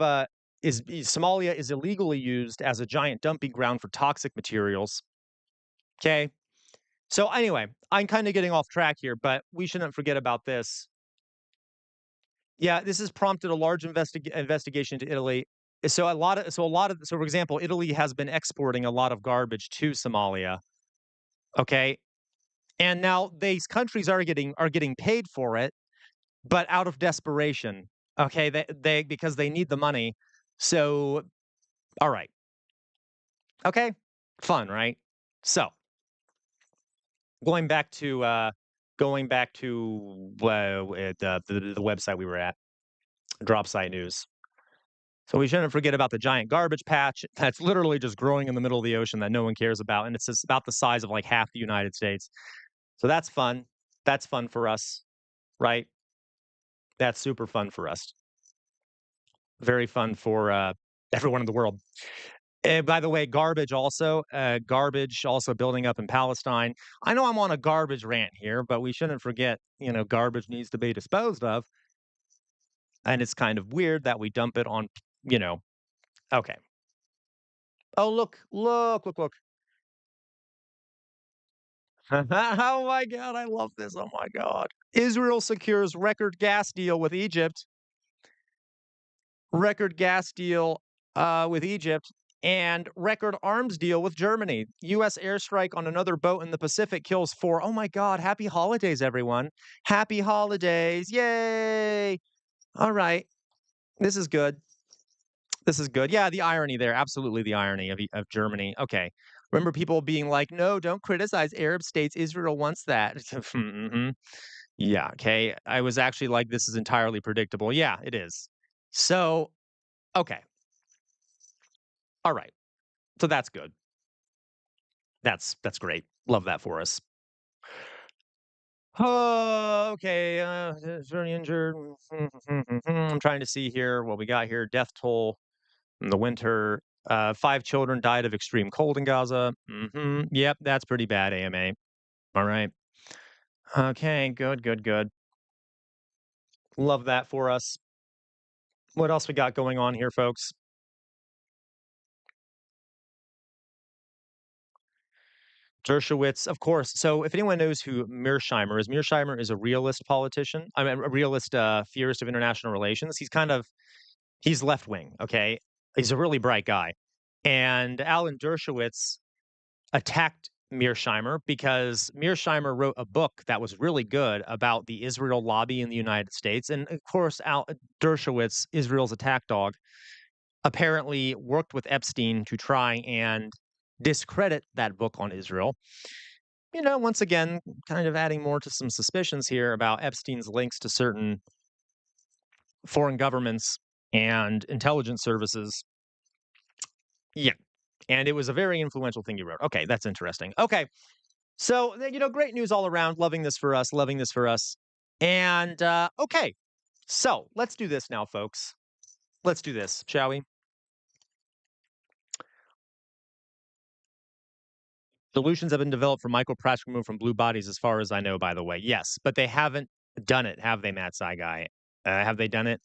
Speaker 1: Somalia is illegally used as a giant dumping ground for toxic materials. Okay. So anyway, I'm kind of getting off track here, but we shouldn't forget about this. Yeah, this has prompted a large investigation into Italy. So for example, Italy has been exporting a lot of garbage to Somalia. Okay. And now these countries are getting paid for it, but out of desperation. Okay, they because they need the money. So all right. Okay. Fun, right? So going back to the website we were at, Drop Site News. So we shouldn't forget about the giant garbage patch that's literally just growing in the middle of the ocean that no one cares about, and it's just about the size of like half the United States. So that's fun. That's fun for us, right? That's super fun for us. Very fun for everyone in the world. By the way, garbage also building up in Palestine. I know I'm on a garbage rant here, but we shouldn't forget, garbage needs to be disposed of. And it's kind of weird that we dump it on, okay. Oh, look. Oh my God, I love this. Oh my God. Israel secures record gas deal with Egypt. Record gas deal with Egypt. And record arms deal with Germany. U.S. airstrike on another boat in the Pacific kills 4. Oh my God, happy holidays, everyone. Happy holidays. Yay. All right. This is good. This is good. Yeah, the irony there. Absolutely the irony of Germany. Okay. Remember people being like, no, don't criticize Arab states. Israel wants that. Mhm. Yeah. Okay. I was actually like, this is entirely predictable. Yeah, it is. So, okay. All right. So that's good. That's great. Love that for us. Oh, okay. Is there any injured? I'm trying to see here what we got here. Death toll in the winter. 5 children died of extreme cold in Gaza. Yep, that's pretty bad, AMA. All right. Okay, good, good, good. Love that for us. What else we got going on here, folks? Dershowitz, of course. So if anyone knows who Mearsheimer is a realist politician. I mean, a realist theorist of international relations. He's left wing, okay? He's a really bright guy. And Alan Dershowitz attacked Mearsheimer because Mearsheimer wrote a book that was really good about the Israel lobby in the United States. And of course, Dershowitz, Israel's attack dog, apparently worked with Epstein to try and discredit that book on Israel. You know, once again, kind of adding more to some suspicions here about Epstein's links to certain foreign governments and intelligence services. Yeah. And it was a very influential thing you wrote. Okay, that's interesting. Okay. So, great news all around. Loving this for us. Loving this for us. And, okay. So, let's do this now, folks. Let's do this, shall we? Solutions have been developed for microplastic removal from blue bodies, as far as I know, by the way. Yes, but they haven't done it, have they, Matt Saigai? Have they done it?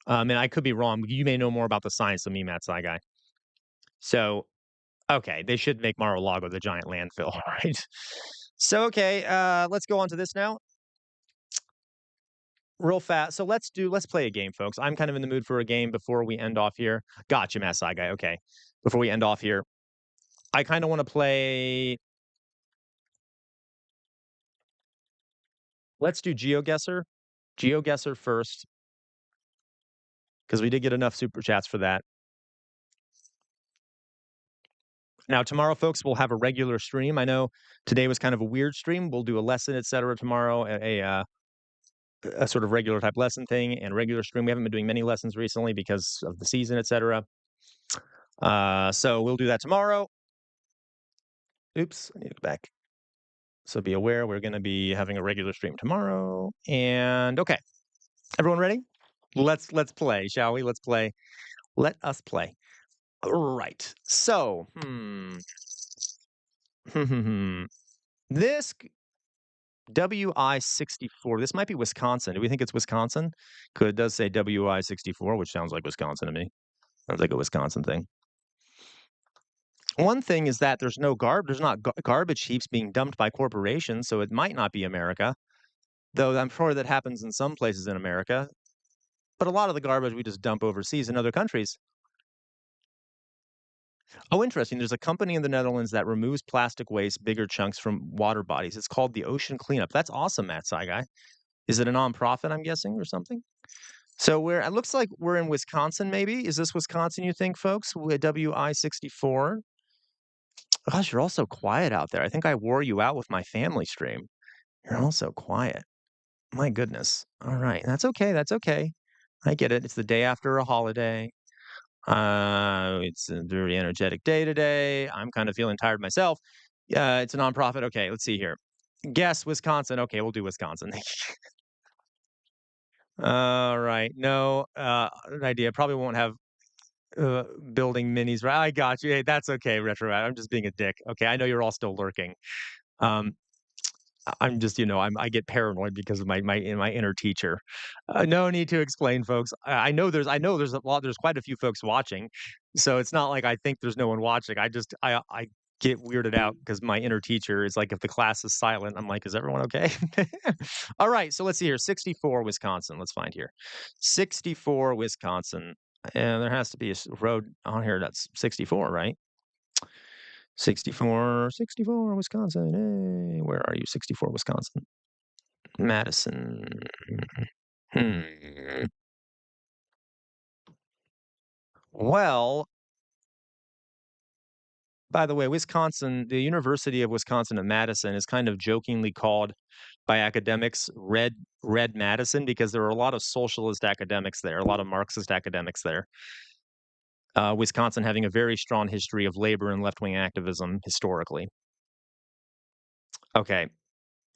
Speaker 1: And I could be wrong. You may know more about the science than me, Matt Saigai. So, okay, they should make Mar-a-Lago the giant landfill, right? So, okay, let's go on to this now. Real fast. So let's play a game, folks. I'm kind of in the mood for a game before we end off here. Gotcha, Matt Saigai. Okay. Before we end off here, I kind of want to play. Let's do GeoGuessr. GeoGuessr first. Because we did get enough super chats for that. Now, tomorrow, folks, we'll have a regular stream. I know today was kind of a weird stream. We'll do a lesson, etc. tomorrow, a sort of regular type lesson thing and regular stream. We haven't been doing many lessons recently because of the season, etc. So we'll do that tomorrow. Oops, I need to go back. So be aware, we're going to be having a regular stream tomorrow. And okay, everyone ready? Let's play, shall we? Let's play. Let us play. All right. So, this WI-64. This might be Wisconsin. Do we think it's Wisconsin? Because it does say WI-64, which sounds like Wisconsin to me. Sounds like a Wisconsin thing. One thing is that there's not garbage heaps being dumped by corporations, so it might not be America. Though I'm sure that happens in some places in America. But a lot of the garbage we just dump overseas in other countries. Oh, interesting. There's a company in the Netherlands that removes plastic waste, bigger chunks from water bodies. It's called the Ocean Cleanup. That's awesome, Matt Saigai. Is it a nonprofit, I'm guessing, or something? So it looks like we're in Wisconsin, maybe. Is this Wisconsin, you think, folks? WI-64. Gosh, you're all so quiet out there. I think I wore you out with my family stream. You're all so quiet. My goodness. All right. That's okay. That's okay. I get it. It's the day after a holiday. It's a very energetic day today. I'm kind of feeling tired myself. It's a nonprofit. Okay, let's see here. Guess Wisconsin. Okay, we'll do Wisconsin. All right. No idea. Probably won't have building minis. Right. I got you. Hey, that's okay, Retro. I'm just being a dick. Okay, I know you're all still lurking. I'm just, I get paranoid because of my inner teacher. No need to explain, folks. I know there's quite a few folks watching, so it's not like I think there's no one watching. I get weirded out because my inner teacher is like, if the class is silent, I'm like, is everyone okay? All right, so let's see here. 64 Wisconsin. Let's find here. 64 Wisconsin. And there has to be a road on here that's 64, right? 64, Wisconsin. Hey, where are you? 64, Wisconsin. Madison. Well, by the way, Wisconsin, the University of Wisconsin at Madison is kind of jokingly called by academics Red Madison because there are a lot of socialist academics there, a lot of Marxist academics there. Wisconsin having a very strong history of labor and left-wing activism historically. Okay,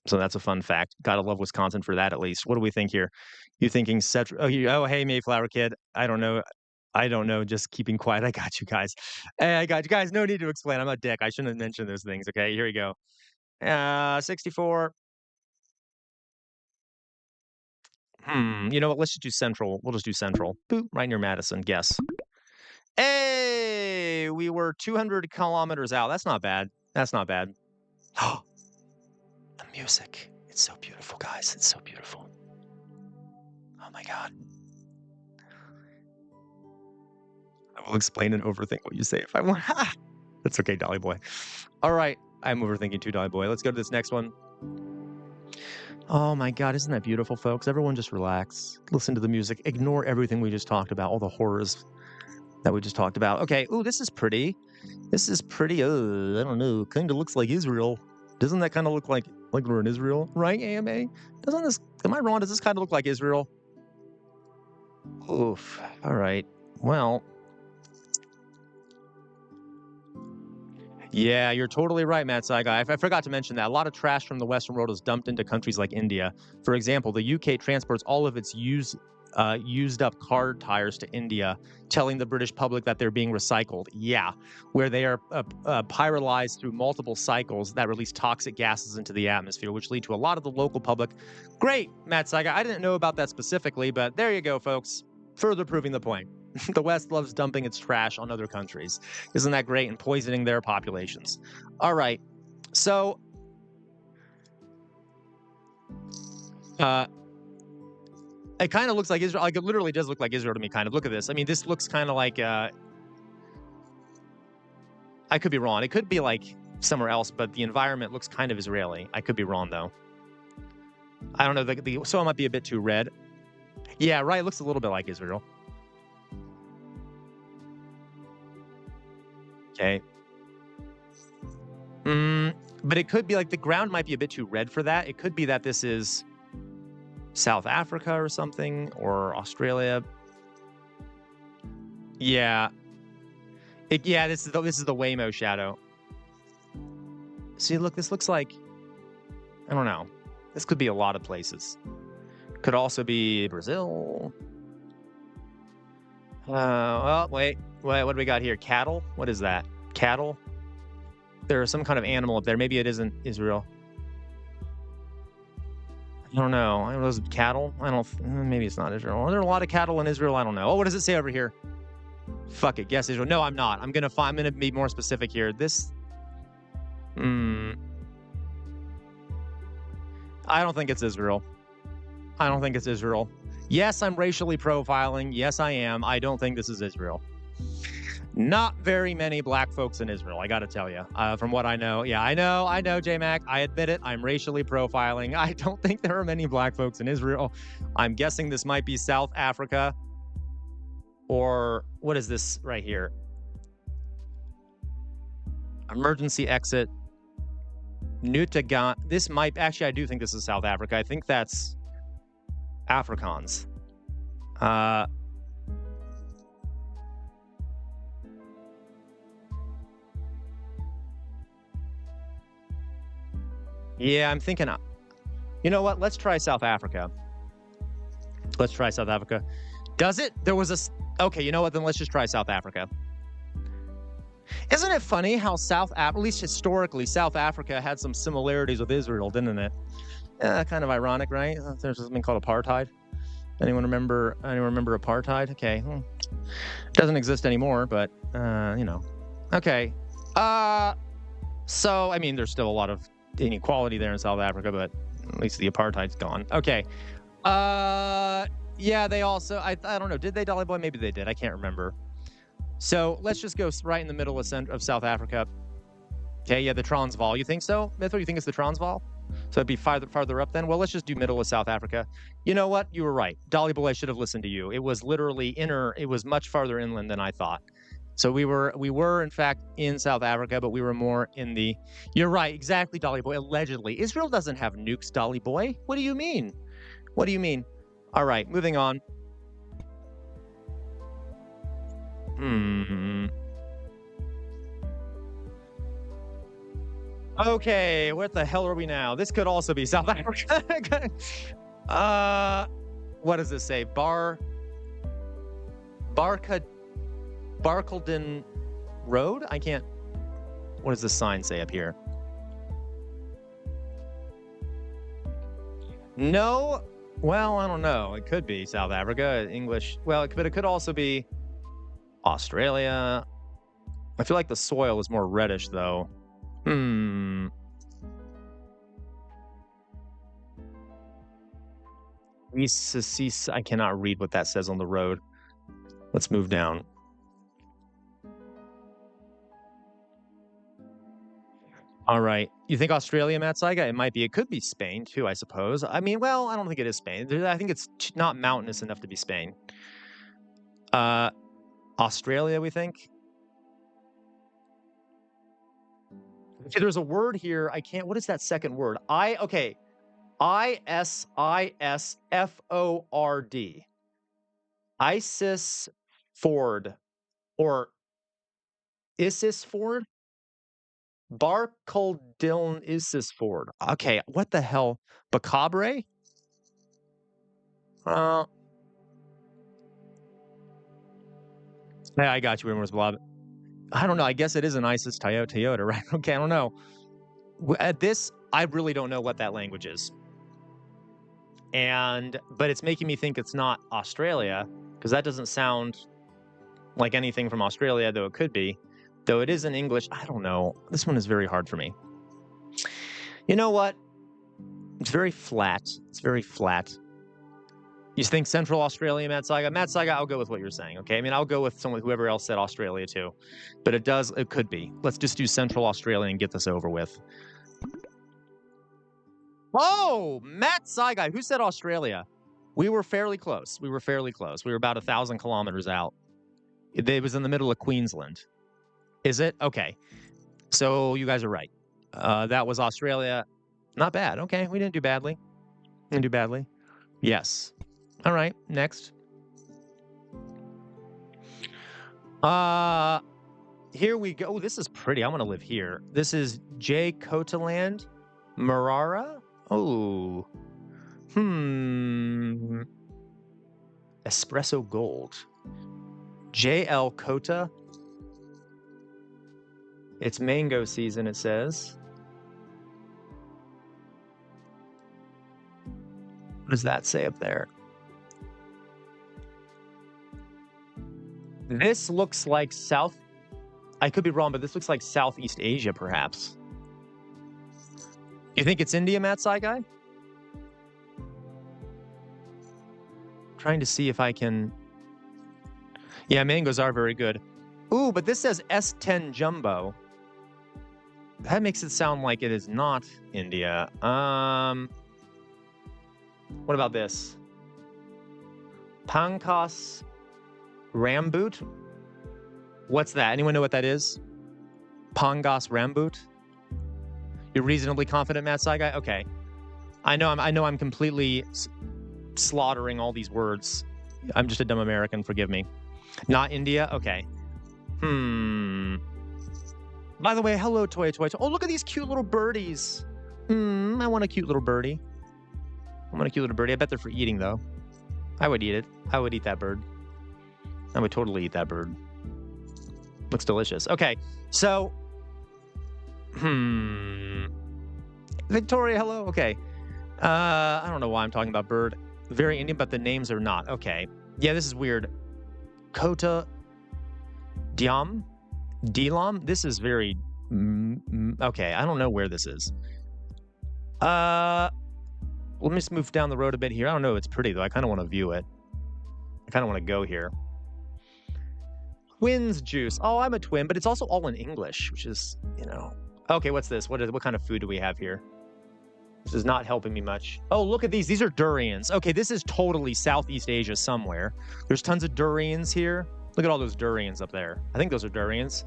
Speaker 1: so that's a fun fact. Gotta love Wisconsin for that at least. What do we think here? You thinking oh, hey, Mayflower Kid. I don't know. Just keeping quiet. I got you guys. Hey, I got you guys. No need to explain. I'm a dick. I shouldn't have mentioned those things. Okay, here we go. 64. You know what? Let's just do Central. We'll just do Central. Boop, right near Madison. Guess. Hey, we were 200 kilometers out. That's not bad. That's not bad. Oh, the music. It's so beautiful, guys. It's so beautiful. Oh my God. I will explain and overthink what you say if I want. That's okay, Dolly Boy. All right. I'm overthinking too, Dolly Boy. Let's go to this next one. Oh my God, isn't that beautiful, folks? Everyone just relax. Listen to the music. Ignore everything we just talked about, all the horrors that we just talked about. Okay, ooh, this is pretty. This is pretty, I don't know, kind of looks like Israel. Doesn't that kind of look like we're in Israel, right, AMA? Doesn't this, am I wrong? Does this kind of look like Israel? Oof, all right. Well, yeah, you're totally right, Matt Saigai. I forgot to mention that. A lot of trash from the Western world is dumped into countries like India. For example, the UK transports all of its used up car tires to India, telling the British public that they're being recycled. Yeah, where they are pyrolyzed through multiple cycles that release toxic gases into the atmosphere, which lead to a lot of the local public. Great, Matt Saigai. I didn't know about that specifically, but there you go, folks. Further proving the point. The West loves dumping its trash on other countries. Isn't that great? And poisoning their populations. All right. So, it kind of looks like Israel. Like, it literally does look like Israel to me, kind of. Look at this. I mean, this looks kind of like, I could be wrong. It could be like somewhere else, but the environment looks kind of Israeli. I could be wrong, though. I don't know. The soil might be a bit too red. Yeah, right. It looks a little bit like Israel. Okay. But it could be like the ground might be a bit too red for that. It could be that this is South Africa or something, or Australia. Yeah. This is the Waymo shadow. See, look, this looks like, I don't know. This could be a lot of places. Could also be Brazil. Well, wait, what do we got here? Cattle? What is that? Cattle? There's some kind of animal up there. Maybe it isn't Israel. I don't know. I don't know. Those cattle? Maybe it's not Israel. Are there a lot of cattle in Israel? I don't know. Oh, what does it say over here? Fuck it. Guess Israel. No, I'm not. I'm gonna be more specific here. This. I don't think it's Israel. I don't think it's Israel. Yes, I'm racially profiling. Yes, I am. I don't think this is Israel. Not very many black folks in Israel, I got to tell you. From what I know. Yeah, I know, J-Mac. I admit it. I'm racially profiling. I don't think there are many black folks in Israel. I'm guessing this might be South Africa. Or what is this right here? Emergency exit. Nutagan. This might, actually, I do think this is South Africa. I think that's Afrikaans. Yeah, I'm thinking, you know what? Let's try South Africa. Let's try South Africa. Does it? There was okay, you know what? Then let's just try South Africa. Isn't it funny how at least historically, South Africa had some similarities with Israel, didn't it? Kind of ironic, right? There's something called apartheid. Anyone remember apartheid? Okay. Doesn't exist anymore, but, you know. Okay. So, I mean, there's still a lot of inequality there in South Africa, but at least the apartheid's gone. Okay. Yeah, they also, I don't know, did they, Dolly Boy? Maybe they did. I can't remember. So let's just go right in the middle of South Africa. Okay, yeah, the Transvaal. You think so, Mythro? You think it's the Transvaal? So it'd be farther up then? Well, let's just do middle of South Africa. You know what? You were right. Dolly Boy, I should have listened to you. It was literally it was much farther inland than I thought. So we were in fact in South Africa, but we were more in the, you're right, exactly, Dolly Boy, allegedly. Israel doesn't have nukes, Dolly Boy. What do you mean? What do you mean? All right, moving on. Okay, what the hell are we now? This could also be South Africa. What does this say? Barcaldine Road? I can't. What does the sign say up here? No. Well, I don't know. It could be South Africa, English. Well, but it could also be Australia. I feel like the soil is more reddish, though. I cannot read what that says on the road. Let's move down. All right. You think Australia, Matt Saiga? It might be. It could be Spain, too, I suppose. I mean, well, I don't think it is Spain. I think it's not mountainous enough to be Spain. Australia, we think? Okay, there's a word here. I can't. What is that second word? Okay. ISISFORD. Isis Ford. Or Isis Ford? Barcaldine Isis Ford. Okay, what the hell? Bacabre? Yeah, I got you, Rumors Blob. I don't know. I guess it is an ISIS Toyota, right? Okay, I don't know. At this, I really don't know what that language is. But it's making me think it's not Australia, because that doesn't sound like anything from Australia, though it could be. Though it is in English, I don't know. This one is very hard for me. You know what? It's very flat. It's very flat. You think Central Australia, Matt Saiga? Matt Saiga, I'll go with what you're saying, okay? I mean, I'll go with whoever else said Australia, too. But it could be. Let's just do Central Australia and get this over with. Oh, Matt Saiga, who said Australia? We were fairly close. We were about 1,000 kilometers out. It was in the middle of Queensland. Is it? Okay. So you guys are right. That was Australia. Not bad. Okay. We didn't do badly. Yes. All right. Next. Here we go. Oh, this is pretty. I want to live here. This is J. Cotaland. Marara? Oh. Espresso Gold. J.L. Cota. It's mango season, it says. What does that say up there? This looks like I could be wrong, but this looks like Southeast Asia, perhaps. You think it's India, Matt Saigai? Trying to see if I can... Yeah, mangoes are very good. Ooh, but this says S10 Jumbo. That makes it sound like it is not India. What about this? Pankos Ramboot? What's that? Anyone know what that is? Pangos Ramboot? You're reasonably confident, Matt Saigai? Okay. I know I'm completely slaughtering all these words. I'm just a dumb American, forgive me. Not India? Okay. By the way, hello, Toy. Oh, look at these cute little birdies. I want a cute little birdie. I bet they're for eating, though. I would eat it. I would eat that bird. I would totally eat that bird. Looks delicious. Okay, so... Victoria, hello? Okay. I don't know why I'm talking about bird. Very Indian, but the names are not. Okay. Yeah, this is weird. Kota... Dilam? This is very... okay, I don't know where this is. Let me just move down the road a bit here. I don't know if it's pretty, though. I kind of want to view it. I kind of want to go here. Twins juice. Oh, I'm a twin, but it's also all in English, which is, you know. Okay, what's this? What kind of food do we have here? This is not helping me much. Oh, look at these. These are durians. Okay, this is totally Southeast Asia somewhere. There's tons of durians here. Look at all those durians up there. I think those are durians.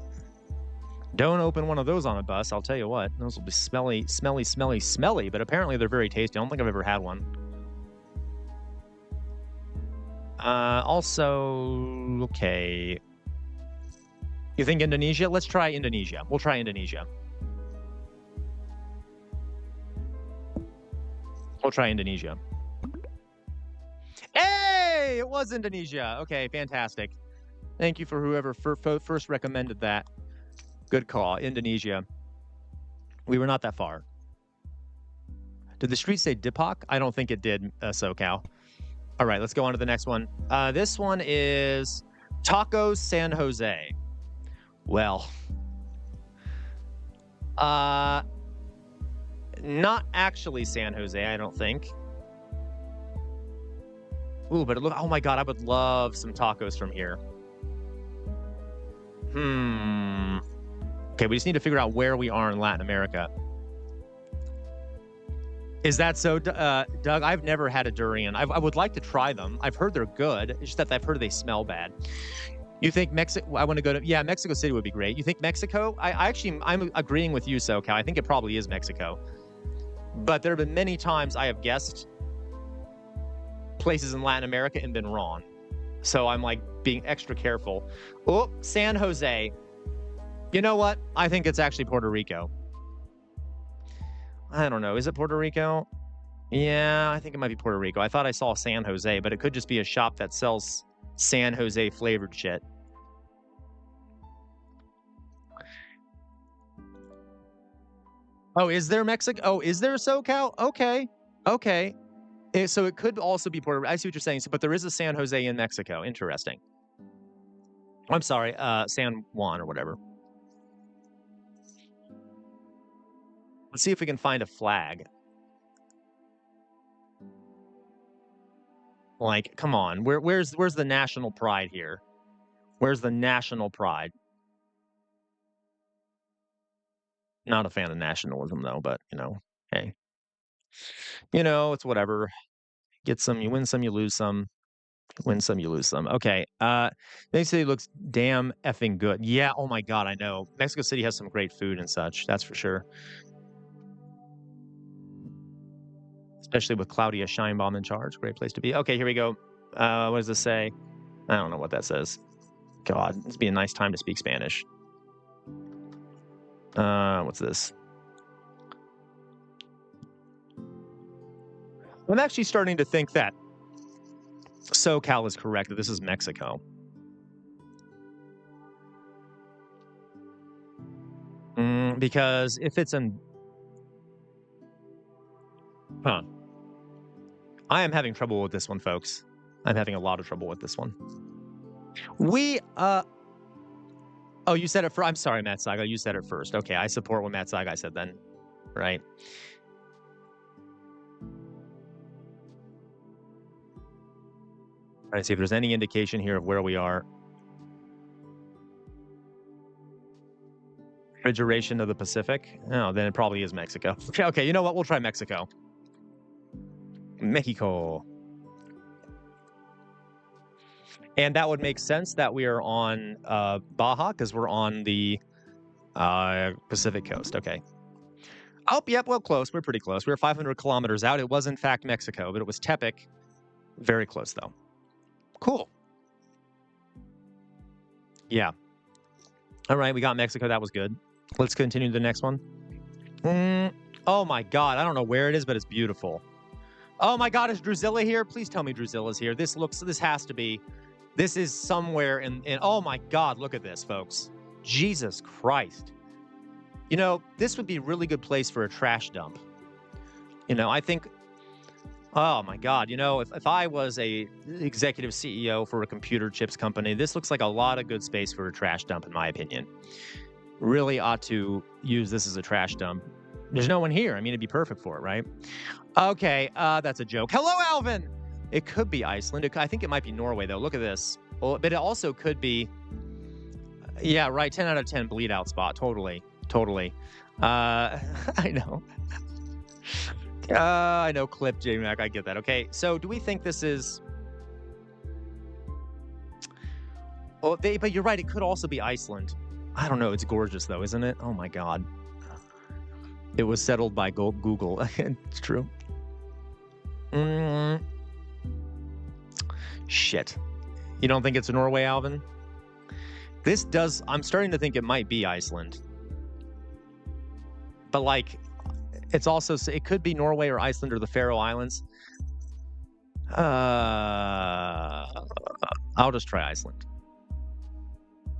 Speaker 1: Don't open one of those on a bus, I'll tell you what. Those will be smelly, smelly, smelly, smelly, but apparently they're very tasty. I don't think I've ever had one. Also, okay. You think Indonesia? Let's try Indonesia. We'll try Indonesia. We'll try Indonesia. Hey, it was Indonesia. Okay, fantastic. Thank you for whoever first recommended that. Good call, Indonesia. We were not that far. Did the street say Dipok? I don't think it did, SoCal. All right, let's go on to the next one. This one is Tacos San Jose. Well, not actually San Jose, I don't think. Ooh, but look, oh my God, I would love some tacos from here. Okay, we just need to figure out where we are in Latin America. Is that so, Doug? I've never had a durian. I would like to try them. I've heard they're good. It's just that I've heard they smell bad. You think Mexico? I want to go to, yeah, Mexico City would be great. You think Mexico? I'm agreeing with you, SoCal. I think it probably is Mexico. But there have been many times I have guessed places in Latin America and been wrong. So I'm like being extra careful. Oh, San Jose. You know what? I think it's actually Puerto Rico. I don't know. Is it Puerto Rico? Yeah, I think it might be Puerto Rico. I thought I saw San Jose, but it could just be a shop that sells San Jose flavored shit. Oh, is there Mexico? Oh, is there SoCal? Okay. Okay. So it could also be Puerto Rico. I see what you're saying. But there is a San Jose in Mexico. Interesting. I'm sorry, San Juan or whatever. Let's see if we can find a flag. Like, come on. Where's the national pride here? Where's the national pride? Not a fan of nationalism, though, but, you know, hey. You know, it's whatever. Get some, you win some, you lose some. Win some, you lose some. Okay. Mexico City looks damn effing good. Yeah, oh my God, I know. Mexico City has some great food and such, that's for sure. Especially with Claudia Scheinbaum in charge. Great place to be. Okay, here we go. What does this say? I don't know what that says. God, this would be a nice time to speak Spanish. What's this? I'm actually starting to think that SoCal is correct, that this is Mexico. Because if it's in... Huh. I am having trouble with this one, folks. I'm having a lot of trouble with this one. Oh, you said it first. I'm sorry, Matt Saga. You said it first. Okay, I support what Matt Saga said then. Right. Trying to see if there's any indication here of where we are. Refrigeration of the Pacific? Oh, then it probably is Mexico. Okay, you know what? We'll try Mexico. Mexico. And that would make sense that we are on Baja because we're on the Pacific coast. Okay. Oh, yep, well, close. We're pretty close. We were 500 kilometers out. It was, in fact, Mexico, but it was Tepic. Very close, though. Cool. Yeah. All right, we got Mexico. That was good. Let's continue to the next one. Oh, my God. I don't know where it is, but it's beautiful. Oh, my God. Is Drusilla here? Please tell me Drusilla's here. This has to be... This is somewhere in... Oh, my God. Look at this, folks. Jesus Christ. You know, this would be a really good place for a trash dump. You know, I think... Oh, my God. You know, if I was a executive CEO for a computer chips company, this looks like a lot of good space for a trash dump, in my opinion. Really ought to use this as a trash dump. There's no one here. I mean, it'd be perfect for it, right? Okay, that's a joke. Hello, Alvin! It could be Iceland. I think it might be Norway, though. Look at this. Well, but it also could be... Yeah, right. 10 out of 10 bleed out spot. Totally. I know. I know, clip, J-Mac. I get that. Okay, so do we think this is... Oh, but you're right. It could also be Iceland. I don't know. It's gorgeous, though, isn't it? Oh, my God. It was settled by Google. It's true. Shit. You don't think it's Norway, Alvin? This does... I'm starting to think it might be Iceland. But, like, it's also... It could be Norway or Iceland or the Faroe Islands. I'll just try Iceland.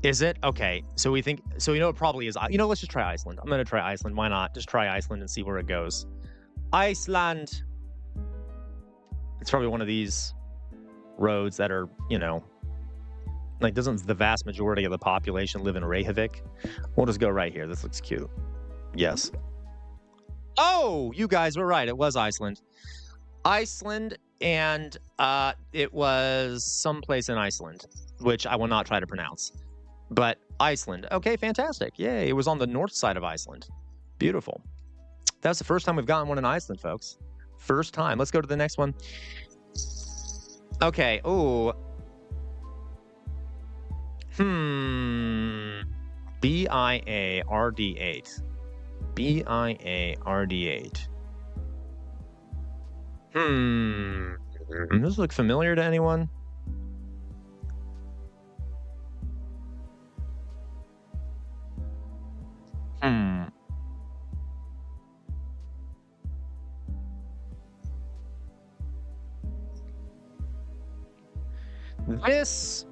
Speaker 1: Is it? Okay. So we think... So we know it probably is... You know, let's just try Iceland. I'm going to try Iceland. Why not? Just try Iceland and see where it goes. Iceland! It's probably one of these roads that are, you know... Like, doesn't the vast majority of the population live in Reykjavik? We'll just go right here. This looks cute. Yes. Oh! You guys were right. It was Iceland. Iceland, and it was someplace in Iceland, which I will not try to pronounce. But Iceland. Okay, fantastic. Yay. It was on the north side of Iceland. Beautiful. That's the first time we've gotten one in Iceland, folks. First time. Let's go to the next one. Okay. Ooh. BIARD8. BIARD8. Does this look familiar to anyone? This...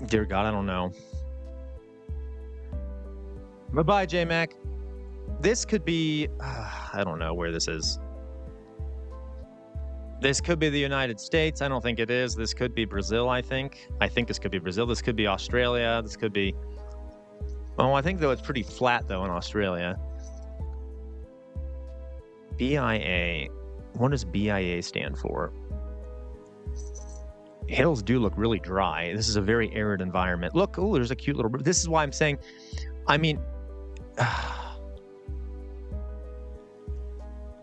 Speaker 1: Dear God, I don't know. Bye-bye, J-Mac. This could be... I don't know where this is. This could be the United States. I don't think it is. This could be Brazil, I think. I think this could be Brazil. This could be Australia. This could be... Oh, I think, though, it's pretty flat, though, in Australia. BIA. What does BIA stand for? Hills do look really dry. This is a very arid environment. Look, oh, there's a cute little... This is why I'm saying... I mean...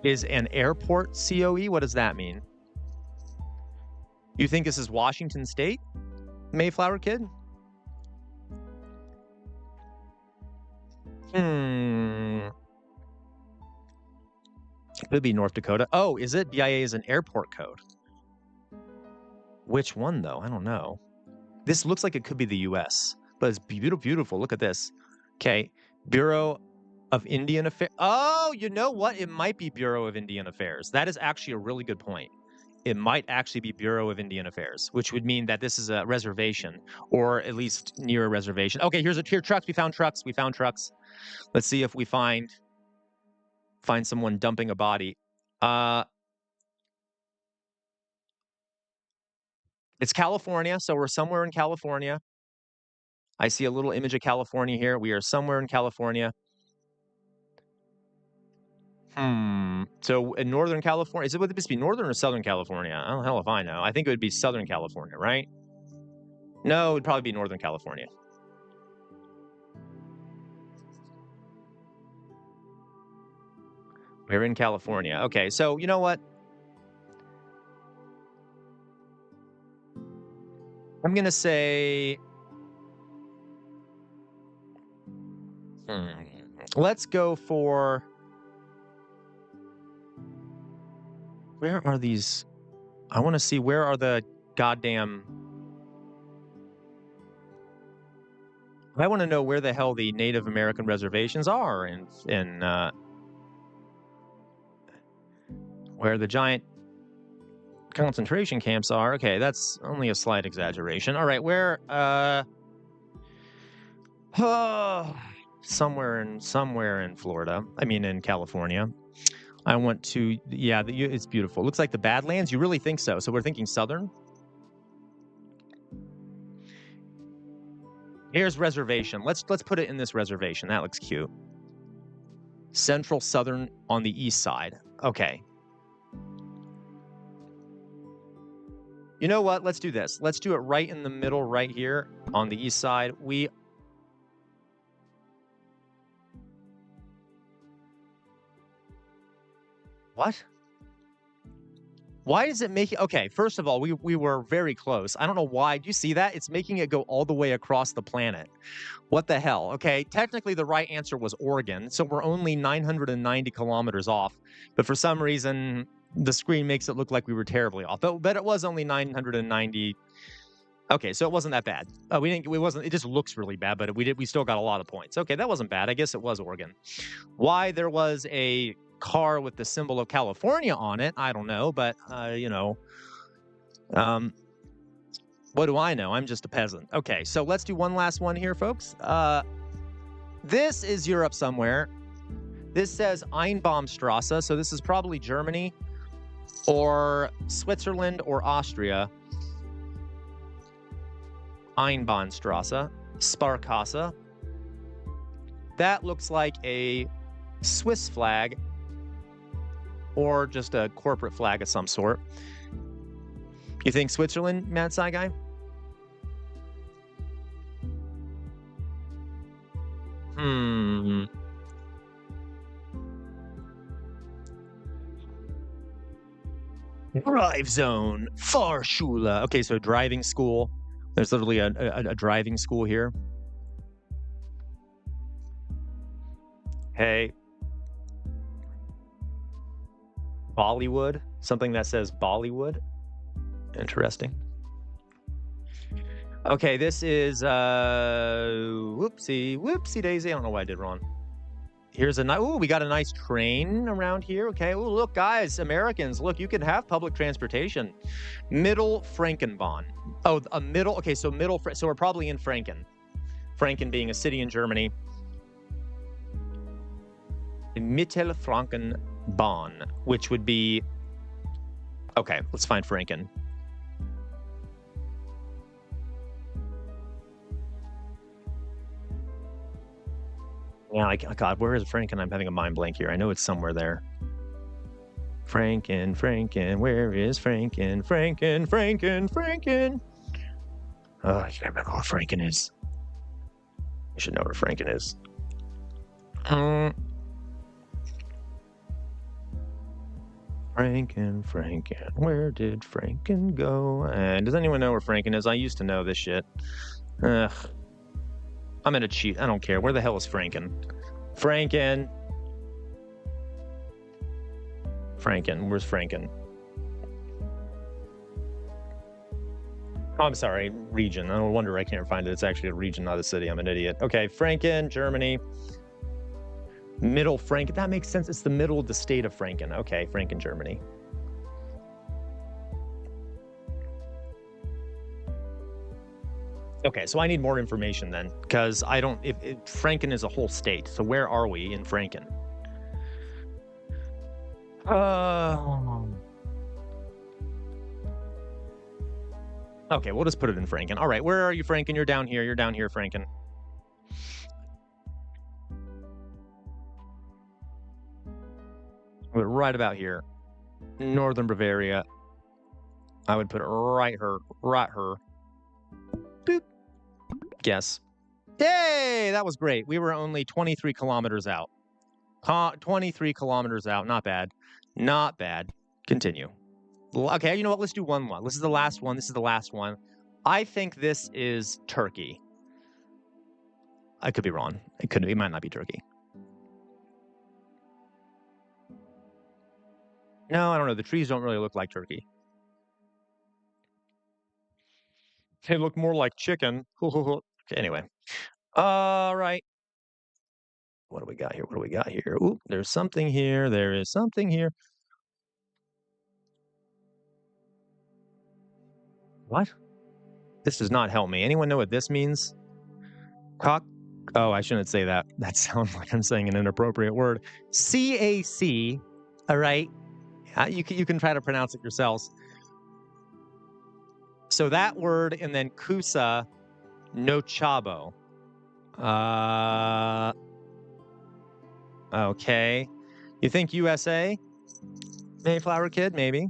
Speaker 1: Is an airport COE? What does that mean? You think this is Washington State? Mayflower Kid? Could be North Dakota. Oh, is it? BIA is an airport code. Which one, though? I don't know. This looks like it could be the U.S., but it's beautiful, beautiful. Look at this. Okay. Bureau of Indian Affairs. Oh, you know what? It might be Bureau of Indian Affairs. That is actually a really good point. It might actually be Bureau of Indian Affairs, which would mean that this is a reservation, or at least near a reservation. Okay, here trucks. We found trucks. We found trucks. Let's see if we find someone dumping a body. It's California, so we're somewhere in California. I see a little image of California here. We are somewhere in California. So in Northern California, would this be Northern or Southern California? I don't know, hell if I know. I think it would be Southern California, right? No, it would probably be Northern California. We're in California. Okay, so you know what? I'm going to say... Let's go for... Where are these? I want to see, where are the goddamn... I want to know where the hell the Native American reservations are in where the giant concentration camps are. Okay, that's only a slight exaggeration. All right, where... somewhere in Florida. I mean, in California. I want to... Yeah, it's beautiful. Looks like the Badlands. You really think so? So we're thinking southern? Here's reservation. Let's put it in this reservation. That looks cute. Central southern on the east side. Okay. You know what? Let's do this. Let's do it right in the middle, right here on the east side. What? Why is it making... Okay, first of all, we were very close. I don't know why. Do you see that? It's making it go all the way across the planet. What the hell? Okay, technically the right answer was Oregon, so we're only 990 kilometers off. But for some reason, the screen makes it look like we were terribly off. But it was only 990. Okay, so it wasn't that bad. It just looks really bad, but we still got a lot of points. Okay, that wasn't bad. I guess it was Oregon. Why there was a car with the symbol of California on it, I don't know, but what do I know? I'm just a peasant. Okay, so let's do one last one here, folks. This is Europe somewhere. This says Einbahnstrasse, so this is probably Germany or Switzerland or Austria. Einbahnstrasse, Sparkasse. That looks like a Swiss flag or just a corporate flag of some sort. You think Switzerland, Mad Sci Guy? Drive zone, Fahrschule. Okay, so driving school. There's literally a driving school here. Hey. Bollywood. Something that says Bollywood. Interesting. Okay, this is whoopsie daisy. I don't know what I did wrong. Here's a nice... Ooh, we got a nice train around here. Okay. Ooh, look, guys, Americans, look, you can have public transportation. Middle Frankenbahn. Oh, a middle... Okay, so middle... So we're probably in Franken. Franken being a city in Germany. Mittelfrankenbahn, which would be... Okay, let's find Franken. Yeah, God, where is Franken? I'm having a mind blank here. I know it's somewhere there. Franken, where is Franken? Franken. Oh, I can't remember where Franken is. You should know where Franken is. Franken, where did Franken go? And does anyone know where Franken is? I used to know this shit. Ugh. I'm gonna cheat. I don't care. Where the hell is Franken? Franken. Where's Franken? Oh, I'm sorry. Region. No wonder I can't find it. It's actually a region, not a city. I'm an idiot. Okay, Franken, Germany. Middle Franken. That makes sense. It's the middle of the state of Franken. Okay, Franken, Germany. Okay, so I need more information then, because I don't... If Franken is a whole state, so where are we in Franken? Okay, we'll just put it in Franken. All right, where are you, Franken? You're down here. You're down here, Franken. We're right about here. Northern Bavaria. I would put it right here. Boop. Guess. Yay! That was great. We were only 23 kilometers out. 23 kilometers out. Not bad. Not bad. Continue. Okay, you know what? Let's do one more. This is the last one. I think this is Turkey. I could be wrong. It might not be Turkey. No, I don't know. The trees don't really look like Turkey. They look more like chicken. Okay, anyway. All right. What do we got here? Ooh, there's something here. There is something here. What? This does not help me. Anyone know what this means? Cock? Oh, I shouldn't say that. That sounds like I'm saying an inappropriate word. CAC. All right. You can try to pronounce it yourselves. So that word, and then Kusa no Chabo. Okay. You think USA? Mayflower Kid? Maybe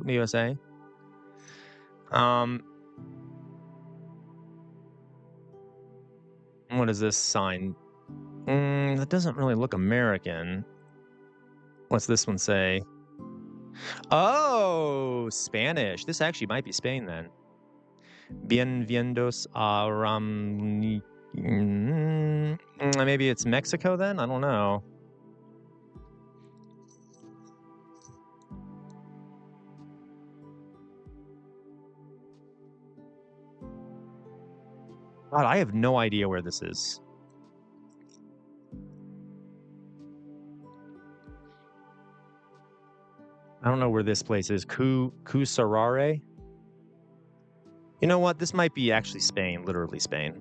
Speaker 1: USA. What is this sign? That doesn't really look American. What's this one say? Oh, Spanish. This actually might be Spain then. Bienvenidos a maybe it's Mexico then? I don't know. God, I have no idea where this is. I don't know where this place is. Cusarare? You know what? This might be actually Spain, literally Spain.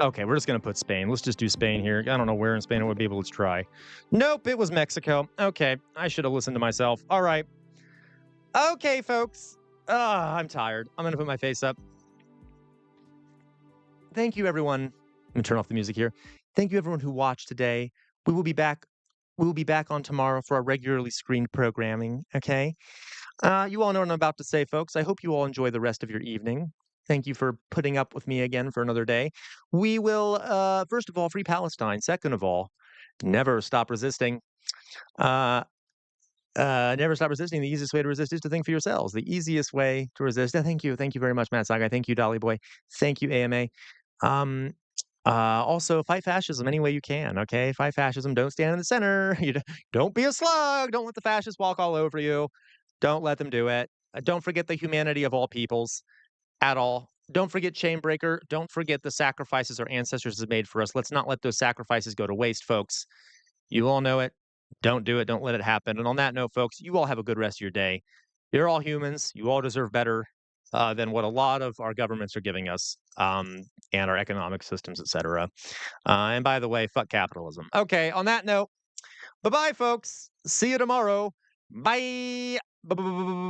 Speaker 1: Okay, we're just going to put Spain. Let's just do Spain here. I don't know where in Spain it would be, but let's try. Nope, it was Mexico. Okay, I should have listened to myself. All right. Okay, folks. I'm tired. I'm going to put my face up. Thank you, everyone. I'm going to turn off the music here. Thank you, everyone who watched today. We will be back. We will be back on tomorrow for our regularly screened programming, okay? You all know what I'm about to say, folks. I hope you all enjoy the rest of your evening. Thank you for putting up with me again for another day. We will, first of all, free Palestine. Second of all, never stop resisting. Never stop resisting. The easiest way to resist is to think for yourselves. The easiest way to resist. Thank you. Thank you very much, Matt Saga. Thank you, Dolly Boy. Thank you, AMA. Also, fight fascism any way you can, okay? Fight fascism. Don't stand in the center. Don't be a slug. Don't let the fascists walk all over you. Don't let them do it. Don't forget the humanity of all peoples at all. Don't forget Chainbreaker. Don't forget the sacrifices our ancestors have made for us. Let's not let those sacrifices go to waste, folks. You all know it. Don't do it. Don't let it happen. And on that note, folks, you all have a good rest of your day. You're all humans. You all deserve better than what a lot of our governments are giving us, and our economic systems, etc. And by the way, fuck capitalism. Okay, on that note, bye-bye, folks. See you tomorrow. Bye.